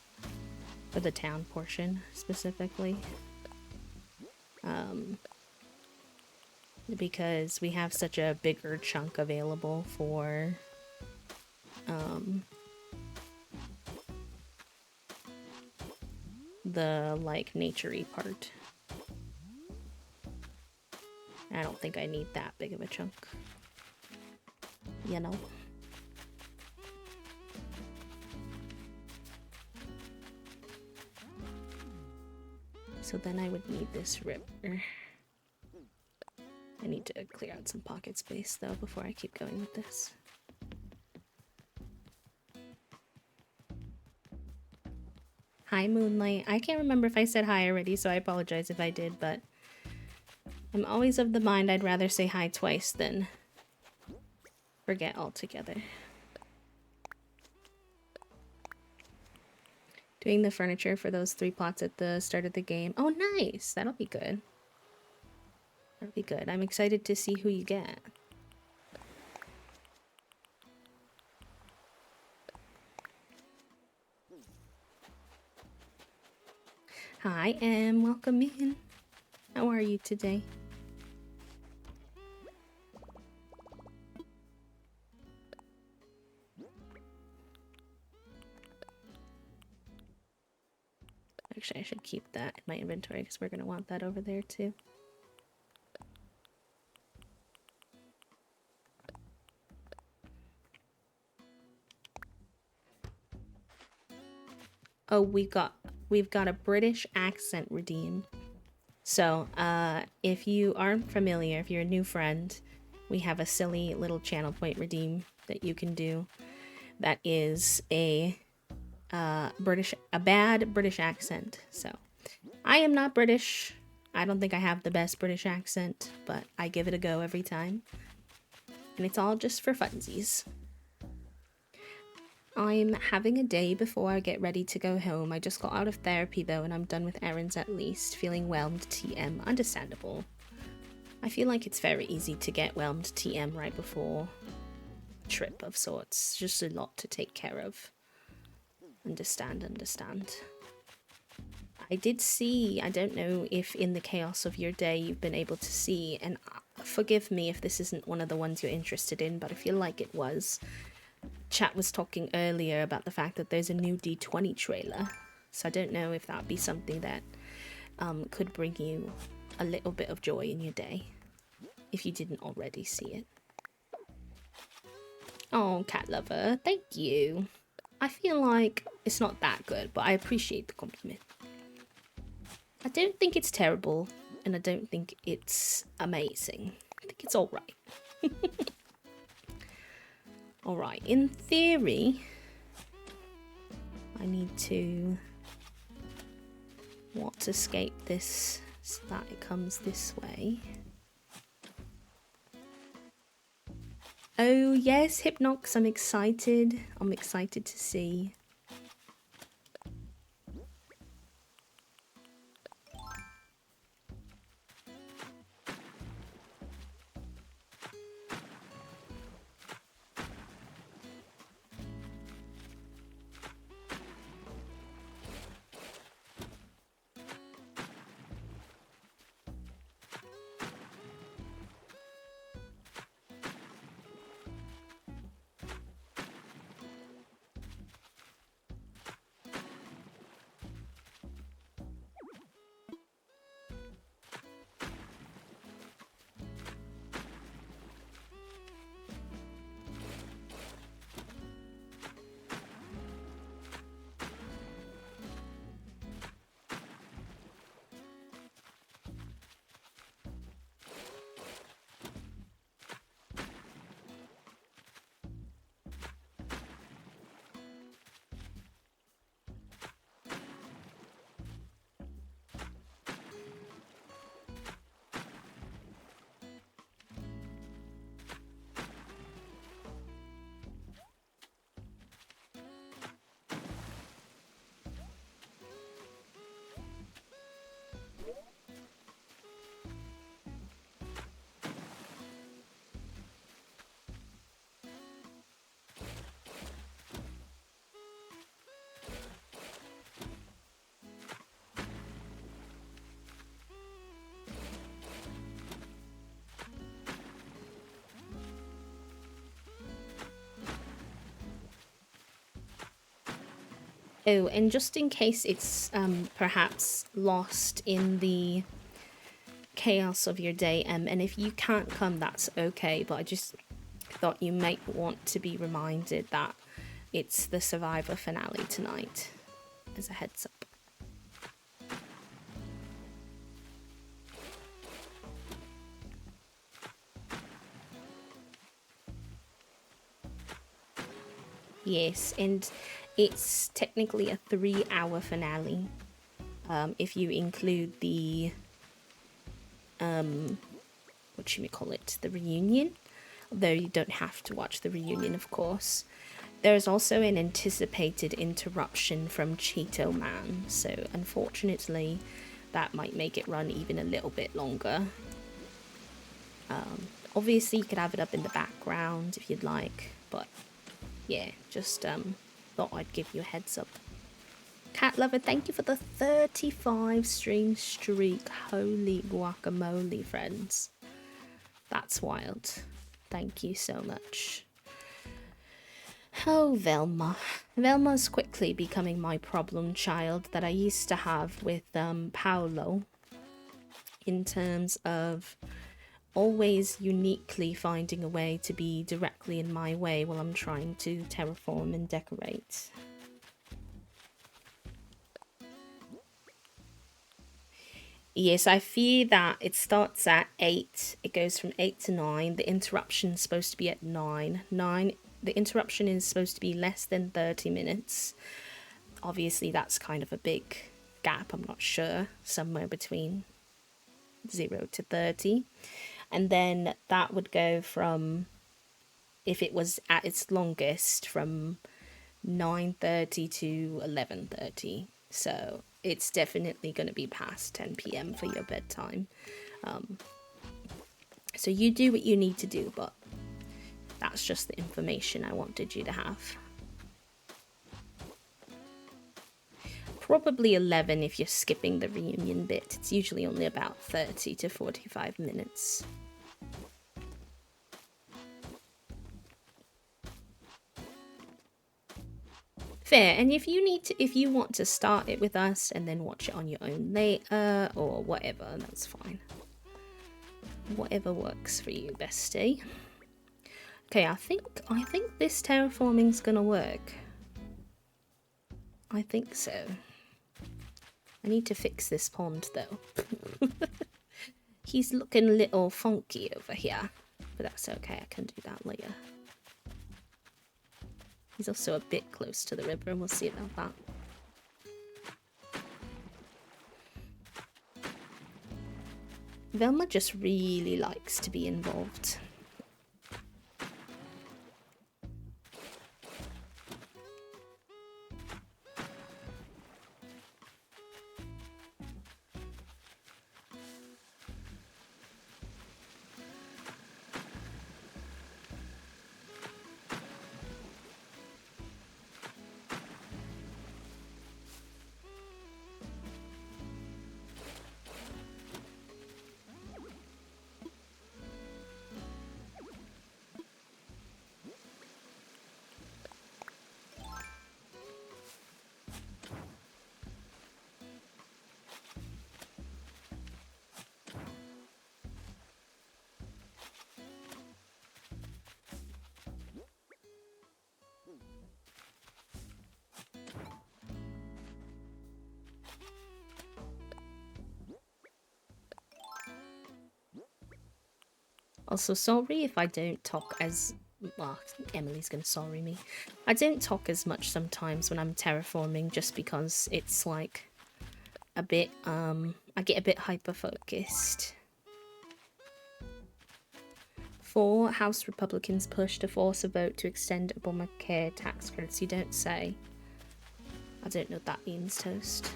for the town portion specifically. Because we have such a bigger chunk available for the like naturey part. I don't think I need that big of a chunk, you know. So then I would need this river. I need to clear out some pocket space though before I keep going with this. Hi Moonlight. I can't remember if I said hi already, so I apologize if I did, but I'm always of the mind I'd rather say hi twice than forget altogether. Doing the furniture for those 3 plots at the start of the game. Oh, nice! That'll be good. That'll be good. I'm excited to see who you get. Hi, Em. Welcome in. How are you today? Actually, I should keep that in my inventory because we're going to want that over there too. Oh, we've got a British accent redeem. So, if you aren't familiar, if you're a new friend, we have a silly little channel point redeem that you can do. That is a bad British accent. So, I am not British. I don't think I have the best British accent, but I give it a go every time. And it's all just for funsies. I'm having a day before I get ready to go home. I just got out of therapy though, and I'm done with errands at least. Feeling whelmed TM. Understandable. I feel like it's very easy to get whelmed TM right before a trip of sorts. Just a lot to take care of. Understand. I did see, I don't know if in the chaos of your day you've been able to see, and forgive me if this isn't one of the ones you're interested in, but I feel like it was. Chat was talking earlier about the fact that there's a new D20 trailer, so I don't know if that'd be something that could bring you a little bit of joy in your day, if you didn't already see it. Oh, cat lover, thank you. I feel like it's not that good, but I appreciate the compliment. I don't think it's terrible, and I don't think it's amazing. I think it's alright. Alright, in theory, I need to escape this so that it comes this way. Oh yes, Hypnox, I'm excited. I'm excited to see. Oh, and just in case it's perhaps lost in the chaos of your day, and if you can't come, that's okay, but I just thought you might want to be reminded that it's the Survivor finale tonight, as a heads up. Yes, and it's technically a 3-hour finale. If you include the what should we call it? The reunion. Though you don't have to watch the reunion, of course. There's also an anticipated interruption from Cheeto Man, so unfortunately that might make it run even a little bit longer. Obviously you could have it up in the background if you'd like, but yeah, just thought I'd give you a heads up. Cat Lover, thank you for the 35 stream streak. Holy guacamole, friends. That's wild. Thank you so much. Oh, Velma. Velma's quickly becoming my problem child that I used to have with Paolo, in terms of always uniquely finding a way to be directly in my way while I'm trying to terraform and decorate. Yes, I fear that it starts at 8, it goes from 8 to 9, the interruption's supposed to be at 9. The interruption is supposed to be less than 30 minutes. Obviously that's kind of a big gap, I'm not sure, somewhere between 0 to 30. And then that would go from, if it was at its longest, from 9:30 to 11:30. So it's definitely going to be past 10 p.m. for your bedtime. So you do what you need to do, but that's just the information I wanted you to have. Probably 11 if you're skipping the reunion bit. It's usually only about 30 to 45 minutes. Fair, and if you want to start it with us and then watch it on your own later or whatever, that's fine. Whatever works for you, bestie. Okay, I think this terraforming's gonna work. I think so. I need to fix this pond though. He's looking a little funky over here, but that's okay, I can do that later. He's also a bit close to the river, and we'll see about that. Velma just really likes to be involved. Also, sorry if I don't talk as... Well, Emily's gonna sorry me. I don't talk as much sometimes when I'm terraforming, just because it's like a bit, I get a bit hyper-focused. 4 House Republicans push to force a vote to extend Obamacare tax credits. You don't say. I don't know what that means, Toast.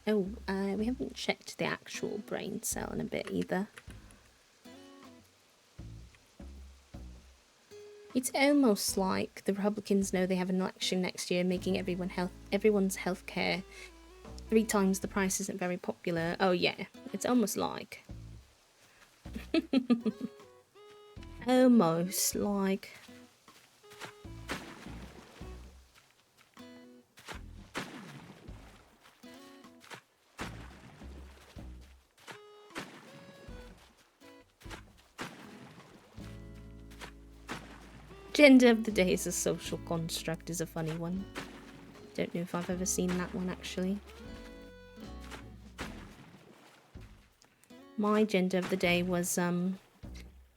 Oh, we haven't checked the actual brain cell in a bit either. It's almost like the Republicans know they have an election next year, making everyone's healthcare 3 times the price isn't very popular. Oh yeah, it's almost like. Almost like. Gender of the day is a social construct is a funny one. Don't know if I've ever seen that one actually. My gender of the day was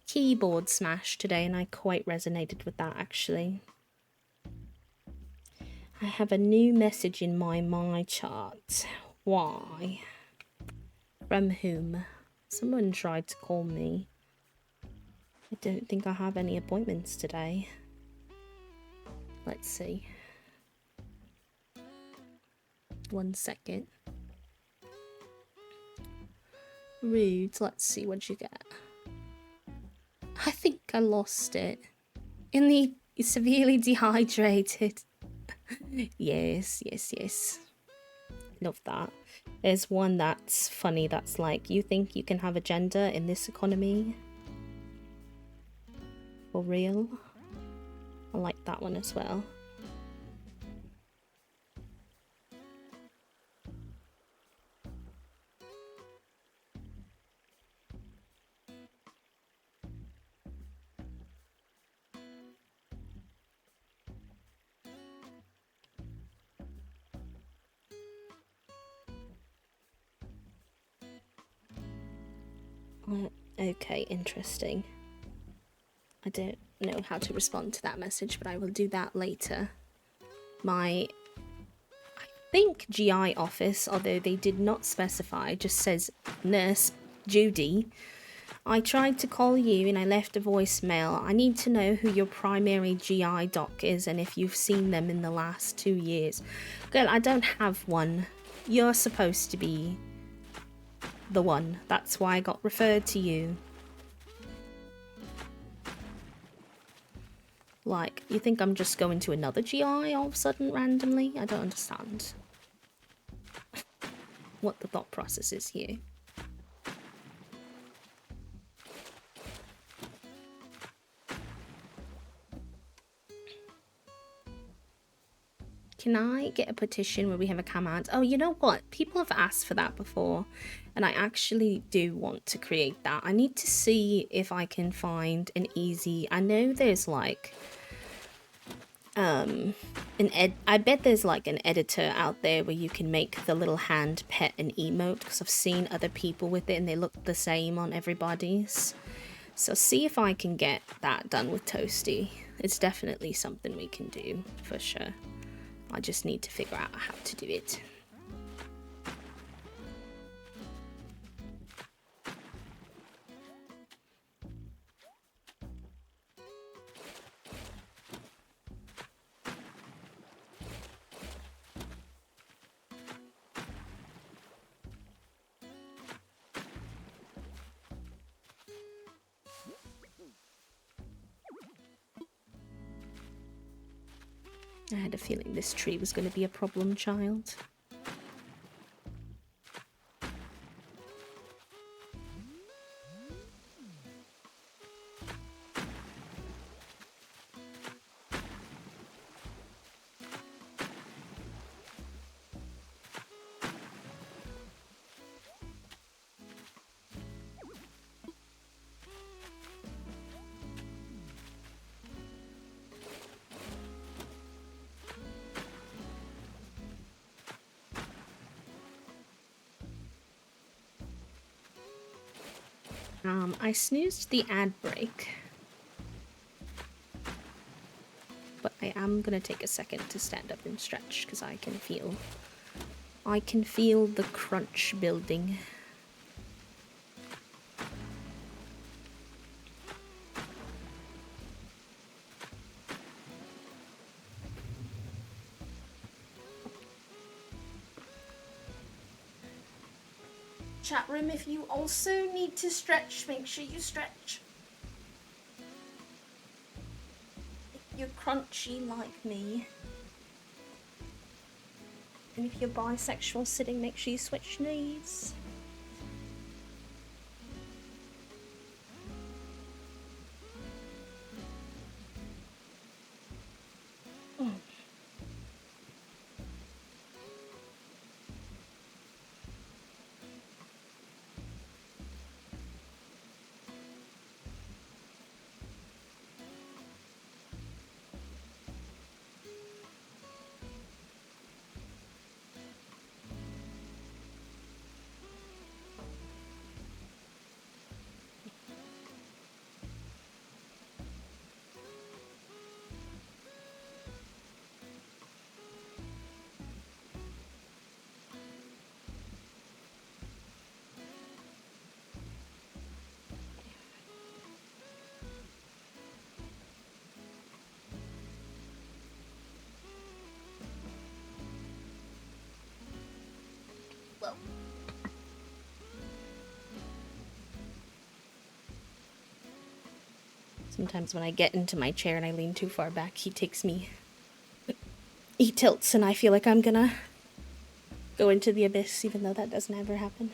keyboard smash today, and I quite resonated with that actually. I have a new message in my chart. Why? From whom? Someone tried to call me. I don't think I have any appointments today. Let's see. 1 second. Rude. Let's see what you get. I think I lost it. In the severely dehydrated. Yes. Love that. There's one that's funny that's like, you think you can have a gender in this economy? For real? I like that one as well. Okay, interesting. I don't know how to respond to that message, but I will do that later. I think GI office, although they did not specify, just says Nurse Judy. I tried to call you and I left a voicemail. I need to know who your primary GI doc is and if you've seen them in the last 2 years. Girl, I don't have one. You're supposed to be the one. That's why I got referred to you. Like, you think I'm just going to another GI all of a sudden randomly? I don't understand what the thought process is here. Can I get a petition where we have a command? Oh, you know what? People have asked for that before, and I actually do want to create that. I need to see if I can find an easy... I know there's like... I bet there's like an editor out there where you can make the little hand pet an emote, because I've seen other people with it and they look the same on everybody's. So see if I can get that done with Toasty. It's definitely something we can do, for sure. I just need to figure out how to do it. I had a feeling this tree was going to be a problem child. I snoozed the ad break, but I am gonna take a second to stand up and stretch because I can feel the crunch building. Chat room, if you also need to stretch, make sure you stretch. If you're crunchy like me. And if you're bisexual sitting, make sure you switch knees. Whoa. Sometimes when I get into my chair and I lean too far back, he tilts and I feel like I'm gonna go into the abyss, even though that doesn't ever happen.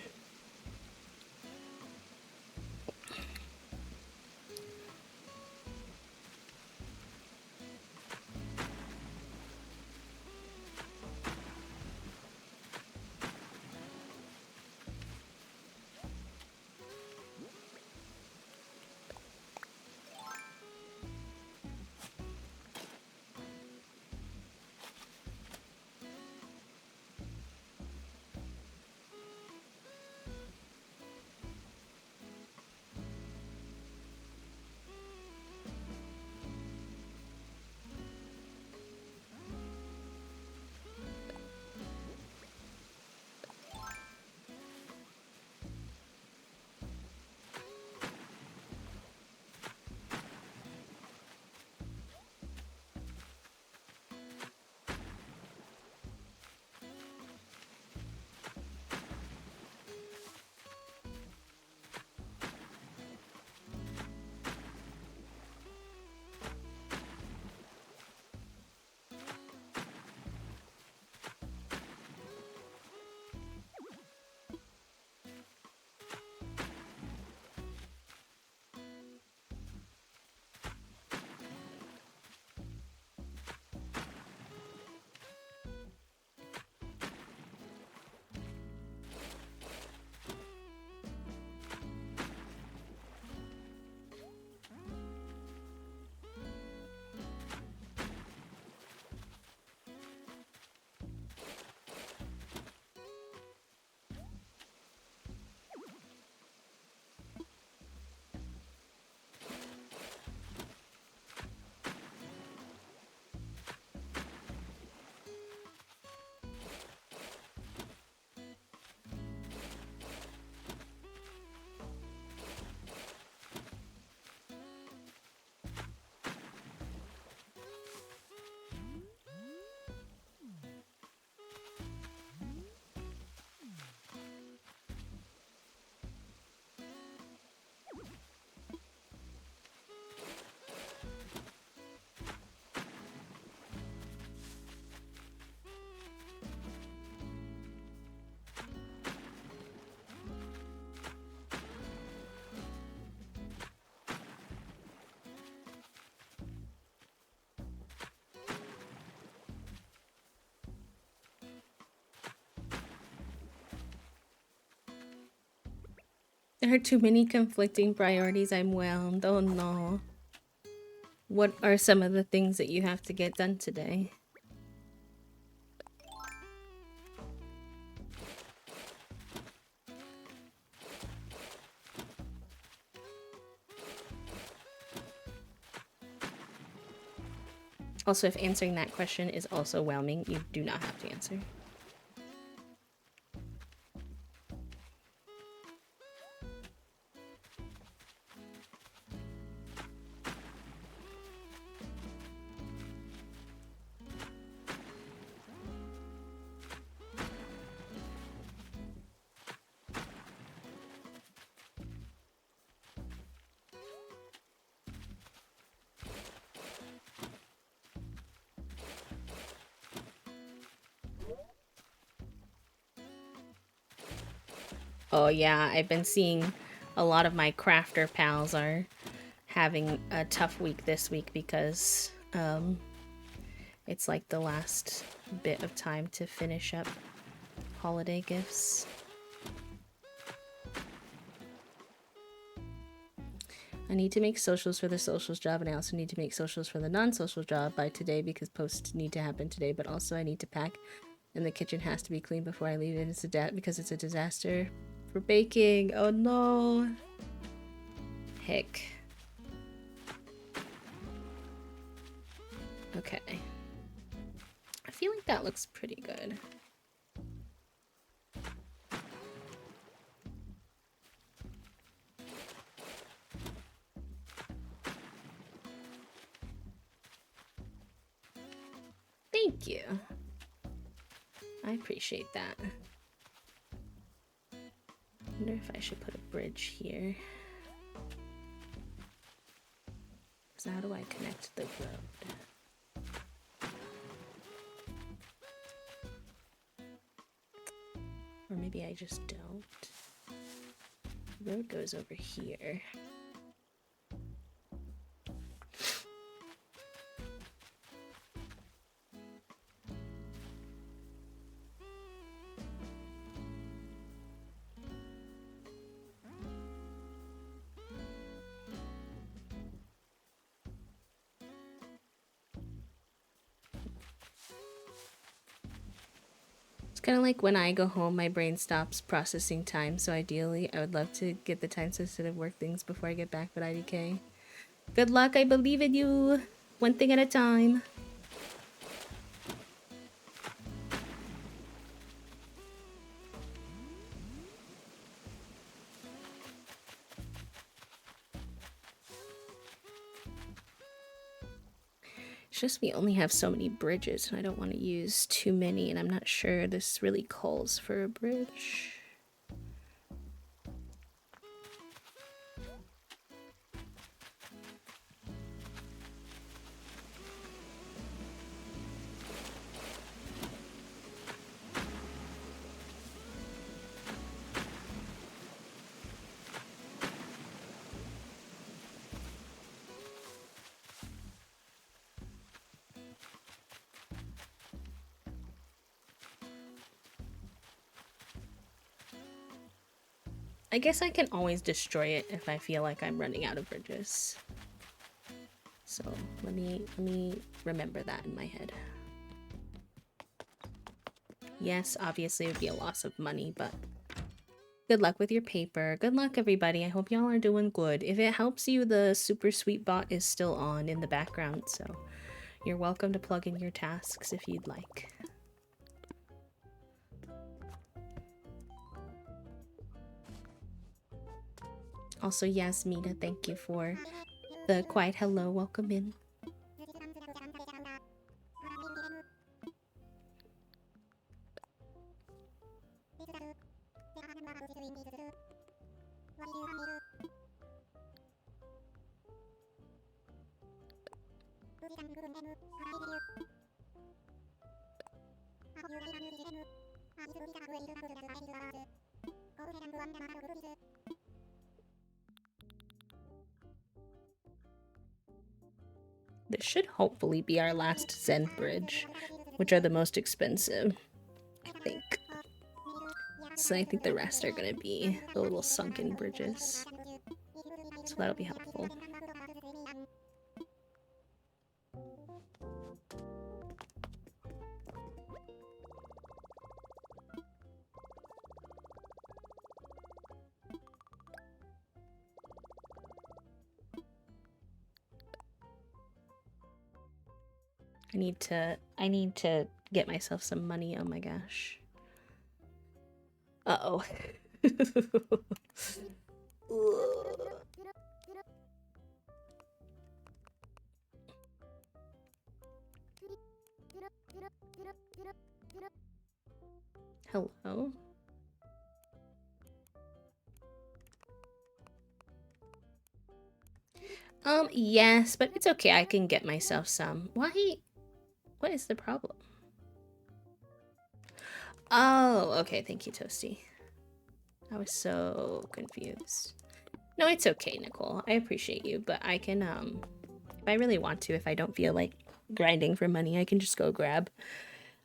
There are too many conflicting priorities. I'm whelmed. Oh no. What are some of the things that you have to get done today? Also, if answering that question is also whelming, you do not have to answer. Oh yeah, I've been seeing a lot of my crafter pals are having a tough week this week because it's like the last bit of time to finish up holiday gifts. I need to make socials for the socials job, and I also need to make socials for the non-social job by today because posts need to happen today, but also I need to pack, and the kitchen has to be clean before I leave it because it's a disaster for baking. Oh no. Heck. Okay. I feel like that looks pretty good. Thank you. I appreciate that. I wonder if I should put a bridge here. So how do I connect the road? Or maybe I just don't. The road goes over here. Kind of like when I go home, my brain stops processing time, so ideally I would love to get the time-sensitive work things before I get back, but IDK. Good luck, I believe in you. One thing at a time. It's just we only have so many bridges, and I don't want to use too many, and I'm not sure this really calls for a bridge. I guess I can always destroy it if I feel like I'm running out of bridges. So let me remember that in my head. Yes, obviously it would be a loss of money, but good luck with your paper. Good luck, everybody. I hope y'all are doing good. If it helps you, the super sweet bot is still on in the background, so you're welcome to plug in your tasks if you'd like. Also, Yasmina, thank you for the quiet hello. Welcome in. This should hopefully be our last Zen bridge, which are the most expensive, I think. So I think the rest are gonna be the little sunken bridges. So that'll be helpful. I need to get myself some money. Oh my gosh. Uh-oh. Hello? Yes, but it's okay. I can get myself some. Why? What is the problem? Oh, okay. Thank you, Toasty. I was so confused. No, it's okay, Nicole. I appreciate you, but I can, if I really want to, if I don't feel like grinding for money, I can just go grab.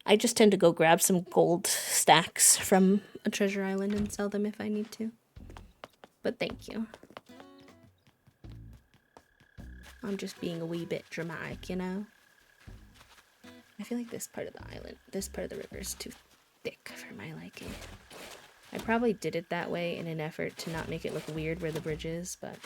I just tend to go grab some gold stacks from a treasure island and sell them if I need to. But thank you. I'm just being a wee bit dramatic, you know? I feel like this part of the island, this part of the river is too thick for my liking. I probably did it that way in an effort to not make it look weird where the bridge is, but...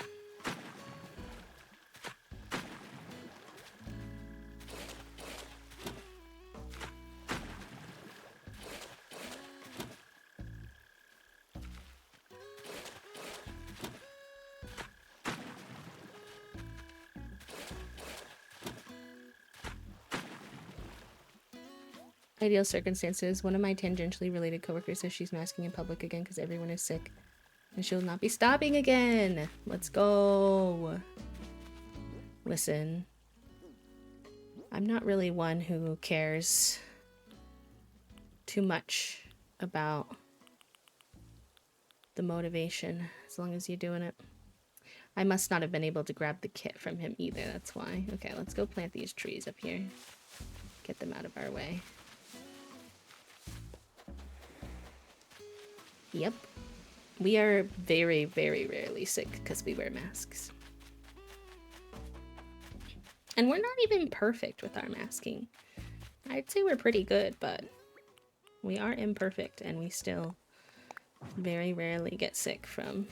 Ideal circumstances. One of my tangentially related coworkers says she's masking in public again because everyone is sick. And she'll not be stopping again. Let's go. Listen. I'm not really one who cares too much about the motivation, as long as you're doing it. I must not have been able to grab the kit from him either, that's why. Okay, let's go plant these trees up here. Get them out of our way. Yep. We are very, very rarely sick because we wear masks. And we're not even perfect with our masking. I'd say we're pretty good, but we are imperfect and we still very rarely get sick from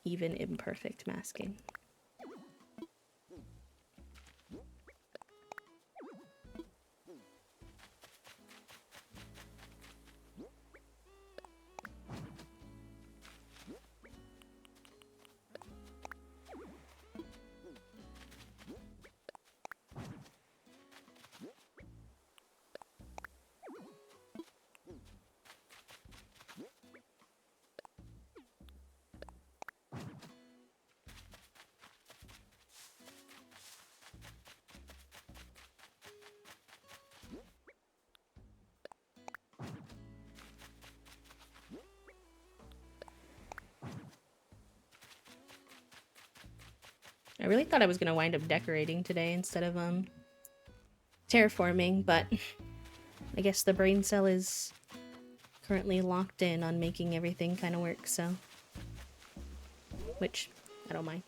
even imperfect masking. I really thought I was gonna wind up decorating today instead of terraforming, but I guess the brain cell is currently locked in on making everything kind of work, so... Which, I don't mind.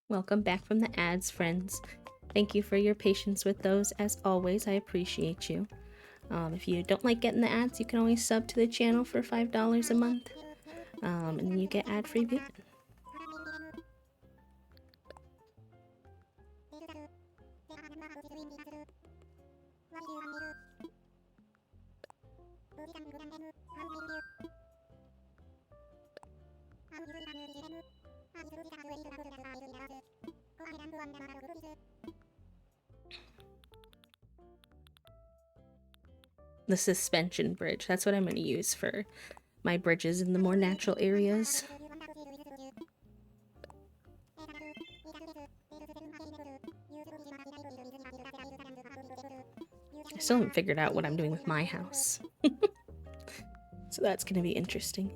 Welcome back from the ads, friends. Thank you for your patience with those. As always, I appreciate you. If you don't like getting the ads, you can always sub to the channel for $5 a month. And then you get ad-free viewing. The suspension bridge. That's what I'm going to use for my bridges in the more natural areas. I still haven't figured out what I'm doing with my house. So that's going to be interesting.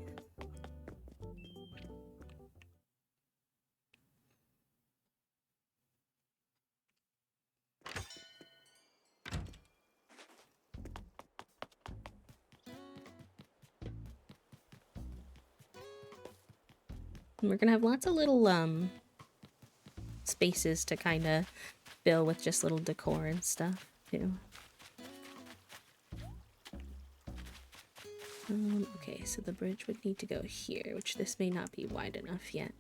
And we're gonna have lots of little spaces to kind of fill with just little decor and stuff too. Okay, so the bridge would need to go here, which this may not be wide enough yet.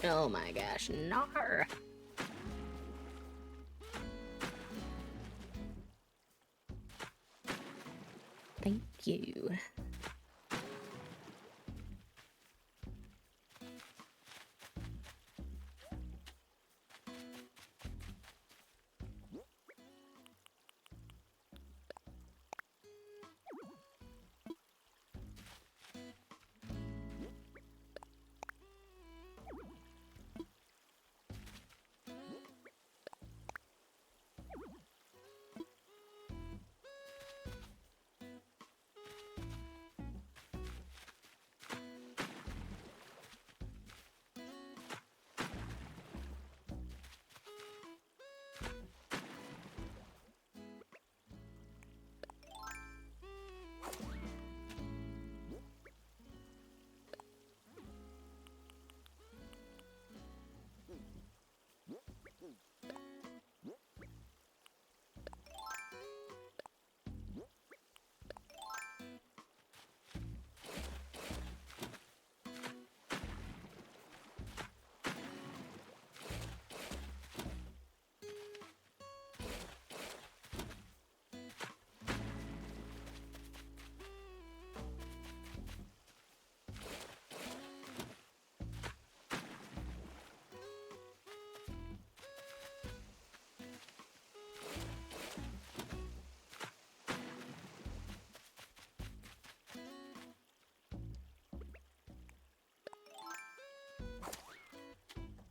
Oh my gosh, nar. Thank you.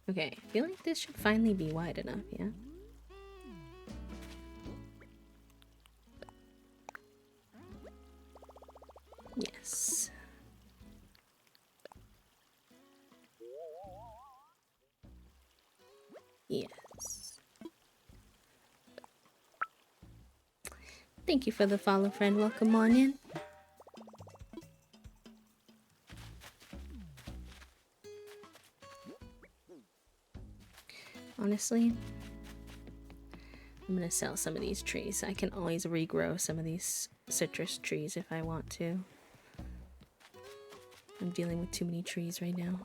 Okay, I feel like this should finally be wide enough, yeah? Yes. Yes. Thank you for the follow, friend. Welcome on in. Honestly, I'm gonna sell some of these trees. I can always regrow some of these citrus trees if I want to. I'm dealing with too many trees right now.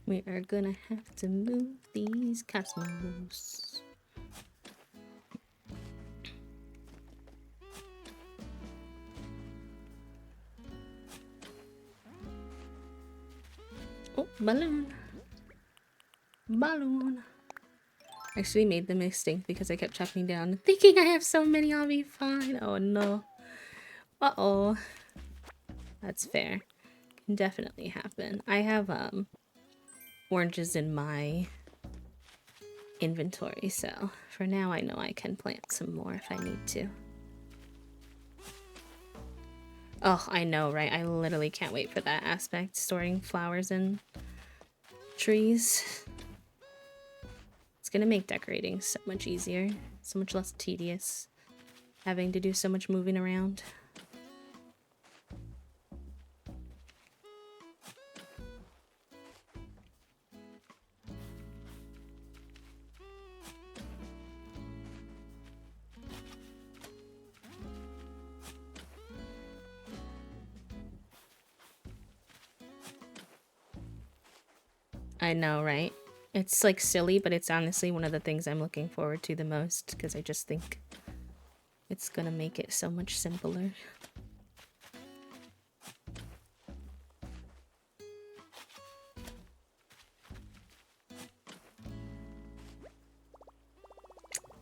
We are gonna have to move these cosmos. Oh, balloon. Balloon. I actually made them extinct because I kept chopping down, thinking I have so many, I'll be fine. Oh no. Uh-oh. That's fair. Can definitely happen. I have oranges in my inventory, so for now I know I can plant some more if I need to. Oh, I know, right? I literally can't wait for that aspect, storing flowers and trees. It's gonna make decorating so much easier, so much less tedious, having to do so much moving around. I know, right? It's like silly, but it's honestly one of the things I'm looking forward to the most because I just think it's gonna make it so much simpler.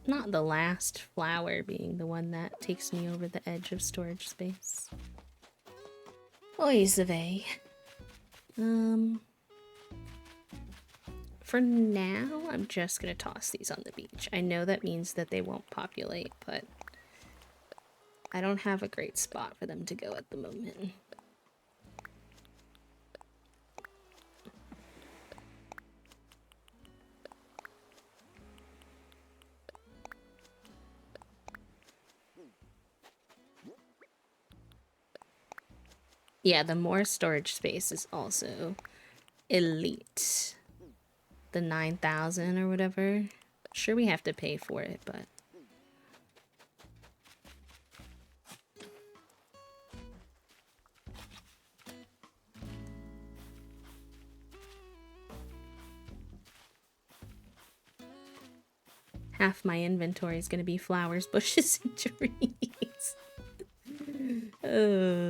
Not the last flower being the one that takes me over the edge of storage space. Oys of a. For now, I'm just gonna toss these on the beach. I know that means that they won't populate, but I don't have a great spot for them to go at the moment. Yeah, the more storage space is also elite. The 9,000 or whatever. Sure, we have to pay for it, but half my inventory is going to be flowers, bushes, and trees. Alright.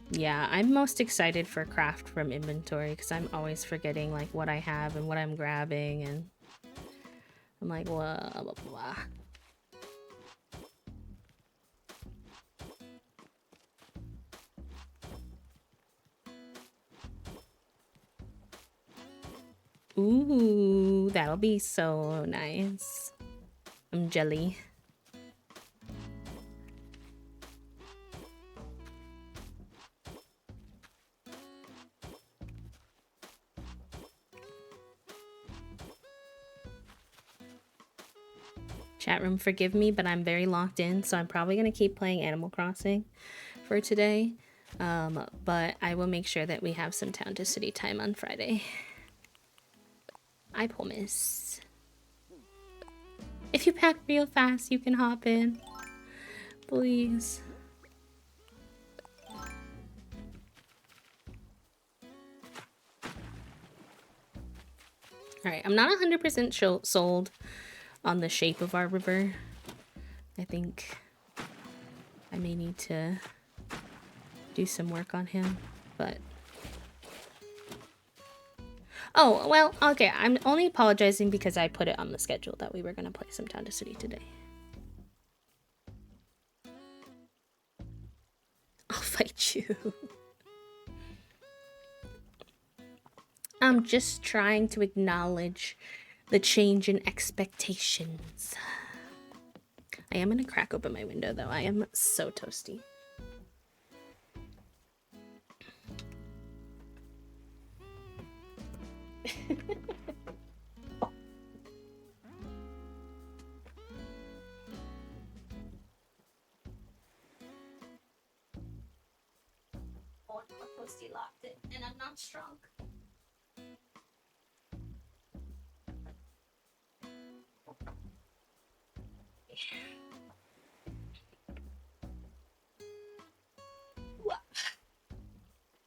Yeah, I'm most excited for craft from inventory because I'm always forgetting like what I have and what I'm grabbing, and I'm like, blah, blah, blah. Ooh, that'll be so nice. I'm jelly. Chat room, forgive me, but I'm very locked in, so I'm probably going to keep playing Animal Crossing for today. But I will make sure that we have some Town to City time on Friday. I promise. If you pack real fast, you can hop in. Please. Alright, I'm not 100% sold on the shape of our river. I think I may need to do some work on him, but... Oh, well, okay, I'm only apologizing because I put it on the schedule that we were going to play some Town to City today. I'll fight you. I'm just trying to acknowledge the change in expectations. I am going to crack open my window, though. I am so toasty. Oh, no, toasty locked it, and I'm not strong.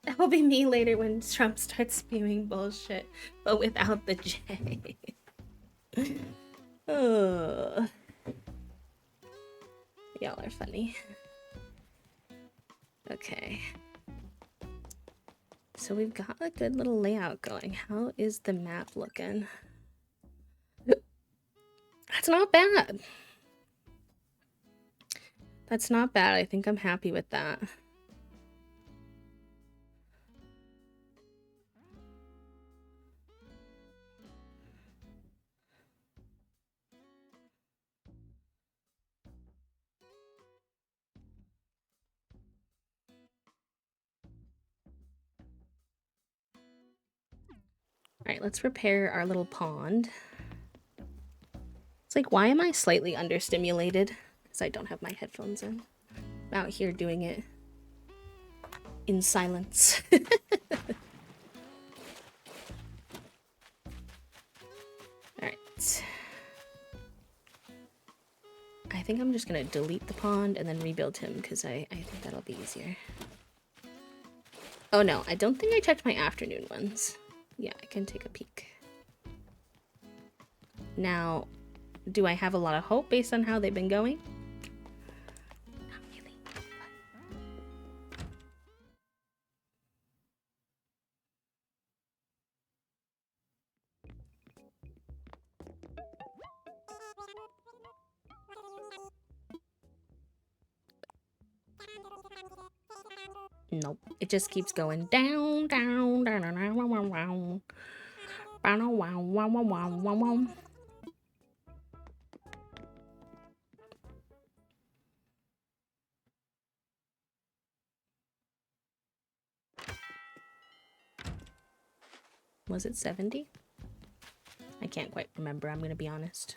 That will be me later when Trump starts spewing bullshit, but without the J. Oh. Y'all are funny. Okay. So we've got a good little layout going. How is the map looking? That's not bad. That's not bad. I think I'm happy with that. Alright, let's repair our little pond. It's like, why am I slightly understimulated? Because I don't have my headphones in. I'm out here doing it in silence. Alright. I think I'm just gonna delete the pond and then rebuild him because I think that'll be easier. Oh no, I don't think I checked my afternoon ones. Yeah, I can take a peek. Now, do I have a lot of hope based on how they've been going? Not really. Nope. It just keeps going down, down, down, down, down, wow, wow, wow, wow, wow, wow, wow, wow. Was it 70? I can't quite remember, I'm gonna be honest.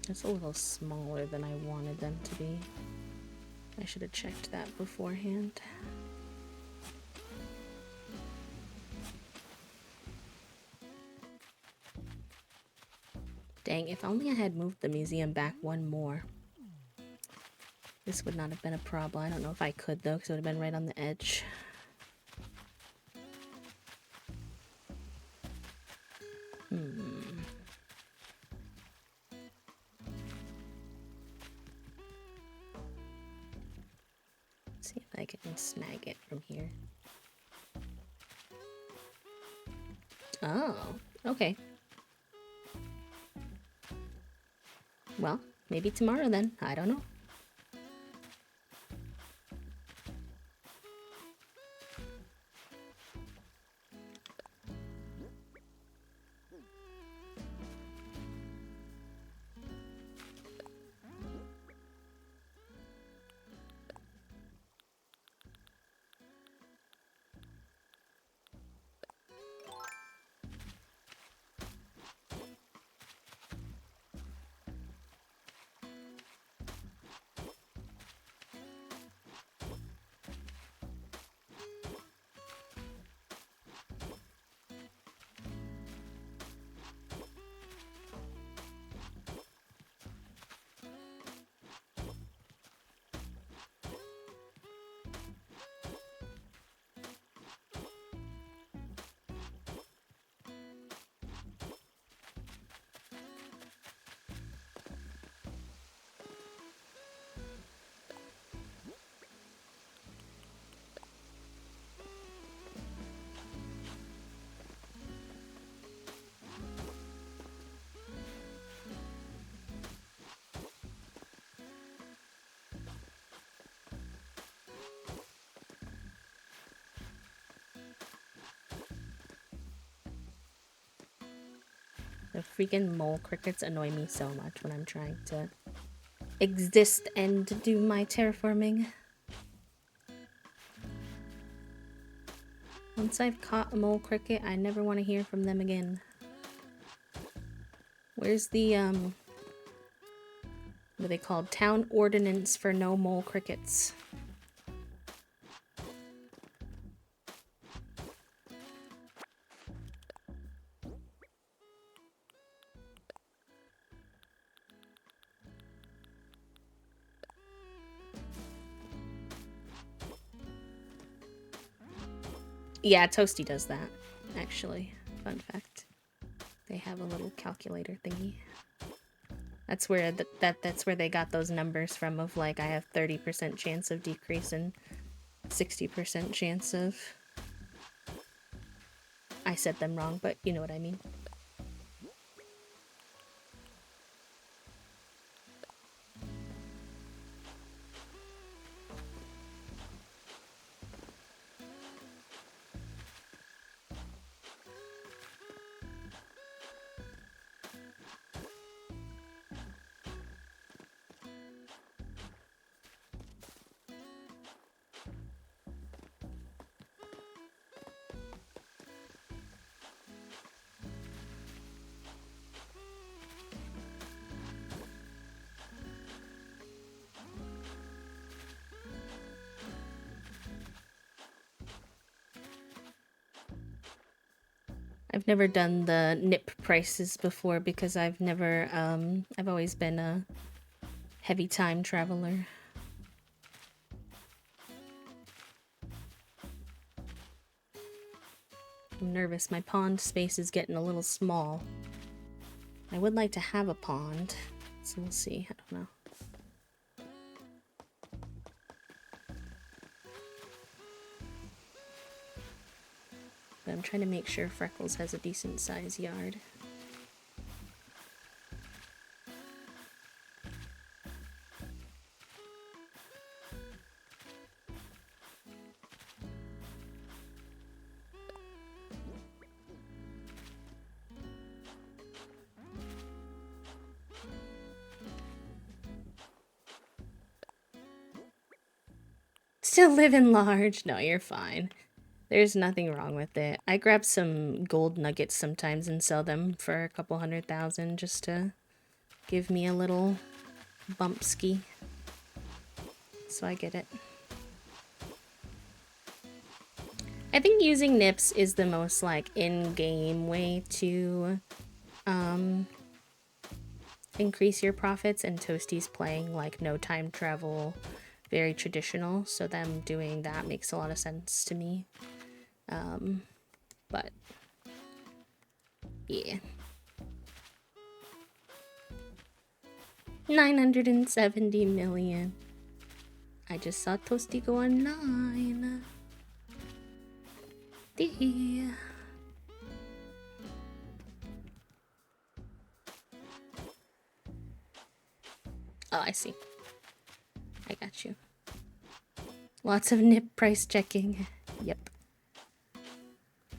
That's a little smaller than I wanted them to be. I should have checked that beforehand. Dang, if only I had moved the museum back one more. This would not have been a problem. I don't know if I could though, because it would have been right on the edge. See if I can snag it from here. Oh, okay. Well, maybe tomorrow then. I don't know. The freaking mole crickets annoy me so much when I'm trying to exist and do my terraforming. Once I've caught a mole cricket, I never want to hear from them again. Where's the, what are they called? Town ordinance for no mole crickets. Yeah, Toasty does that, actually. Fun fact. They have a little calculator thingy. That's where that's where they got those numbers from of like I have 30% chance of decrease and 60% chance of... I said them wrong, but you know what I mean. I've never done the nip prices before because I've never, I've always been a heavy time traveler. I'm nervous. My pond space is getting a little small. I would like to have a pond, so we'll see. I don't know. But I'm trying to make sure Freckles has a decent sized yard. Still living large. No, you're fine. There's nothing wrong with it. I grab some gold nuggets sometimes and sell them for a couple 100,000 just to give me a little bump ski. So I get it. I think using nips is the most like in-game way to increase your profits, and Toasty's playing like no time travel, very traditional, so them doing that makes a lot of sense to me. But yeah. 970 million. I just saw Toasty go online. Yeah. Oh, I see. I got you. Lots of nip price checking. Yep.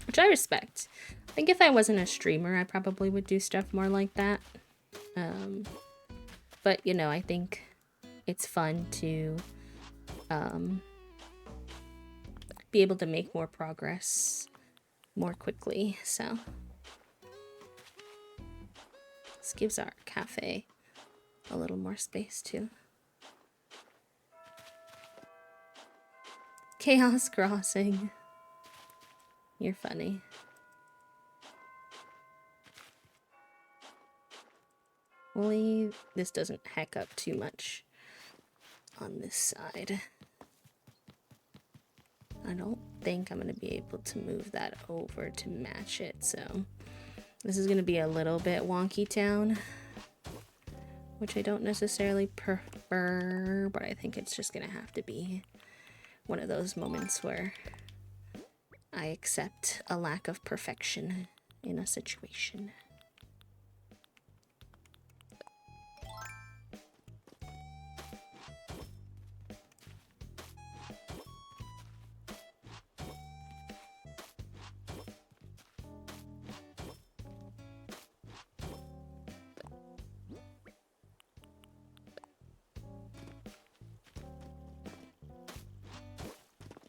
Which I respect. I think if I wasn't a streamer, I probably would do stuff more like that. But, you know, I think it's fun to be able to make more progress more quickly, so. This gives our cafe a little more space, too. Chaos Crossing. You're funny. Hopefully this doesn't hack up too much on this side. I don't think I'm going to be able to move that over to match it, so this is going to be a little bit wonky town, which I don't necessarily prefer, but I think it's just going to have to be one of those moments where I accept a lack of perfection in a situation.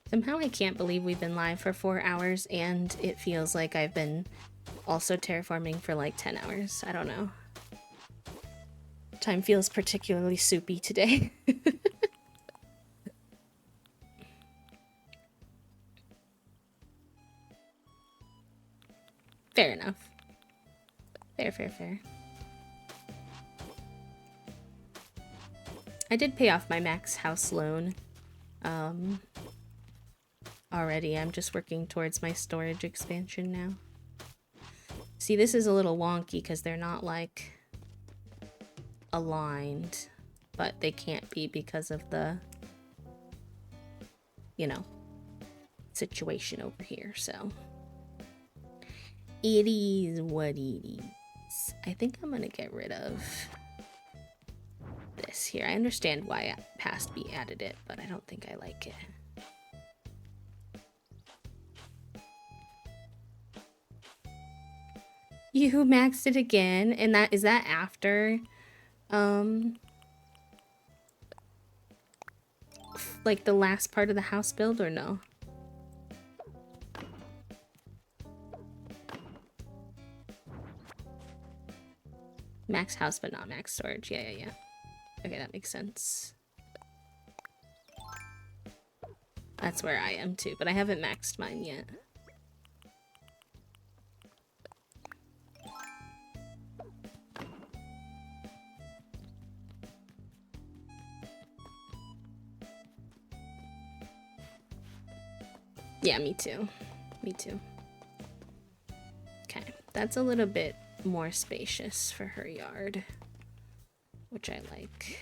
Somehow I can't believe we've been live for 4 hours and it feels like I've been also terraforming for like 10 hours. I don't know. Time feels particularly soupy today. Fair enough. Fair. I did pay off my max house loan already. I'm just working towards my storage expansion now. See, this is a little wonky because they're not like aligned, but they can't be because of the, you know, situation over here. So it is what it is. I think I'm gonna get rid of this here. I understand why past B added it, but I don't think I like it. You maxed it again, and that is that after like the last part of the house build, or no? Max house but not max storage. Yeah. Okay, that makes sense. That's where I am too, but I haven't maxed mine yet. Yeah, me too. Me too. Okay, that's a little bit more spacious for her yard, which I like.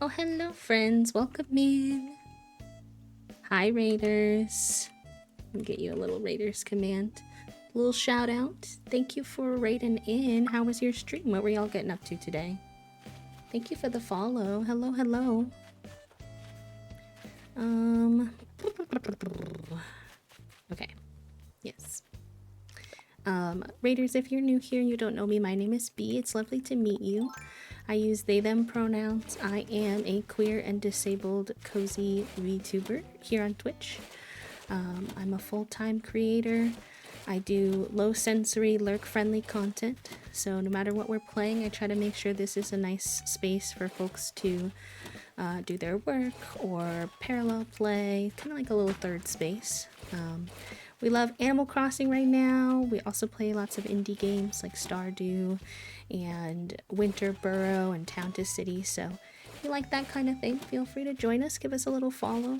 Oh, hello, friends. Welcome in. Hi, Raiders. I'll get you a little Raiders command. A little shout out. Thank you for raiding in. How was your stream? What were y'all getting up to today? Thank you for the follow. Hello, hello. Okay. Yes. Raiders, if you're new here and you don't know me, my name is B. It's lovely to meet you. I use they, them pronouns. I am a queer and disabled cozy VTuber here on Twitch. I'm a full-time creator. I do low sensory, lurk-friendly content. So no matter what we're playing, I try to make sure this is a nice space for folks to do their work or parallel play, kind of like a little third space. We love Animal Crossing right now. We also play lots of indie games like Stardew and Winter Burrow and Town to City. So if you like that kind of thing, feel free to join us, give us a little follow.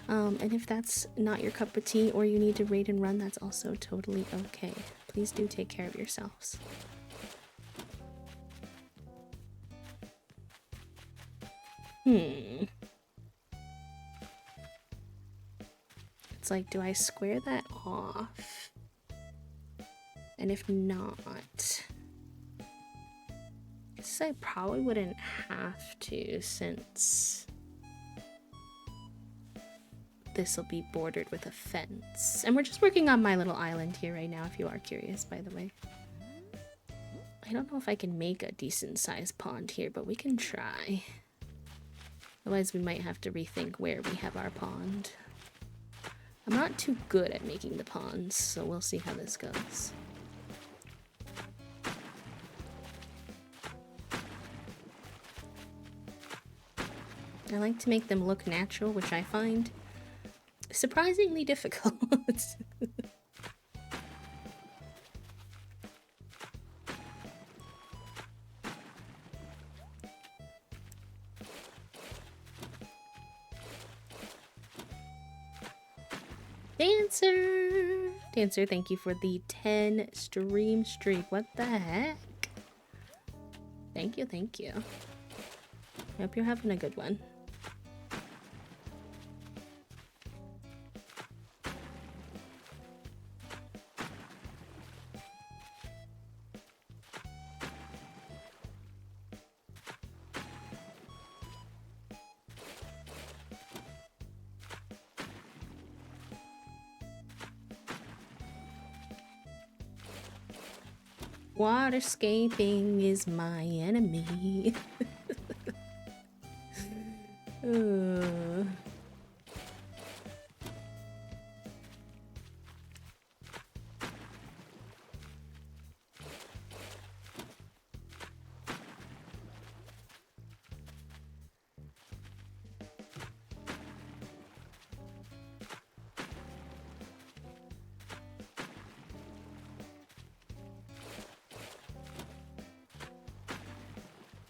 And if that's not your cup of tea or you need to raid and run, that's also totally okay. please do take care of yourselves. It's like, do I square that off? And if not, I guess I probably wouldn't have to, since this will be bordered with a fence. And we're just working on my little island here right now, if you are curious, by the way. I don't know if I can make a decent sized pond here, but we can try. Otherwise, we might have to rethink where we have our pond. I'm not too good at making the ponds, so we'll see how this goes. I like to make them look natural, which I find surprisingly difficult. Dancer, thank you for the 10 stream streak. What the heck? Thank you, thank you. I hope you're having a good one. Waterscaping is my enemy.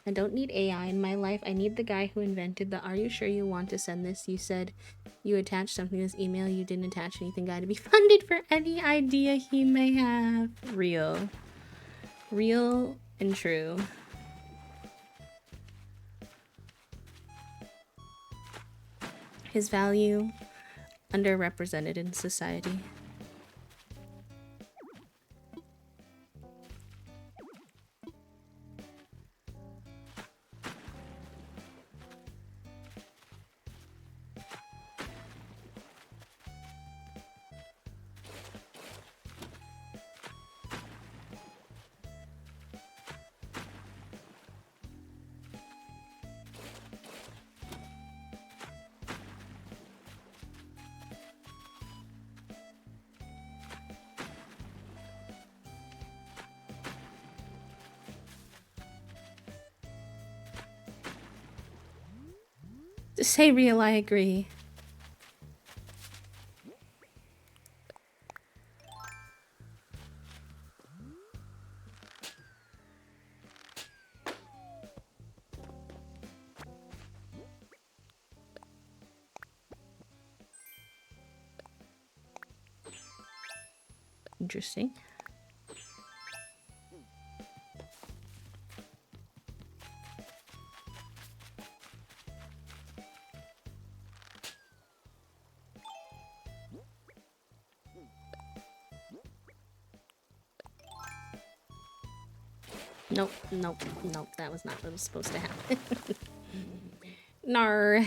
I don't need AI in my life. I need the guy who invented the "Are you sure you want to send this? You said you attached something to this email. You didn't attach anything. Guy to be funded for any idea he may have." Real. Real and true. His value underrepresented in society. To say real, I agree. Interesting. Nope, nope, nope. That was not what was supposed to happen. Nar.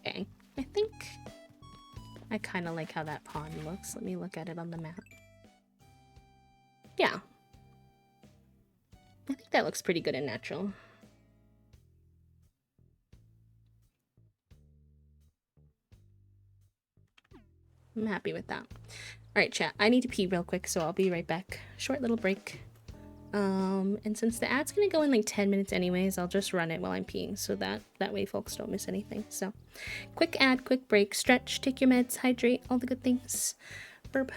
Okay, I think I kind of like how that pond looks. Let me look at it on the map. Yeah. I think that looks pretty good and natural. I'm happy with that. Alright, chat. I need to pee real quick, so I'll be right back. Short little break. And since the ad's gonna go in like 10 minutes anyways, I'll just run it while I'm peeing so that way folks don't miss anything. So, quick ad, quick break, stretch, take your meds, hydrate, all the good things. Burp.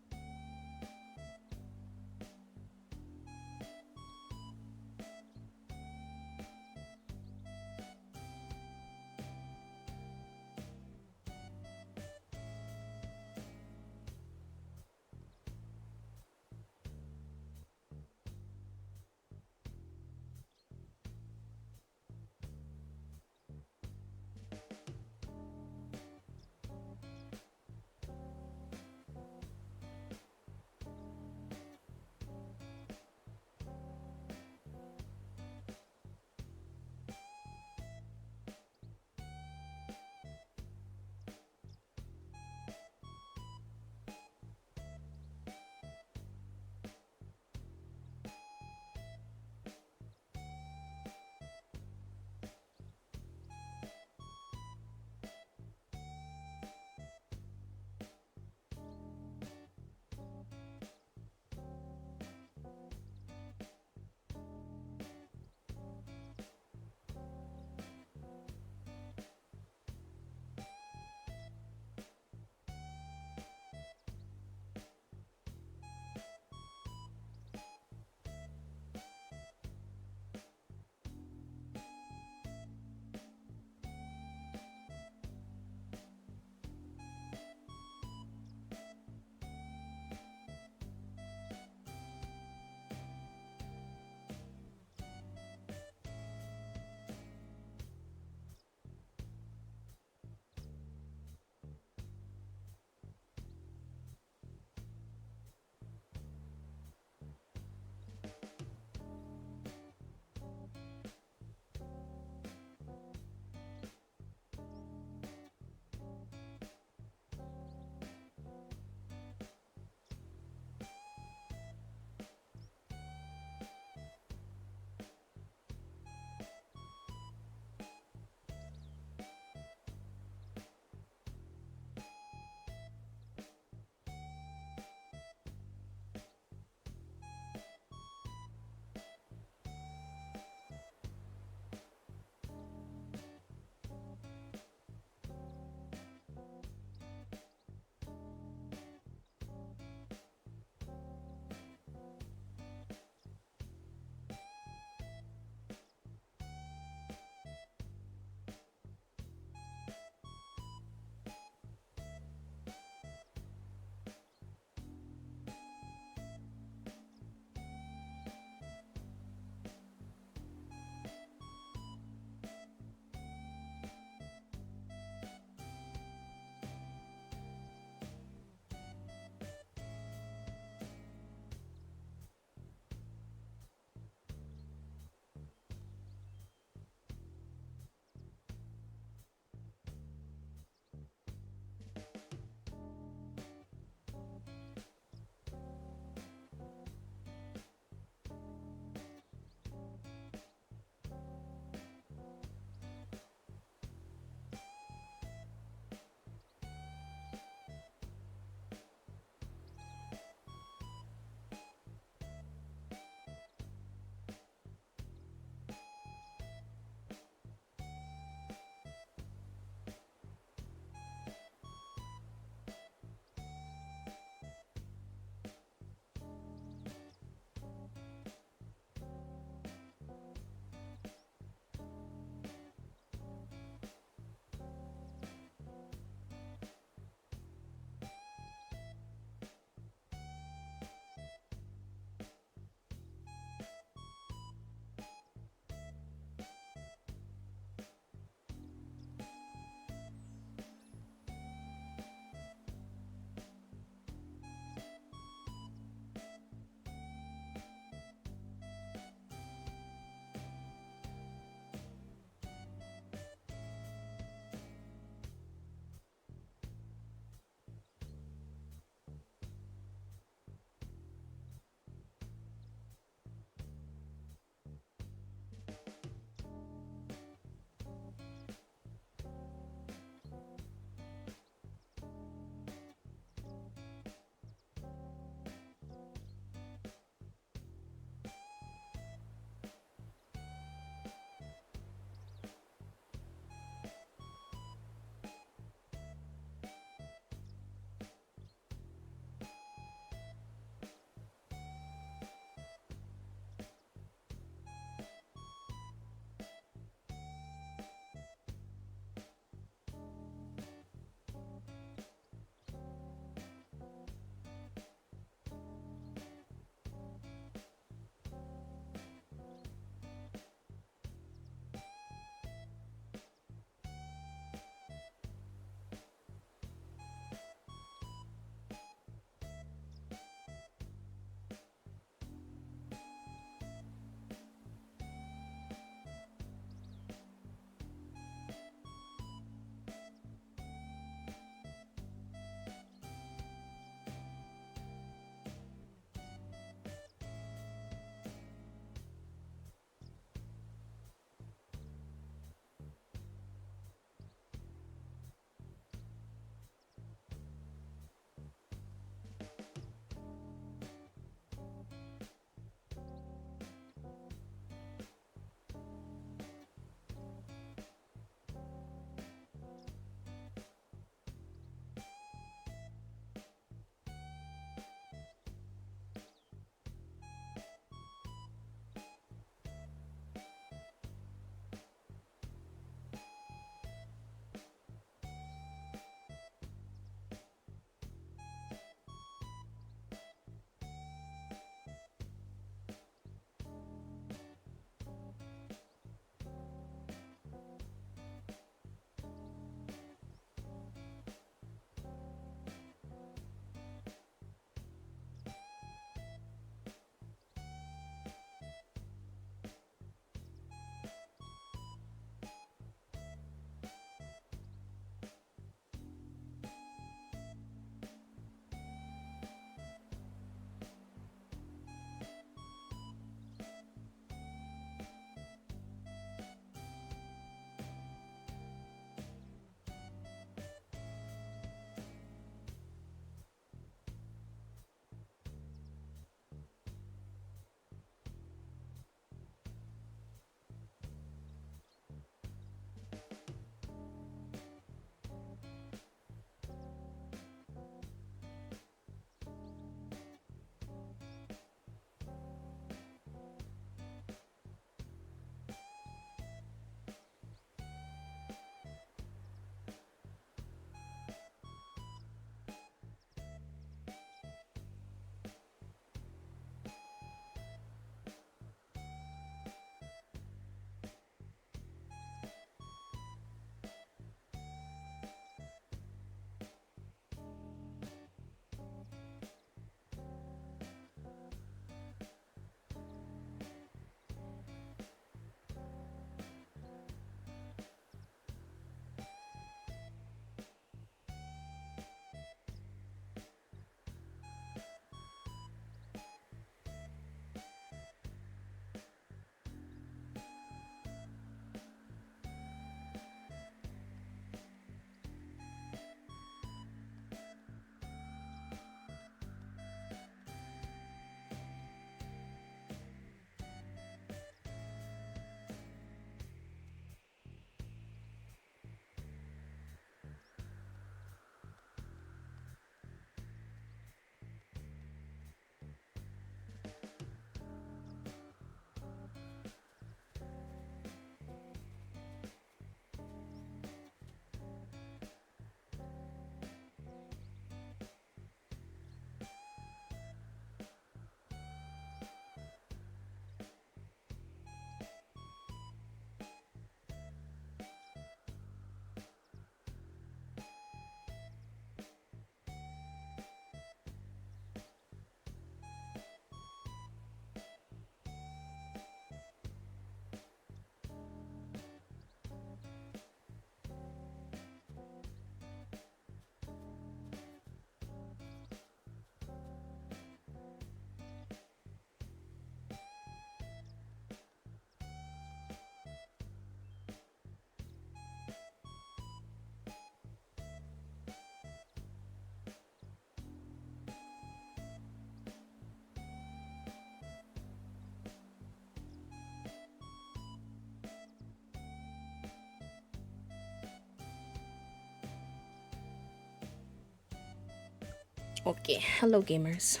Okay, hello gamers.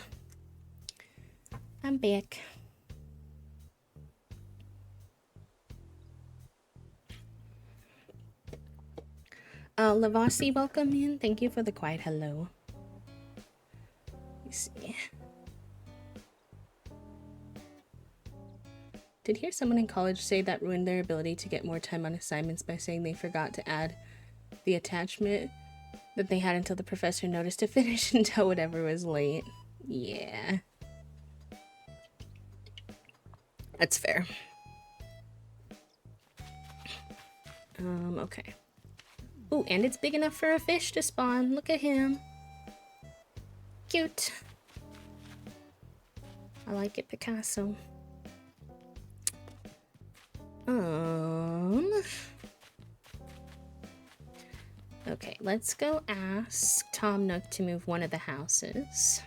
I'm back. Lavasi, welcome in. Thank you for the quiet hello. Let's see. Did hear someone in college say that ruined their ability to get more time on assignments by saying they forgot to add the attachment that they had until the professor noticed to finish until whatever was late. Yeah. That's fair. Okay. Ooh, and it's big enough for a fish to spawn. Look at him. Cute. I like it, Picasso. Okay, let's go ask Tom Nook to move one of the houses.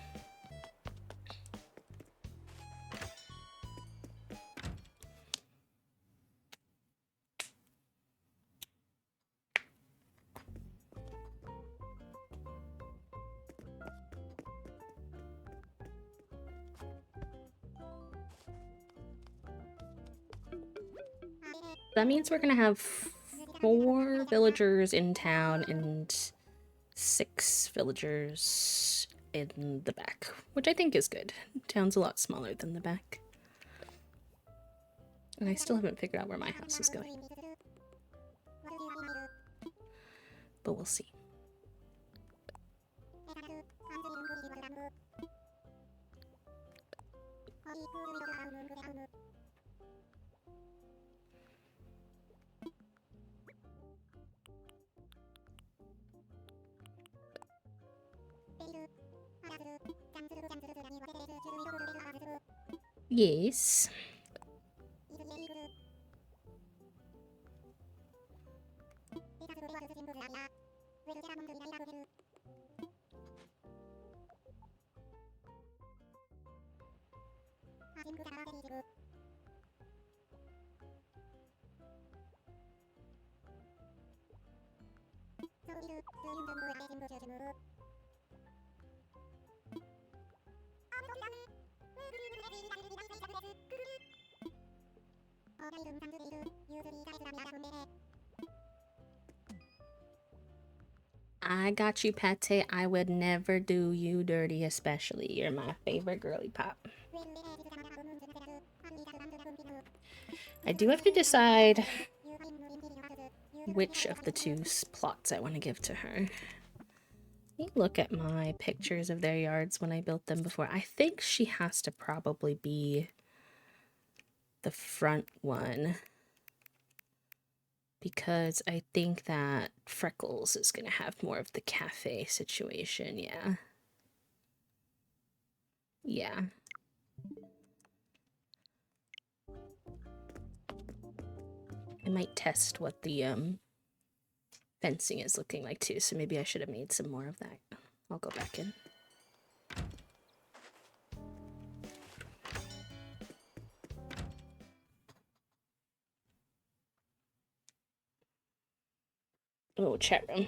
That means we're gonna have 4 villagers in town and 6 villagers in the back, which I think is good. Town's a lot smaller than the back. And I still haven't figured out where my house is going. But we'll see. Yes. I got you, Pate. I would never do you dirty, especially. You're my favorite girly pop. I do have to decide which of the 2 plots I want to give to her. Let me look at my pictures of their yards when I built them before. I think she has to probably be the front one, because I think that Freckles is going to have more of the cafe situation, yeah. Yeah. I might test what the fencing is looking like too, so maybe I should have made some more of that. I'll go back in. Oh, chat room.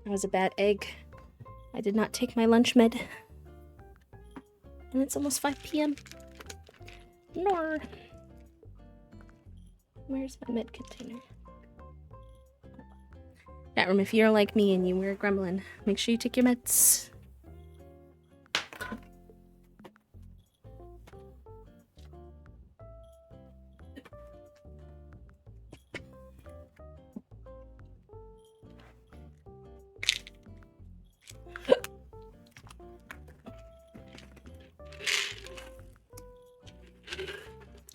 That was a bad egg. I did not take my lunch med. And it's almost 5 p.m. Nor. Where's my med container? Chat room, if you're like me and you were a gremlin, make sure you take your meds.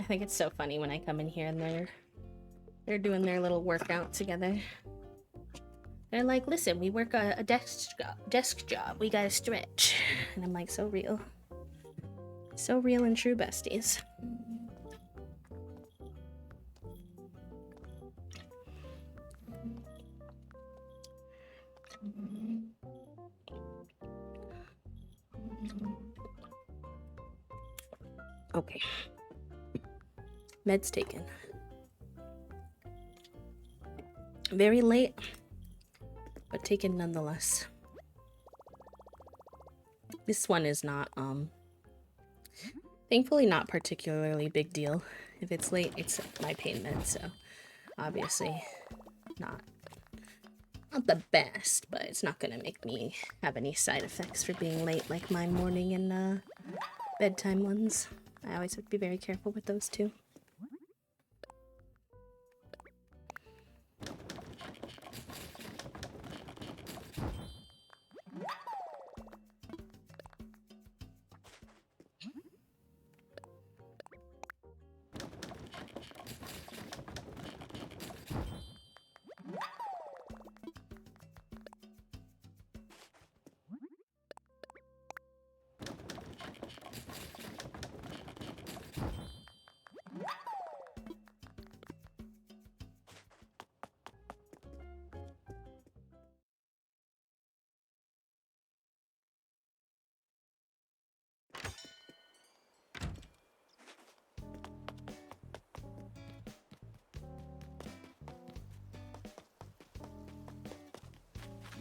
I think it's so funny when I come in here and they're doing their little workout together. They're like, listen, we work a desk job. We gotta stretch. And I'm like, so real. So real and true, besties. Okay. Meds taken. Very late, but taken nonetheless. This one is not, thankfully not particularly big deal. If it's late, it's my pain med, so obviously not the best, but it's not gonna make me have any side effects for being late like my morning and bedtime ones. I always have to be very careful with those two.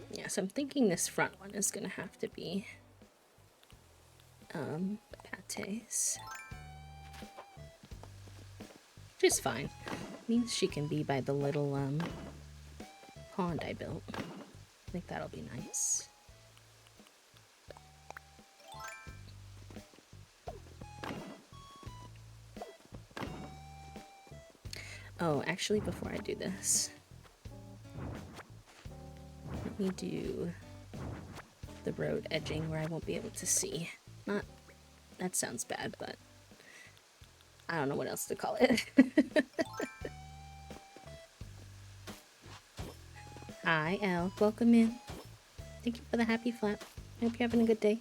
Yeah, so I'm thinking this front one is gonna have to be pates. Which is fine. Means she can be by the little pond I built. I think that'll be nice. Oh, actually, before I do this, let me do the road edging where I won't be able to see. Not, that sounds bad, but I don't know what else to call it. Hi, Elle. Welcome in. Thank you for the happy flap. I hope you're having a good day.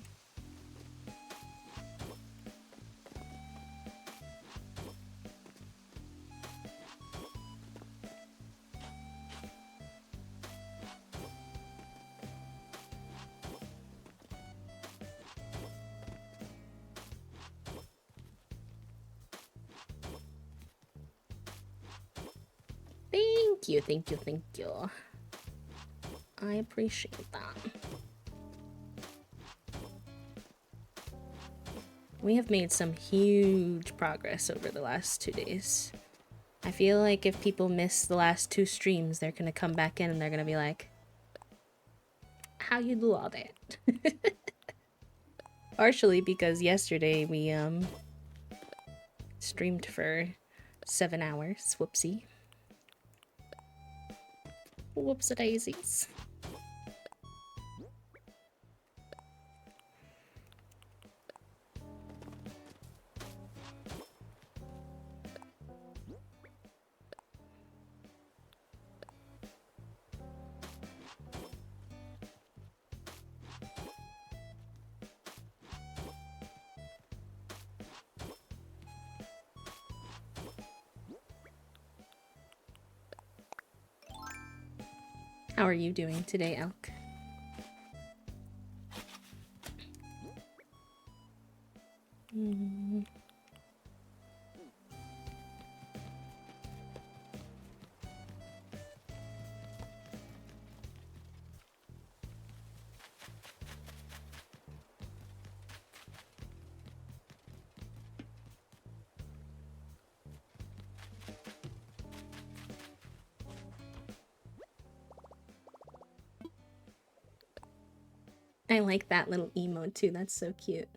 Thank you, thank you, thank you. I appreciate that. We have made some huge progress over the last 2 days. I feel like if people miss the last 2 streams, they're gonna come back in and they're gonna be like, how you do all that? Partially because yesterday we streamed for 7 hours. Whoopsie. Whoops-a-daisies. How are you doing today, Elk? I like that little emote too. That's so cute.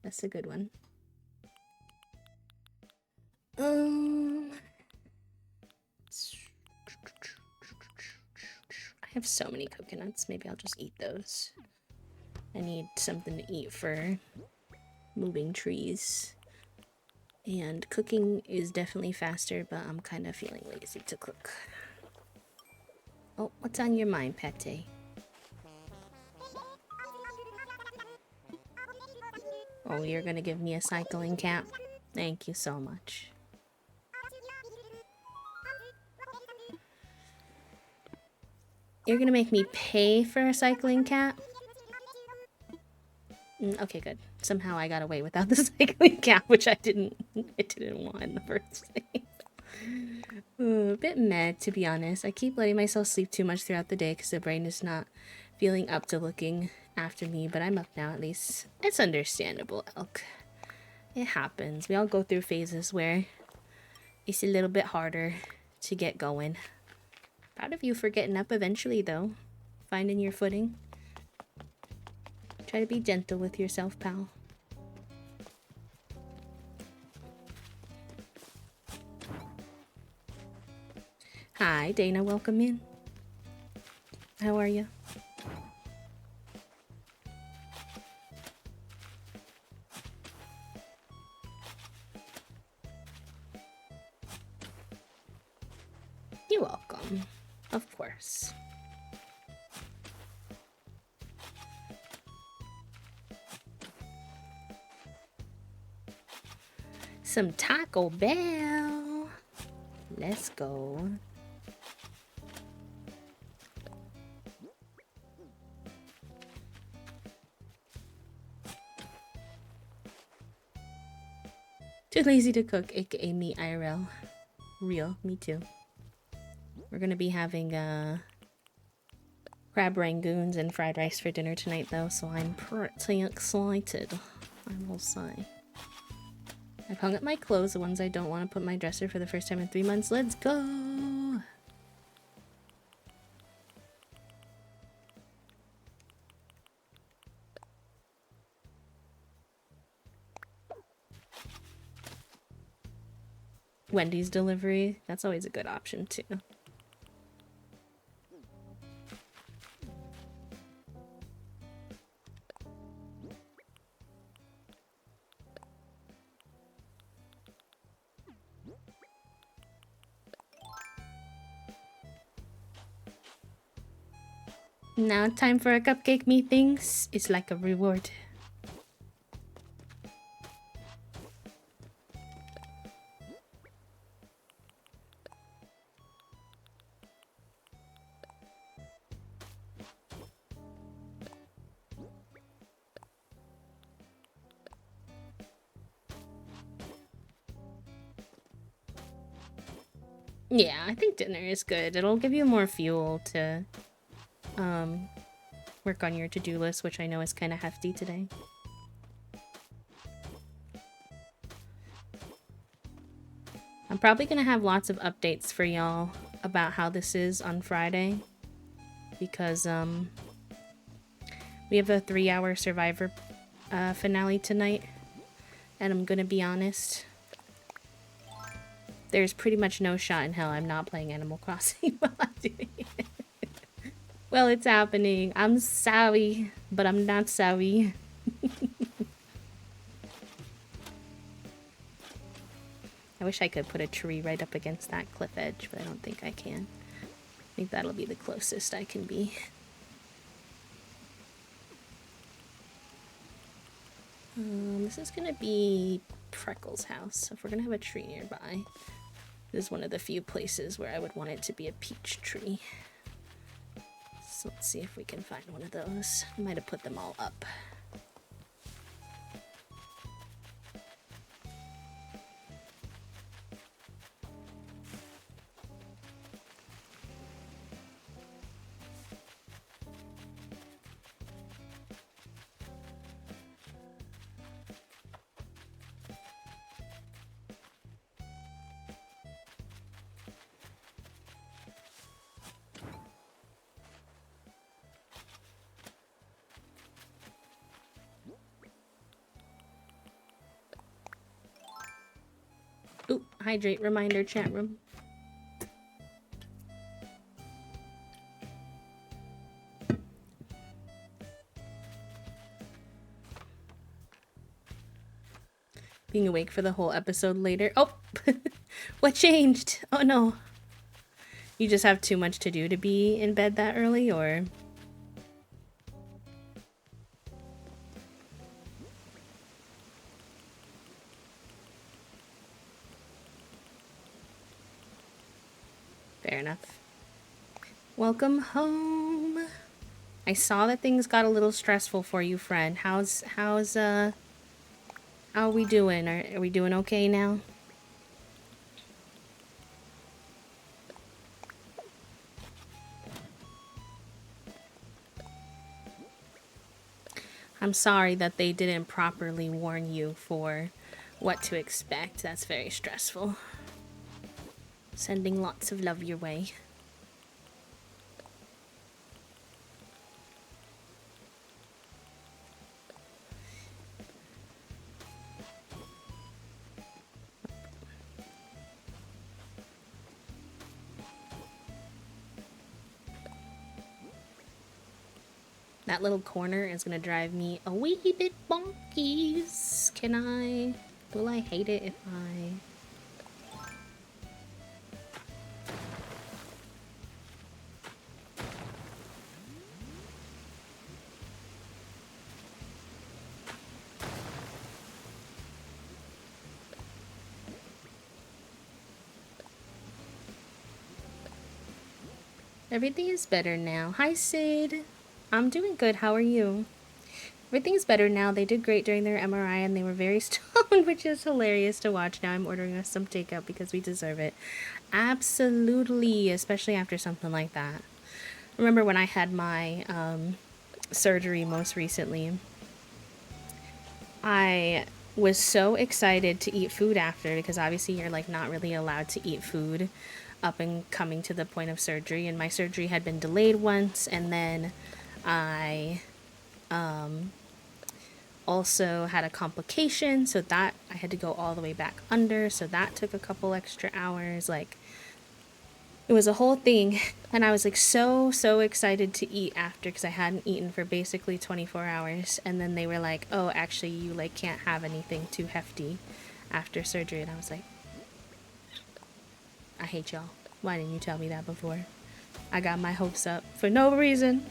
That's a good one. I have so many coconuts. Maybe I'll just eat those. I need something to eat for moving trees. And cooking is definitely faster, but I'm kind of feeling lazy to cook. Oh, what's on your mind, Pate? Oh, you're gonna give me a cycling cap? Thank you so much. You're gonna make me pay for a cycling cap? Okay, good. Somehow I got away without the cycling cap, which I didn't want in the first place. A bit mad, to be honest. I keep letting myself sleep too much throughout the day because the brain is not feeling up to looking after me, but I'm up now at least. It's understandable, Elk. It happens. We all go through phases where it's a little bit harder to get going. Proud of you for getting up eventually, though. Finding your footing. Try to be gentle with yourself, pal. Hi, Dana. Welcome in. How are you? You're welcome. Of course. Some Taco Bell. Let's go. Too lazy to cook, aka me IRL. Real, me too. We're gonna be having crab rangoons and fried rice for dinner tonight though, so I'm pretty excited, I will say. I've hung up my clothes, the ones I don't want to put in my dresser for the first time in 3 months. Let's go! Wendy's delivery, that's always a good option too. Now time for a cupcake, methinks. It's like a reward. Yeah, I think dinner is good. It'll give you more fuel to work on your to-do list, which I know is kind of hefty today. I'm probably gonna have lots of updates for y'all about how this is on Friday, because we have a 3-hour Survivor finale tonight, and I'm gonna be honest, there's pretty much no shot in hell I'm not playing Animal Crossing while I'm doing it. Well, it's happening. I'm sorry, but I'm not sorry. I wish I could put a tree right up against that cliff edge, but I don't think I can. I think that'll be the closest I can be. This is gonna be Freckles' house. If we're gonna have a tree nearby, this is one of the few places where I would want it to be a peach tree. So let's see if we can find one of those. I might have put them all up. Ooh, hydrate reminder, chat room. Being awake for the whole episode later. Oh, what changed? Oh no. You just have too much to do to be in bed that early, or? Fair enough. Welcome home. I saw that things got a little stressful for you, friend. How are we doing? Are we doing okay now? I'm sorry that they didn't properly warn you for what to expect. That's very stressful. Sending lots of love your way. That little corner is gonna drive me a wee bit bonkies. Will I hate it if I... Everything is better now. Hi, Sid. I'm doing good. How are you? Everything's better now. They did great during their MRI and they were very stoned, which is hilarious to watch. Now I'm ordering us some takeout because we deserve it. Absolutely, especially after something like that. Remember when I had my surgery most recently? I was so excited to eat food after because obviously you're like not really allowed to eat food up and coming to the point of surgery, and my surgery had been delayed once, and then I also had a complication, so that I had to go all the way back under, so that took a couple extra hours. Like, it was a whole thing, and I was like so excited to eat after because I hadn't eaten for basically 24 hours, and then they were like, oh, actually you like can't have anything too hefty after surgery, and I was like, I hate y'all. Why didn't you tell me that before? I got my hopes up for no reason.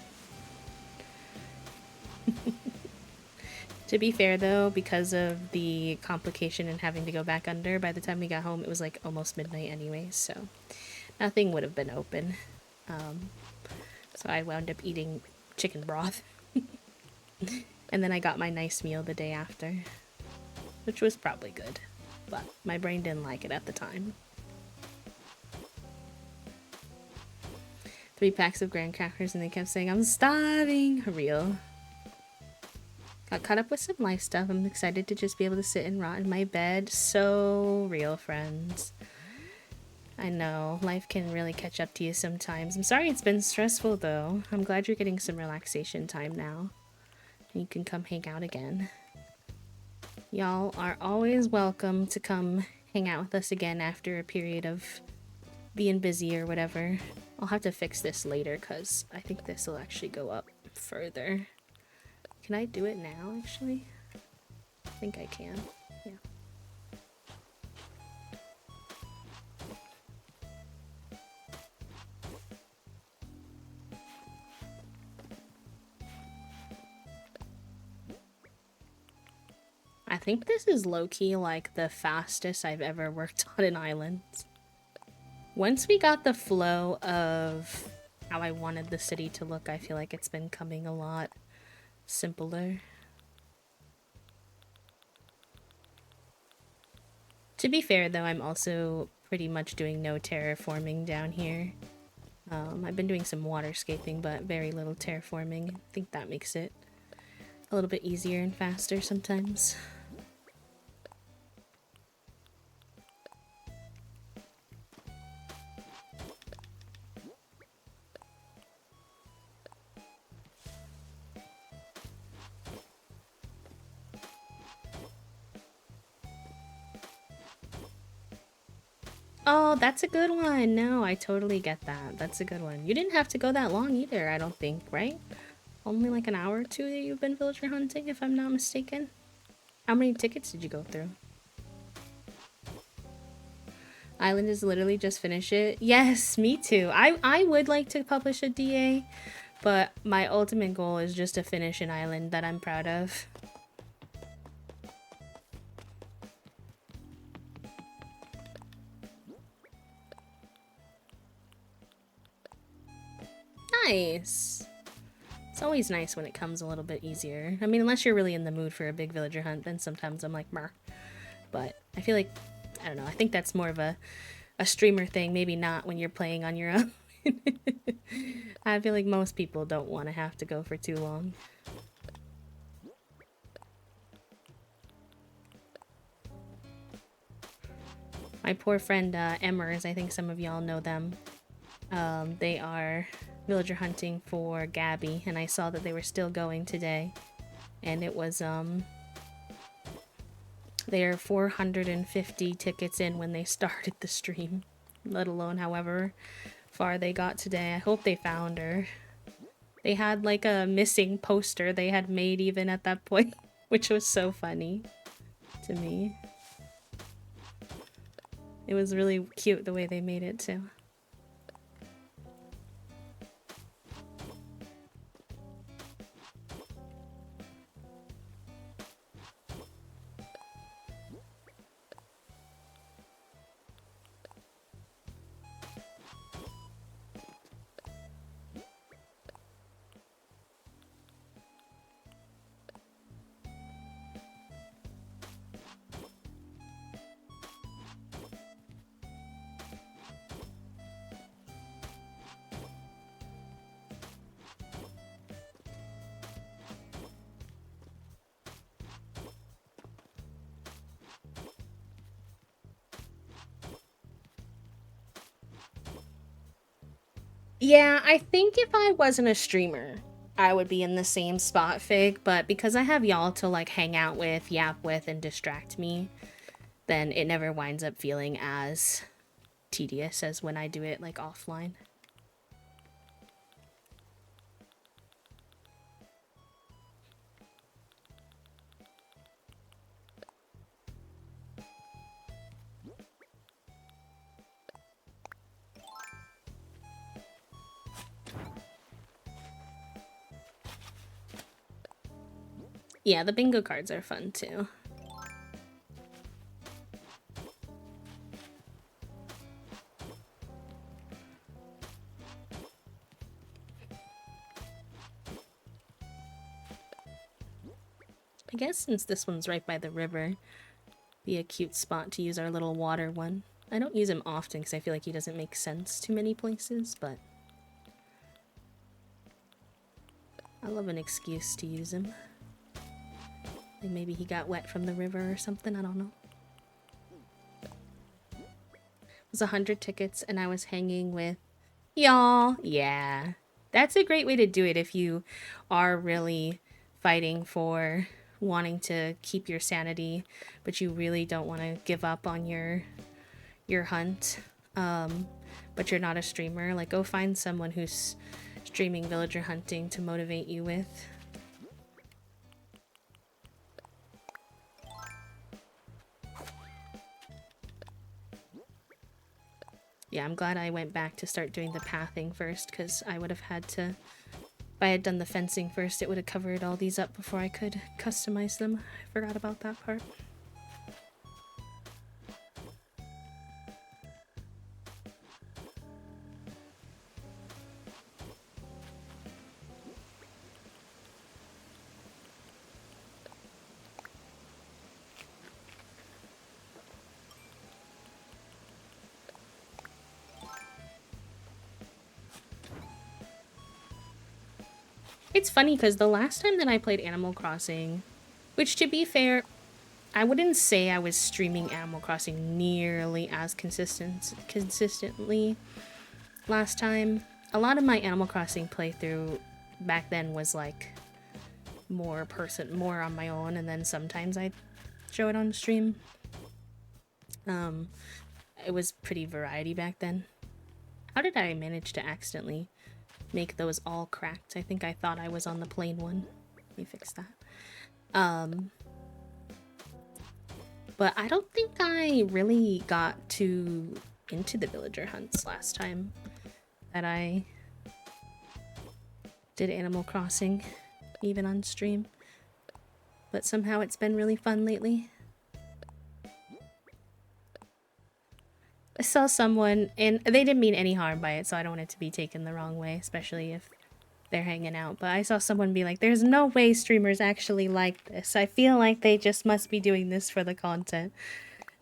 To be fair though, because of the complication and having to go back under, by the time we got home it was like almost midnight anyways, so nothing would have been open. So I wound up eating chicken broth. And then I got my nice meal the day after, which was probably good, but my brain didn't like it at the time. 3 packs of graham crackers and they kept saying, I'm starving. Real. Got caught up with some life stuff. I'm excited to just be able to sit and rot in my bed. So real, friends. I know, life can really catch up to you sometimes. I'm sorry it's been stressful though. I'm glad you're getting some relaxation time now. And you can come hang out again. Y'all are always welcome to come hang out with us again after a period of being busy or whatever. I'll have to fix this later because I think this will actually go up further. Can I do it now, actually? I think I can. Yeah. I think this is low-key like the fastest I've ever worked on an island. Once we got the flow of how I wanted the city to look, I feel like it's been coming a lot simpler. To be fair though, I'm also pretty much doing no terraforming down here. I've been doing some waterscaping, but very little terraforming. I think that makes it a little bit easier and faster sometimes. Oh, that's a good one. No, I totally get that. That's a good one. You didn't have to go that long either, I don't think, right? Only like an hour or two that you've been villager hunting, if I'm not mistaken. How many tickets did you go through? Island is literally just finish it. Yes, me too. I would like to publish a DA, but my ultimate goal is just to finish an island that I'm proud of. Nice. It's always nice when it comes a little bit easier. I mean, unless you're really in the mood for a big villager hunt, then sometimes I'm like, mer. But I feel like, I don't know, I think that's more of a streamer thing, maybe not when you're playing on your own. I feel like most people don't want to have to go for too long. My poor friend Emmers, I think some of y'all know them. They are villager hunting for Gabby, and I saw that they were still going today. And it was, they're 450 tickets in when they started the stream, let alone however far they got today. I hope they found her. They had like a missing poster they had made even at that point, which was so funny to me. It was really cute the way they made it too. Yeah, I think if I wasn't a streamer, I would be in the same spot, Fig, but because I have y'all to like hang out with, yap with, and distract me, then it never winds up feeling as tedious as when I do it like offline. Yeah, the bingo cards are fun too. I guess since this one's right by the river, be a cute spot to use our little water one. I don't use him often because I feel like he doesn't make sense too many places, but I love an excuse to use him. Like maybe he got wet from the river or something, I don't know. It was 100 tickets and I was hanging with y'all. Yeah, that's a great way to do it if you are really fighting for wanting to keep your sanity, but you really don't want to give up on your hunt. But you're not a streamer. Like, go find someone who's streaming villager hunting to motivate you with. Yeah, I'm glad I went back to start doing the pathing first, because I would have had to... If I had done the fencing first, it would have covered all these up before I could customize them. I forgot about that part. It's funny because the last time that I played Animal Crossing, which to be fair, I wouldn't say I was streaming Animal Crossing nearly as consistently last time. A lot of my Animal Crossing playthrough back then was like more on my own, and then sometimes I'd show it on stream. It was pretty variety back then. How did I manage to accidentally make those all cracked? I think I thought I was on the plain one. Let me fix that. But I don't think I really got too into the villager hunts last time that I did Animal Crossing, even on stream. But somehow it's been really fun lately. I saw someone, and they didn't mean any harm by it, so I don't want it to be taken the wrong way, especially if they're hanging out. But I saw someone be like, there's no way streamers actually like this. I feel like they just must be doing this for the content.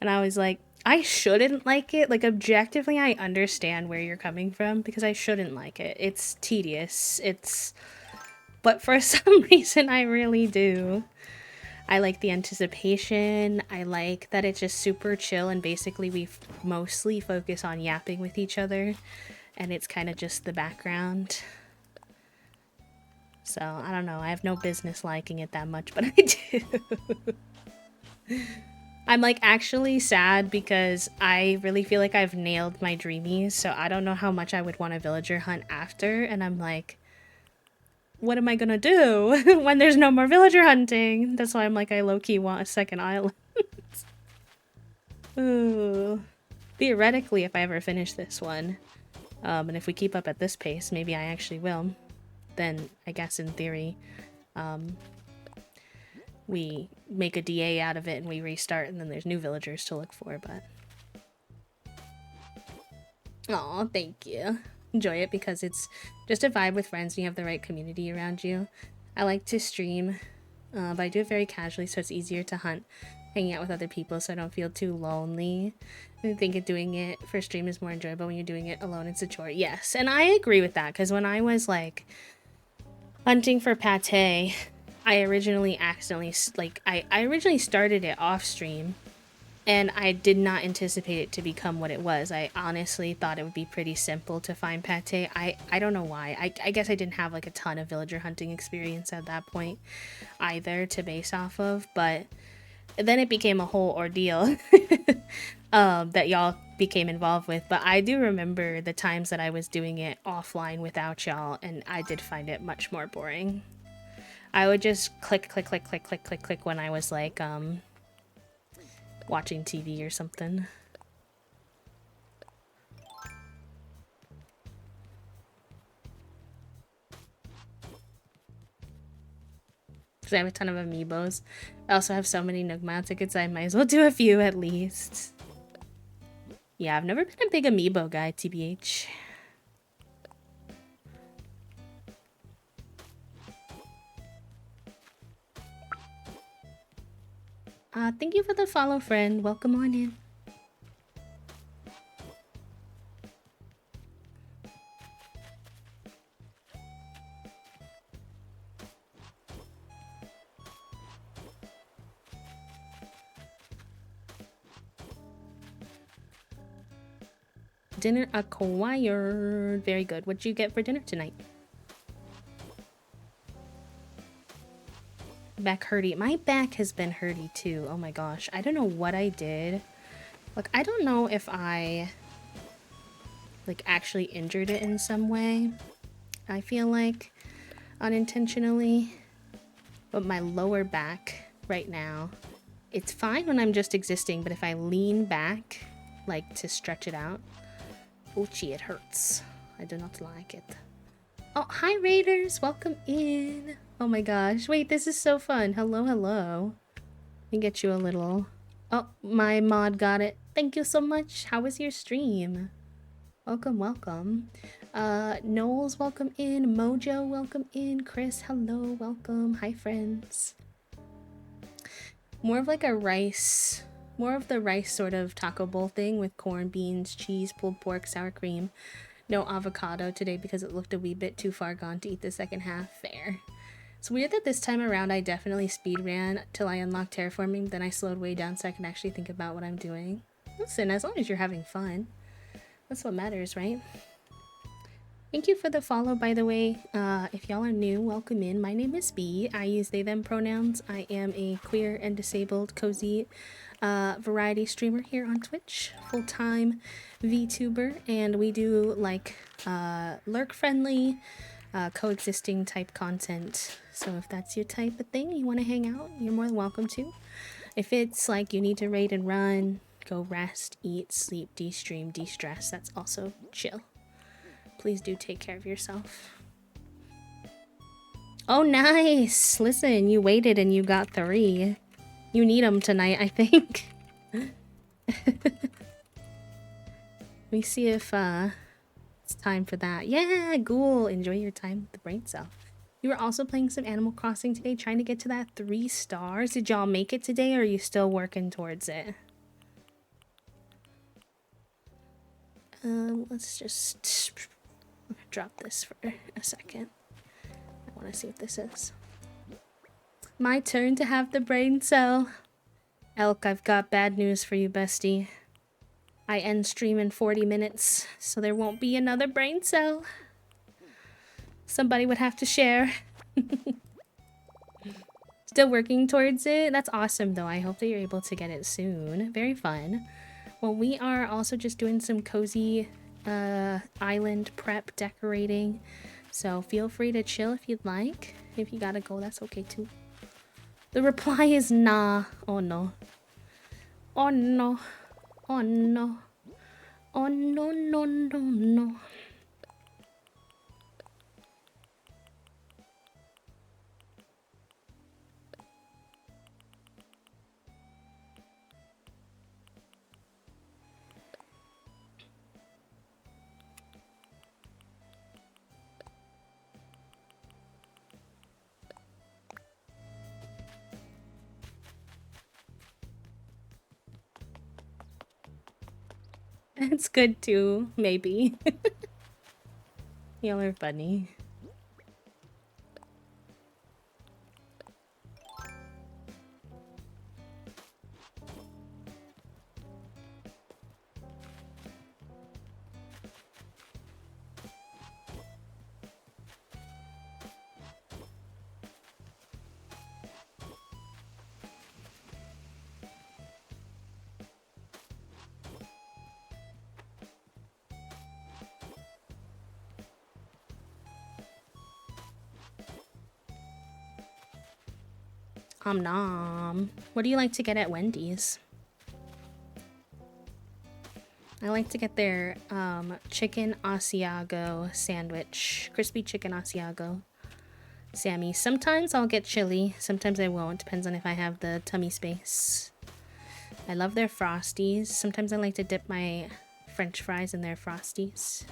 And I was like, I shouldn't like it. Like, objectively, I understand where you're coming from, because I shouldn't like it. It's tedious. But for some reason, I really do. I like the anticipation. I like that it's just super chill and basically we mostly focus on yapping with each other and it's kind of just the background. So, I don't know. I have no business liking it that much, but I do. I'm like actually sad because I really feel like I've nailed my dreamies, so I don't know how much I would want a villager hunt after, and I'm like, what am I gonna do when there's no more villager hunting? That's why I'm like, I low-key want a second island. Ooh. Theoretically, if I ever finish this one, and if we keep up at this pace, maybe I actually will, then I guess in theory, we make a DA out of it and we restart and then there's new villagers to look for, but... Aw, thank you. Enjoy it because it's just a vibe with friends and you have the right community around you. I like to stream, but I do it very casually so it's easier to hunt hanging out with other people so I don't feel too lonely. I think that doing it for stream is more enjoyable when you're doing it alone. It's a chore. Yes, and I agree with that because when I was like hunting for pate, I originally accidentally, I originally started it off stream and I did not anticipate it to become what it was. I honestly thought it would be pretty simple to find pate. I don't know why. I guess I didn't have like a ton of villager hunting experience at that point either to base off of, but then it became a whole ordeal that y'all became involved with. But I do remember the times that I was doing it offline without y'all, and I did find it much more boring. I would just click, click, click, click, click, click, click when I was like, watching TV or something. Because I have a ton of amiibos. I also have so many Nugma tickets, I might as well do a few at least. Yeah, I've never been a big amiibo guy, TBH. Thank you for the follow, friend. Welcome on in. Dinner acquired. Very good. What'd you get for dinner tonight? Back hurty. My back has been hurty too. Oh my gosh. I don't know what I did. Like, I don't know if I like actually injured it in some way. I feel like unintentionally. But my lower back right now, it's fine when I'm just existing, but if I lean back, like to stretch it out, ouchie, it hurts. I do not like it. Oh, hi Raiders, welcome in. Oh my gosh, wait, this is so fun. Hello, hello. Let me get you a little... Oh, my mod got it. Thank you so much. How was your stream? Welcome, welcome. Knowles, welcome in. Mojo, welcome in. Chris, hello, welcome. Hi, friends. More of like a rice, more of the rice sort of taco bowl thing with corn, beans, cheese, pulled pork, sour cream. No avocado today because it looked a wee bit too far gone to eat the second half. Fair. It's weird that this time around I definitely speed ran till I unlocked terraforming, then I slowed way down so I can actually think about what I'm doing. Listen, as long as you're having fun, that's what matters, right? Thank you for the follow, by the way. If y'all are new, welcome in. My name is B. I use they, them pronouns. I am a queer and disabled cozy variety streamer here on Twitch. Full-time VTuber. And we do, like, lurk-friendly, coexisting type content. So if that's your type of thing, you want to hang out, you're more than welcome to. If it's like you need to raid and run, go rest, eat, sleep, de-stream, de-stress, that's also chill. Please do take care of yourself. Oh, nice! Listen, you waited and you got 3. You need them tonight, I think. Let me see if it's time for that. Yeah, ghoul! Enjoy your time with the brain cell. You were also playing some Animal Crossing today, trying to get to that 3 stars. Did y'all make it today, or are you still working towards it? Let's just... drop this for a second. I want to see what this is. My turn to have the brain cell. Elk, I've got bad news for you, bestie. I end stream in 40 minutes, so there won't be another brain cell. Somebody would have to share. Still working towards it? That's awesome, though. I hope that you're able to get it soon. Very fun. Well, we are also just doing some cozy island prep decorating. So feel free to chill if you'd like. If you gotta go, that's okay, too. The reply is nah. Oh, no. Oh, no. Oh, no. Oh, no, no, no, no. It's good too, maybe. Y'all are funny. Nom. What do you like to get at Wendy's? I like to get their chicken Asiago sandwich. Crispy chicken Asiago. Sammy. Sometimes I'll get chili. Sometimes I won't. Depends on if I have the tummy space. I love their Frosties. Sometimes I like to dip my French fries in their Frosties.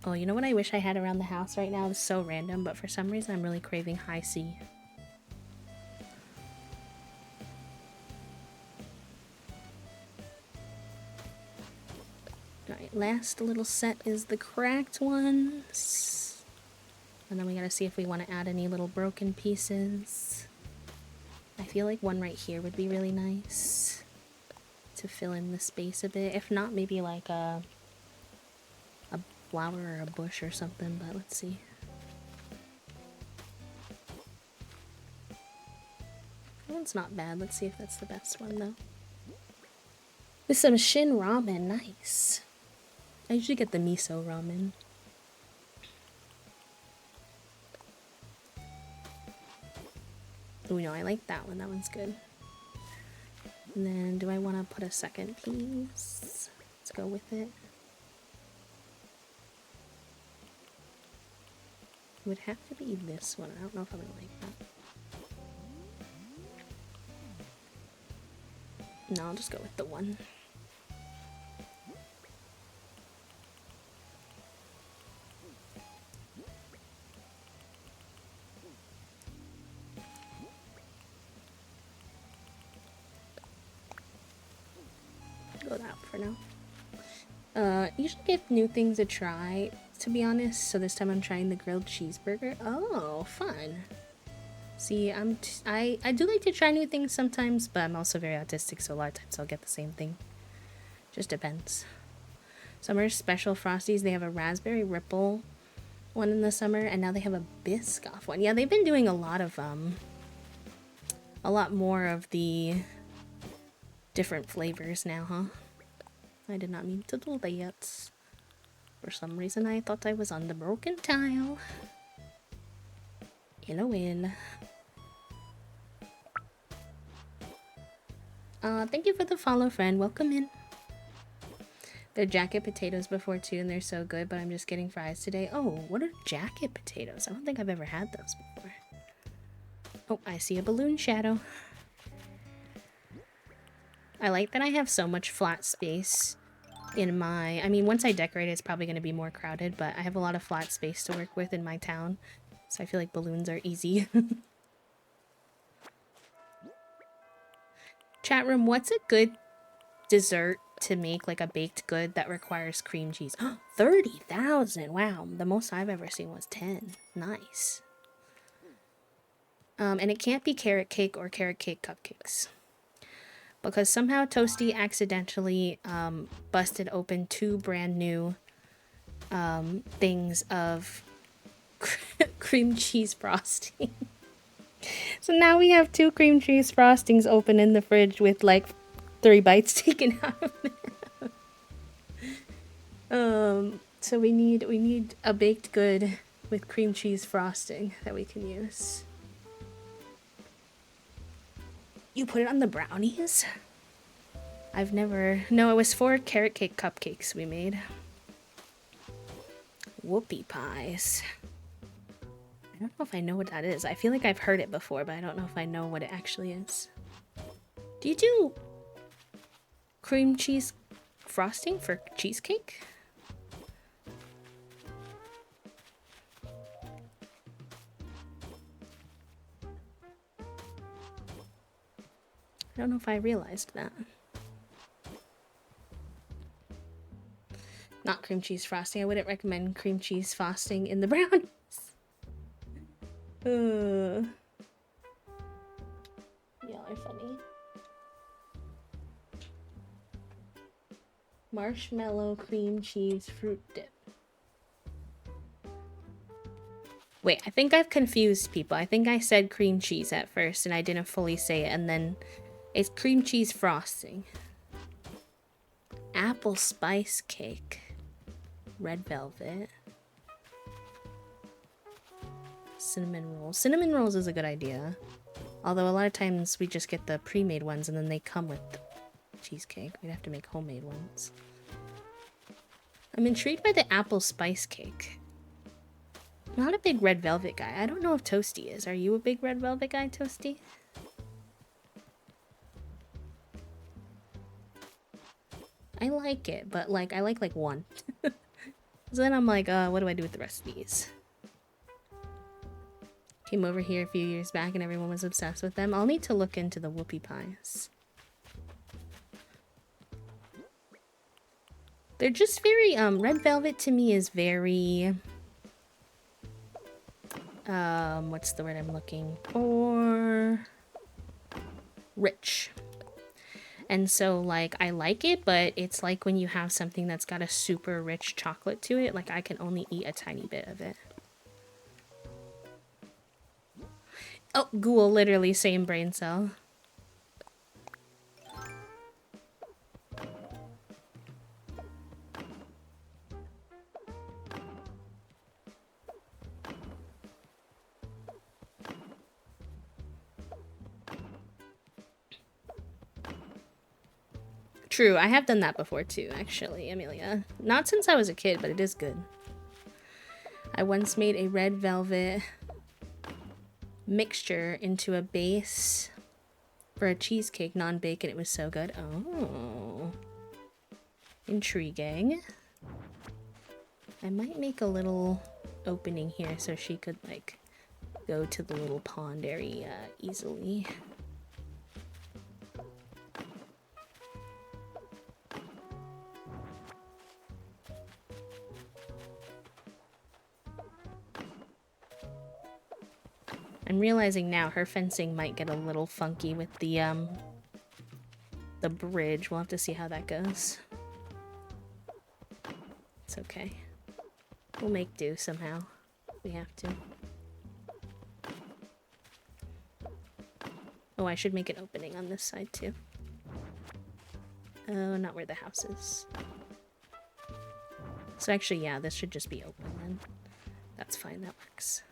Oh, you know what I wish I had around the house right now? It's so random, but for some reason I'm really craving high C. Alright, last little set is the cracked ones. And then we gotta see if we want to add any little broken pieces. I feel like one right here would be really nice to fill in the space a bit. If not, maybe like a flower or a bush or something, but let's see. That one's not bad. Let's see if that's the best one though. With some shin ramen, nice. I usually get the miso ramen. Oh no, I like that one. That one's good. And then do I want to put a second piece? Let's go with it. It would have to be this one. I don't know if I would like that. No, I'll just go with the one. Go that for now. Usually give new things a try, to be honest. So this time I'm trying the grilled cheeseburger. Oh, fun. See, I do like to try new things sometimes, but I'm also very autistic, so a lot of times I'll get the same thing. Just depends. Summer special Frosties, they have a raspberry ripple one in the summer, and now they have a Biscoff one. Yeah, they've been doing a lot more of the different flavors now, huh? I did not mean to do that. For some reason, I thought I was on the broken tile. LOL. Thank you for the follow, friend. Welcome in. They're jacket potatoes before too, and they're so good, but I'm just getting fries today. Oh, what are jacket potatoes? I don't think I've ever had those before. Oh, I see a balloon shadow. I like that I have so much flat space in my... I mean, once I decorate it, it's probably going to be more crowded, but I have a lot of flat space to work with in my town, so I feel like balloons are easy. Chat room, what's a good dessert to make like a baked good that requires cream cheese. 30,000. Wow, the most I've ever seen was 10. Nice. And it can't be carrot cake or carrot cake cupcakes. Because somehow Toasty accidentally busted open 2 brand new things of cream cheese frosting. So now we have 2 cream cheese frostings open in the fridge with like 3 bites taken out of them. So we need a baked good with cream cheese frosting that we can use. You put it on the brownies? I've never... No, it was 4 carrot cake cupcakes we made. Whoopie pies. I don't know if I know what that is. I feel like I've heard it before, but I don't know if I know what it actually is. Do you do cream cheese frosting for cheesecake? I don't know if I realized that. Not cream cheese frosting. I wouldn't recommend cream cheese frosting in the brownies. Y'all are funny. Marshmallow cream cheese fruit dip. Wait, I think I've confused people. I think I said cream cheese at first and I didn't fully say it, and then it's cream cheese frosting. Apple spice cake. Red velvet. Cinnamon rolls. Cinnamon rolls is a good idea. Although a lot of times we just get the pre-made ones and then they come with cheesecake. We'd have to make homemade ones. I'm intrigued by the apple spice cake. I'm not a big red velvet guy. I don't know if Toasty is. Are you a big red velvet guy, Toasty? I like it, but like I like one. So then I'm like, what do I do with the rest of these? Came over here a few years back and everyone was obsessed with them. I'll need to look into the whoopie pies. They're just very, red velvet to me is very, what's the word I'm looking for? Rich. And so, like, I like it, but it's like when you have something that's got a super rich chocolate to it, like, I can only eat a tiny bit of it. Oh, ghoul, literally, same brain cell. True, I have done that before too, actually, Amelia. Not since I was a kid, but it is good. I once made a red velvet mixture into a base for a cheesecake, non-bacon. It was so good. Oh. Intriguing. I might make a little opening here so she could, like, go to the little pond area easily. I'm realizing now her fencing might get a little funky with the bridge. We'll have to see how that goes. It's okay. We'll make do somehow. We have to. Oh, I should make an opening on this side too. Oh, not where the house is. So actually, yeah, this should just be open then. That's fine, that works.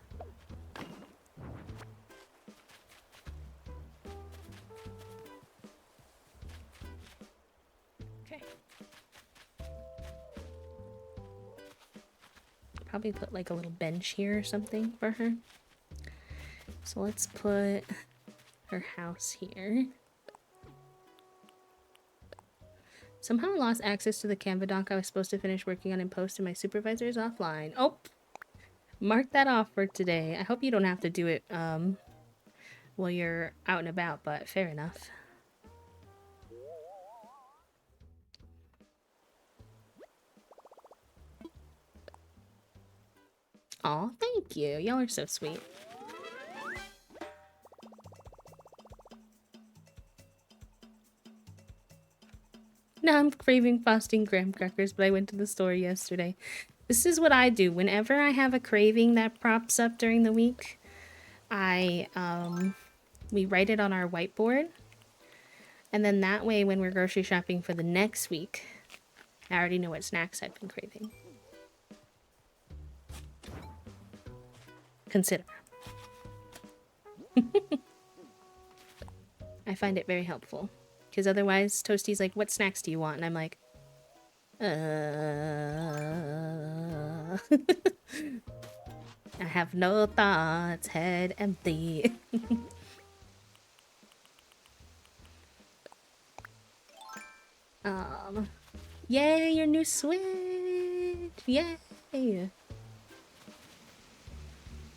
Probably put like a little bench here or something for her. So let's put her house here. Somehow I lost access to the Canva doc I was supposed to finish working on in post and my supervisor is offline. Oh, mark that off for today. I hope you don't have to do it while you're out and about, but fair enough. Aw, thank you. Y'all are so sweet. Now I'm craving frosting graham crackers, but I went to the store yesterday. This is what I do. Whenever I have a craving that props up during the week, we write it on our whiteboard. And then that way, when we're grocery shopping for the next week, I already know what snacks I've been craving. Consider. I find it very helpful. Because otherwise, Toasty's like, what snacks do you want? And I'm like, I have no thoughts, head empty. Yay, your new Switch! Yay!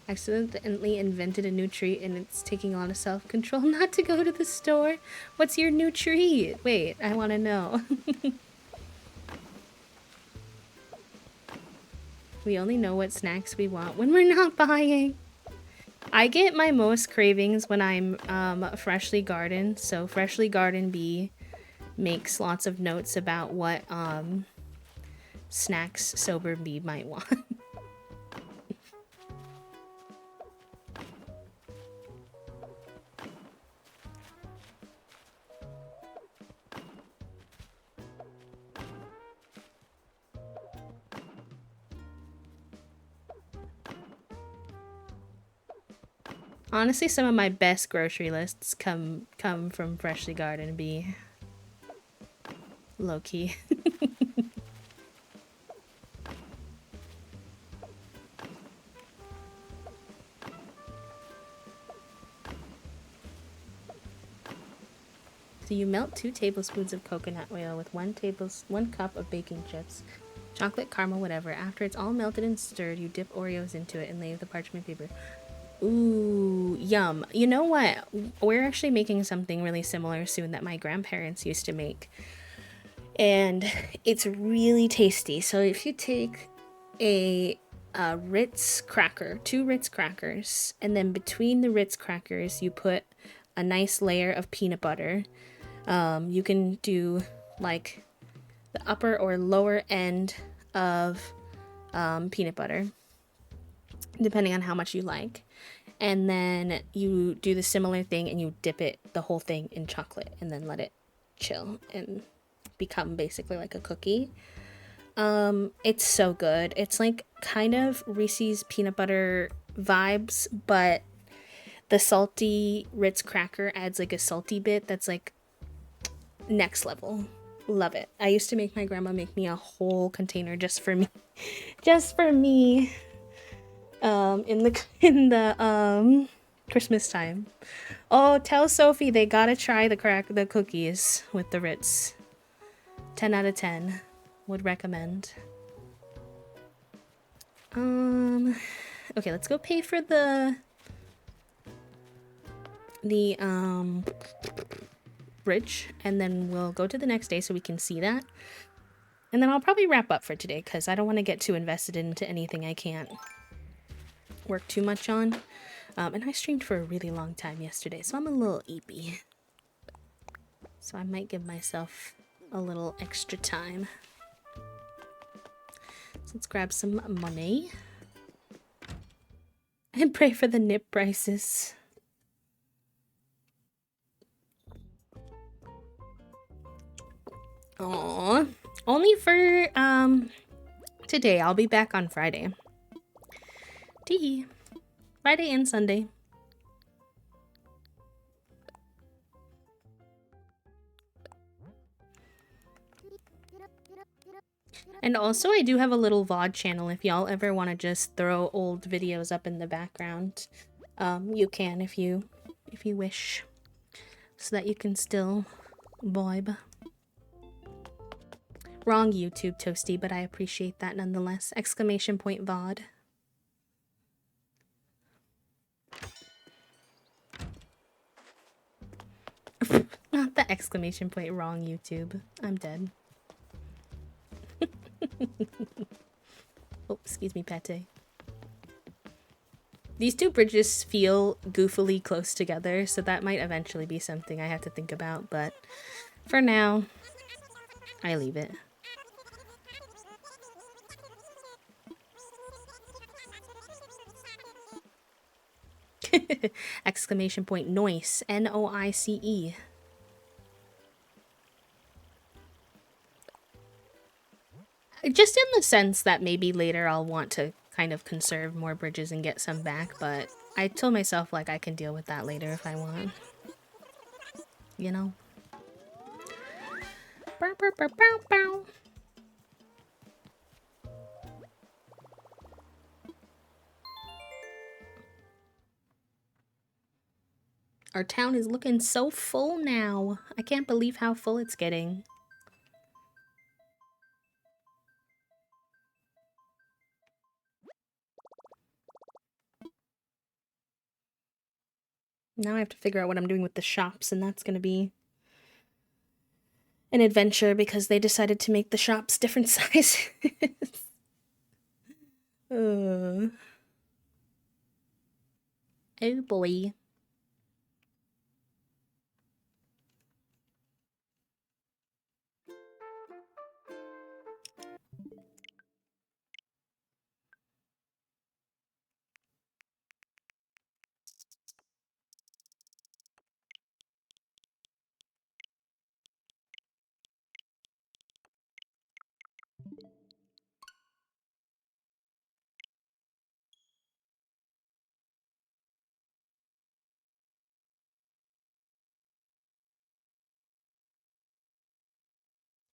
Accidentally invented a new treat and it's taking a lot of self-control not to go to the store. What's your new treat? Wait, I want to know. We only know what snacks we want when we're not buying. I get my most cravings when I'm Freshly Garden. So Freshly Garden Bee makes lots of notes about what snacks Sober Bee might want. Honestly, some of my best grocery lists come from Freshly Garden Bee. Low key. So you melt 2 tablespoons of coconut oil with 1 cup of baking chips, chocolate, caramel, whatever. After it's all melted and stirred, you dip Oreos into it and lay the parchment paper. Ooh, yum. You know what? We're actually making something really similar soon that my grandparents used to make. And it's really tasty. So if you take a Ritz cracker, 2 Ritz crackers, and then between the Ritz crackers, you put a nice layer of peanut butter. You can do like the upper or lower end of peanut butter, depending on how much you like. And then you do the similar thing and you dip the whole thing in chocolate and then let it chill and become basically like a cookie. It's so good. It's like kind of Reese's peanut butter vibes, but the salty Ritz cracker adds like a salty bit that's like next level. Love it. I used to make my grandma make me a whole container just for me. Just for me. In the Christmas time. Oh, tell Sophie they gotta try the cookies with the Ritz. 10 out of 10. Would recommend. Okay, let's go pay for the bridge, and then we'll go to the next day so we can see that. And then I'll probably wrap up for today because I don't want to get too invested into anything I can't work too much on. And I streamed for a really long time yesterday, so I'm a little eepy. So I might give myself a little extra time. So let's grab some money. And pray for the nip prices. Aww. Only for today. I'll be back on Friday. Tee. Friday and Sunday. And also I do have a little VOD channel if y'all ever want to just throw old videos up in the background. You can if you wish. So that you can still vibe. Wrong YouTube, Toasty, but I appreciate that nonetheless. Exclamation point VOD. Not the exclamation point wrong YouTube. I'm dead. Oh, excuse me, Pate. These two bridges feel goofily close together, so that might eventually be something I have to think about, but for now, I leave it. Exclamation point noise. Noice. Just in the sense that maybe later I'll want to kind of conserve more bridges and get some back, but I told myself like I can deal with that later if I want. You know? Bow, bow, bow, bow, bow. Our town is looking so full now. I can't believe how full it's getting. Now I have to figure out what I'm doing with the shops, and that's gonna be an adventure because they decided to make the shops different sizes. Oh boy.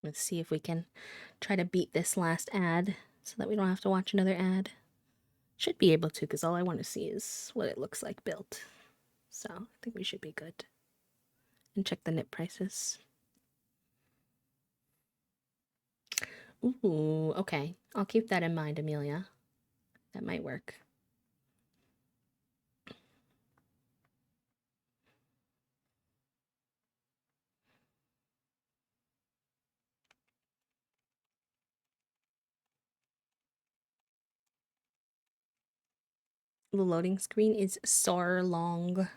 Let's see if we can try to beat this last ad so that we don't have to watch another ad. Should be able to, because all I want to see is what it looks like built. So I think we should be good. And check the knit prices. Ooh, okay. I'll keep that in mind, Amelia. That might work. The loading screen is so long.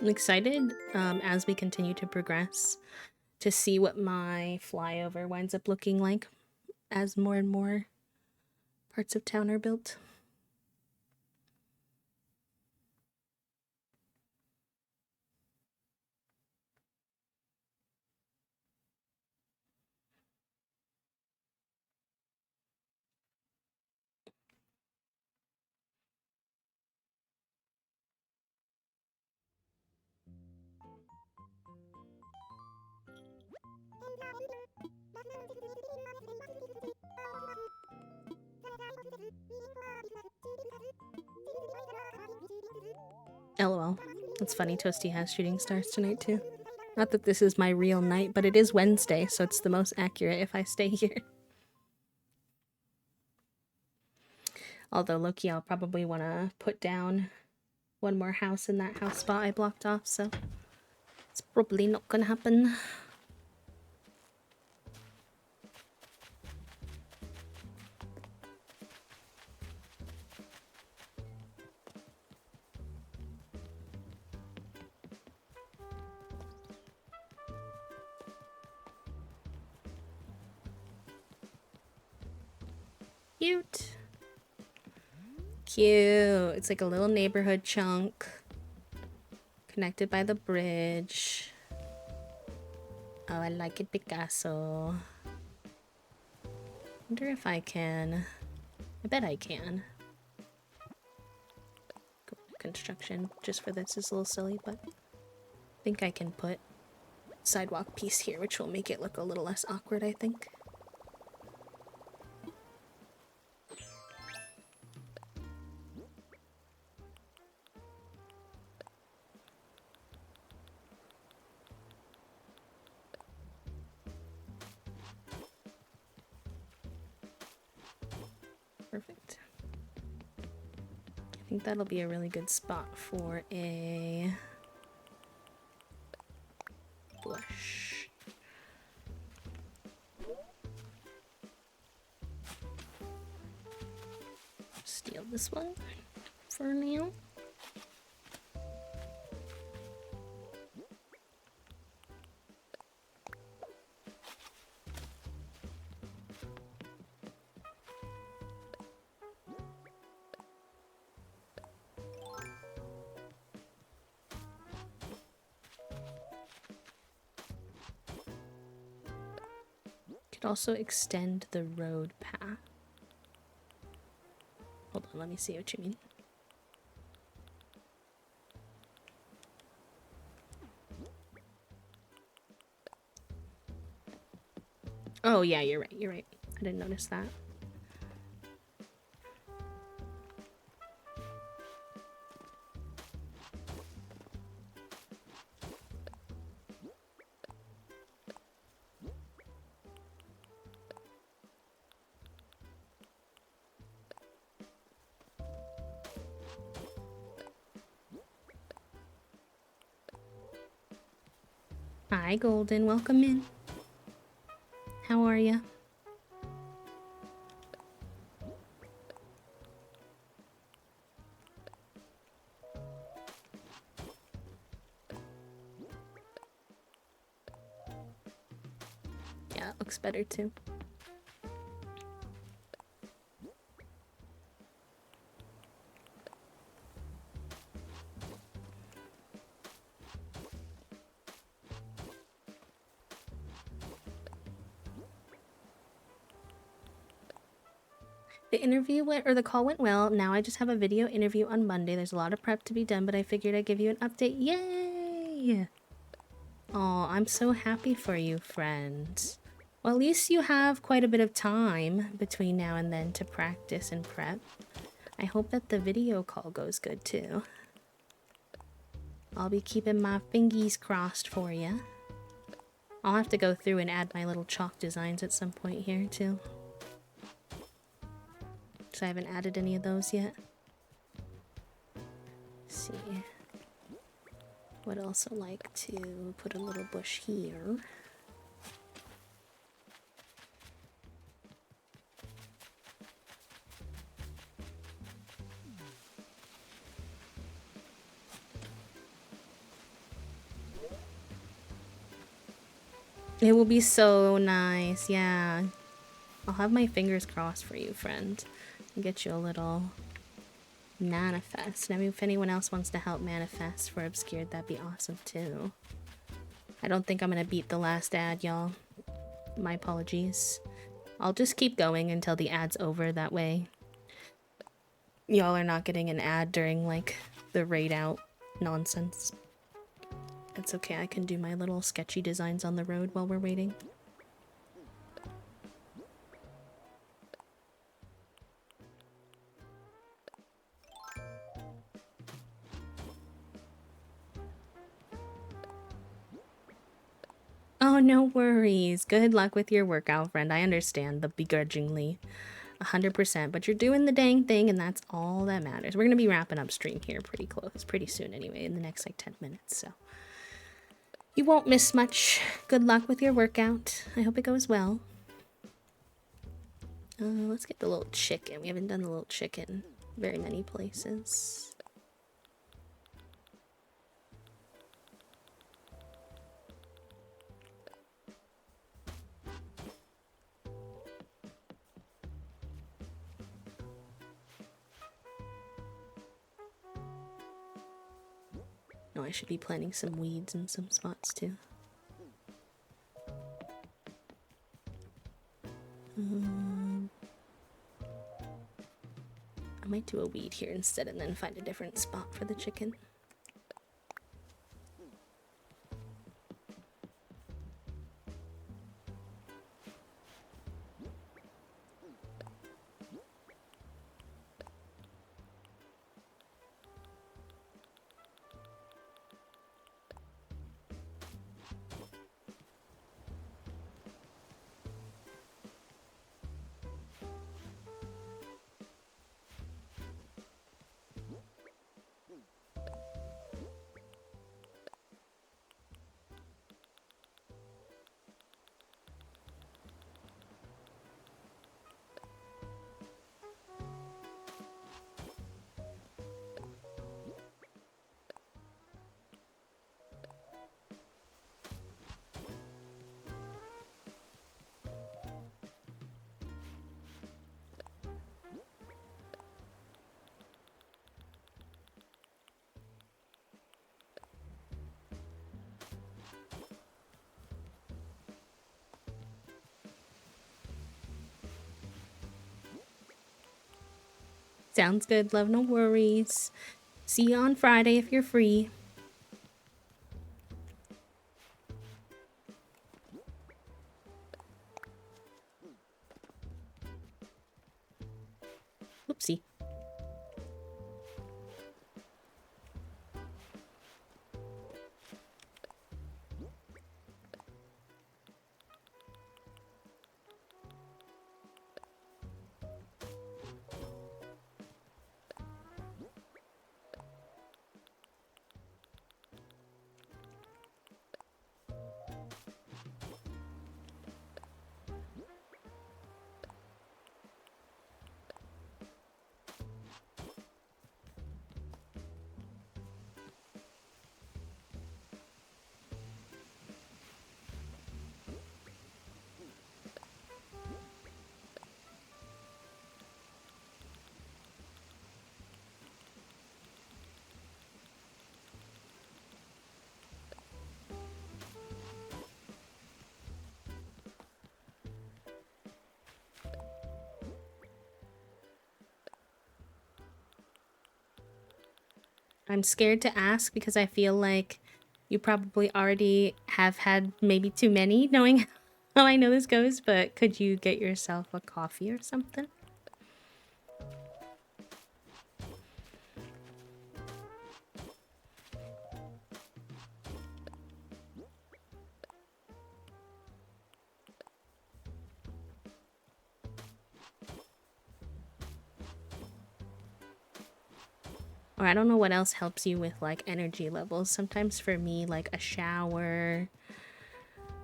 I'm excited as we continue to progress to see what my flyover winds up looking like as more and more parts of town are built. LOL. That's funny, Toasty has shooting stars tonight too. Not that this is my real night, but it is Wednesday, so it's the most accurate if I stay here. Although Loki, I'll probably want to put down one more house in that house spot I blocked off, so it's probably not gonna happen. Cute. Cute. It's like a little neighborhood chunk connected by the bridge. Oh, I like it, Picasso. Wonder if I can. I bet I can. Construction just for this is a little silly, but I think I can put sidewalk piece here, which will make it look a little less awkward, I think. Perfect. I think that'll be a really good spot for a blush. steal this one for now. Could also extend the road path. Hold on, let me see what you mean. Oh yeah, you're right, you're right. I didn't notice that. Hi, Golden. Welcome in. How are ya? Yeah, it looks better too. The interview went, or the call went well. Now I just have a video interview on Monday. There's a lot of prep to be done, but I figured I'd give you an update. Yay! Oh, I'm so happy for you, friend. Well, at least you have quite a bit of time between now and then to practice and prep. I hope that the video call goes good too. I'll be keeping my fingies crossed for you. I'll have to go through and add my little chalk designs at some point here too. Because I haven't added any of those yet. Let's see. Would also like to put a little bush here. It will be so nice, yeah. I'll have my fingers crossed for you, friend. And get you a little manifest. I mean, if anyone else wants to help manifest for Obscured, that'd be awesome too. I don't think I'm gonna beat the last ad, y'all. My apologies. I'll just keep going until the ad's over, that way y'all are not getting an ad during, like, the raid out nonsense. It's okay, I can do my little sketchy designs on the road while we're waiting. Oh, no worries. Good luck with your workout, friend. I understand the begrudgingly. 100%, but you're doing the dang thing, and that's all that matters. We're gonna be wrapping up stream here pretty soon anyway, in the next, like, 10 minutes, so. You won't miss much. Good luck with your workout. I hope it goes well. Let's get the little chicken. We haven't done the little chicken very many places. No, I should be planting some weeds in some spots too. I might do a weed here instead and then find a different spot for the chicken. Sounds good, love. No worries. See you on Friday if you're free. Whoopsie. I'm scared to ask because I feel like you probably already have had maybe too many, knowing how I know this goes, but could you get yourself a coffee or something? Or I don't know what else helps you with like energy levels. Sometimes for me, like a shower,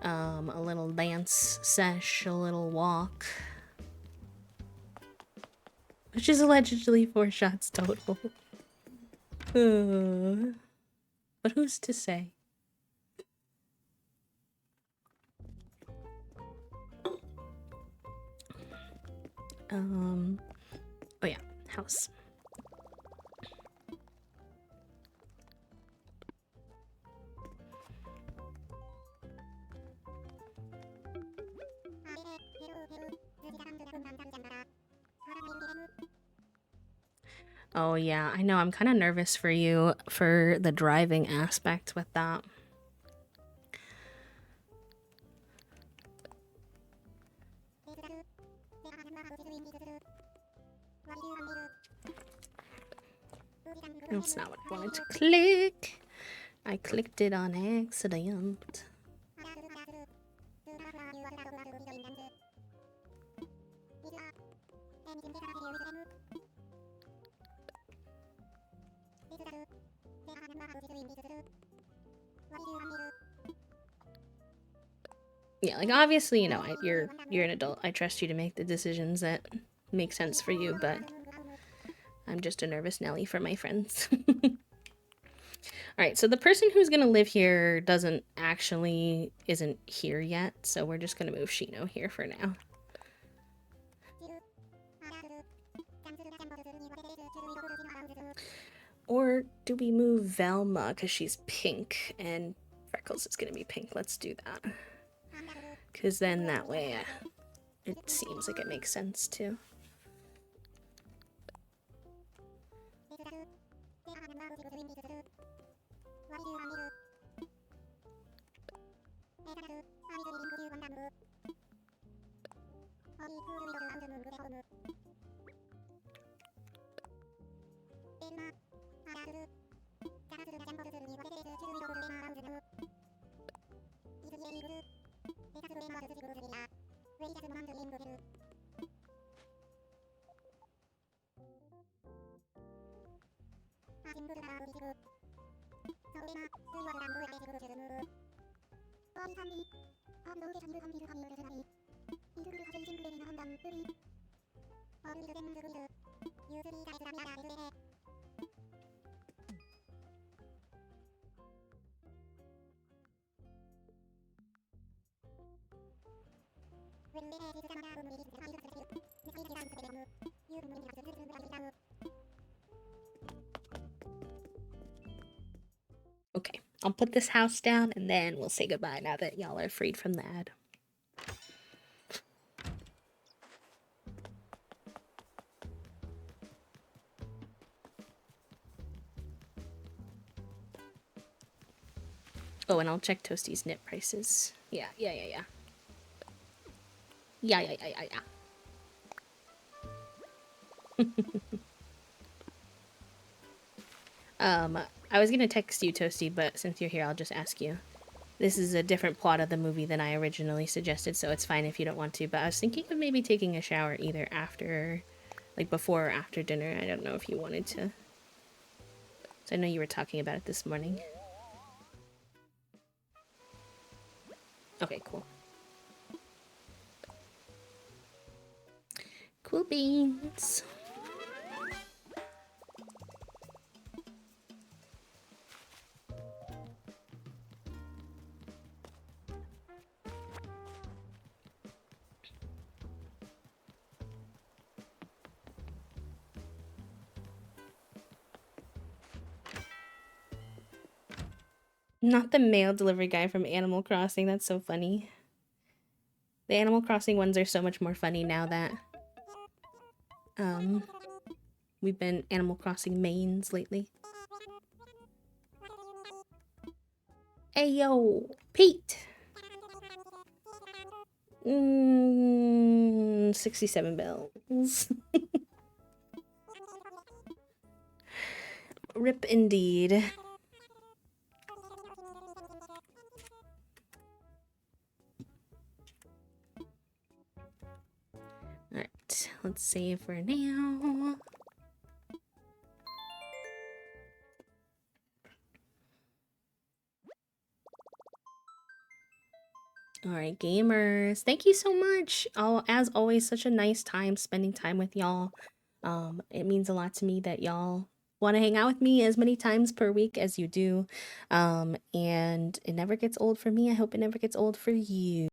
a little dance sesh, a little walk. Which is allegedly 4 shots total. But who's to say? Oh yeah, house. Oh yeah, I know. I'm kind of nervous for you for the driving aspect with that. That's not what I wanted to click. I clicked it on accident. Yeah, like obviously, you know, you're an adult. I trust you to make the decisions that make sense for you, but I'm just a nervous Nelly for my friends. All right, so the person who's gonna live here isn't here yet, so we're just gonna move Shino here for now. Or do we move Velma because she's pink and Freckles is gonna be pink? Let's do that. Because then that way it seems like it makes sense too. Okay, I'll put this house down and then we'll say goodbye now that y'all are freed from the ad. Oh, and I'll check Toasty's knit prices. Yeah. Yeah. I was gonna text you, Toasty, but since you're here, I'll just ask you. This is a different plot of the movie than I originally suggested, so it's fine if you don't want to. But I was thinking of maybe taking a shower either after, like before or after dinner. I don't know if you wanted to. So I know you were talking about it this morning. Okay, cool. Cool beans. Not the mail delivery guy from Animal Crossing. That's so funny. The Animal Crossing ones are so much more funny now that we've been Animal Crossing mains lately. Hey yo, Pete. 67 bells. Rip indeed. Alright, let's save for now. Alright, gamers. Thank you so much. As always, such a nice time spending time with y'all. It means a lot to me that y'all want to hang out with me as many times per week as you do. And it never gets old for me. I hope it never gets old for you.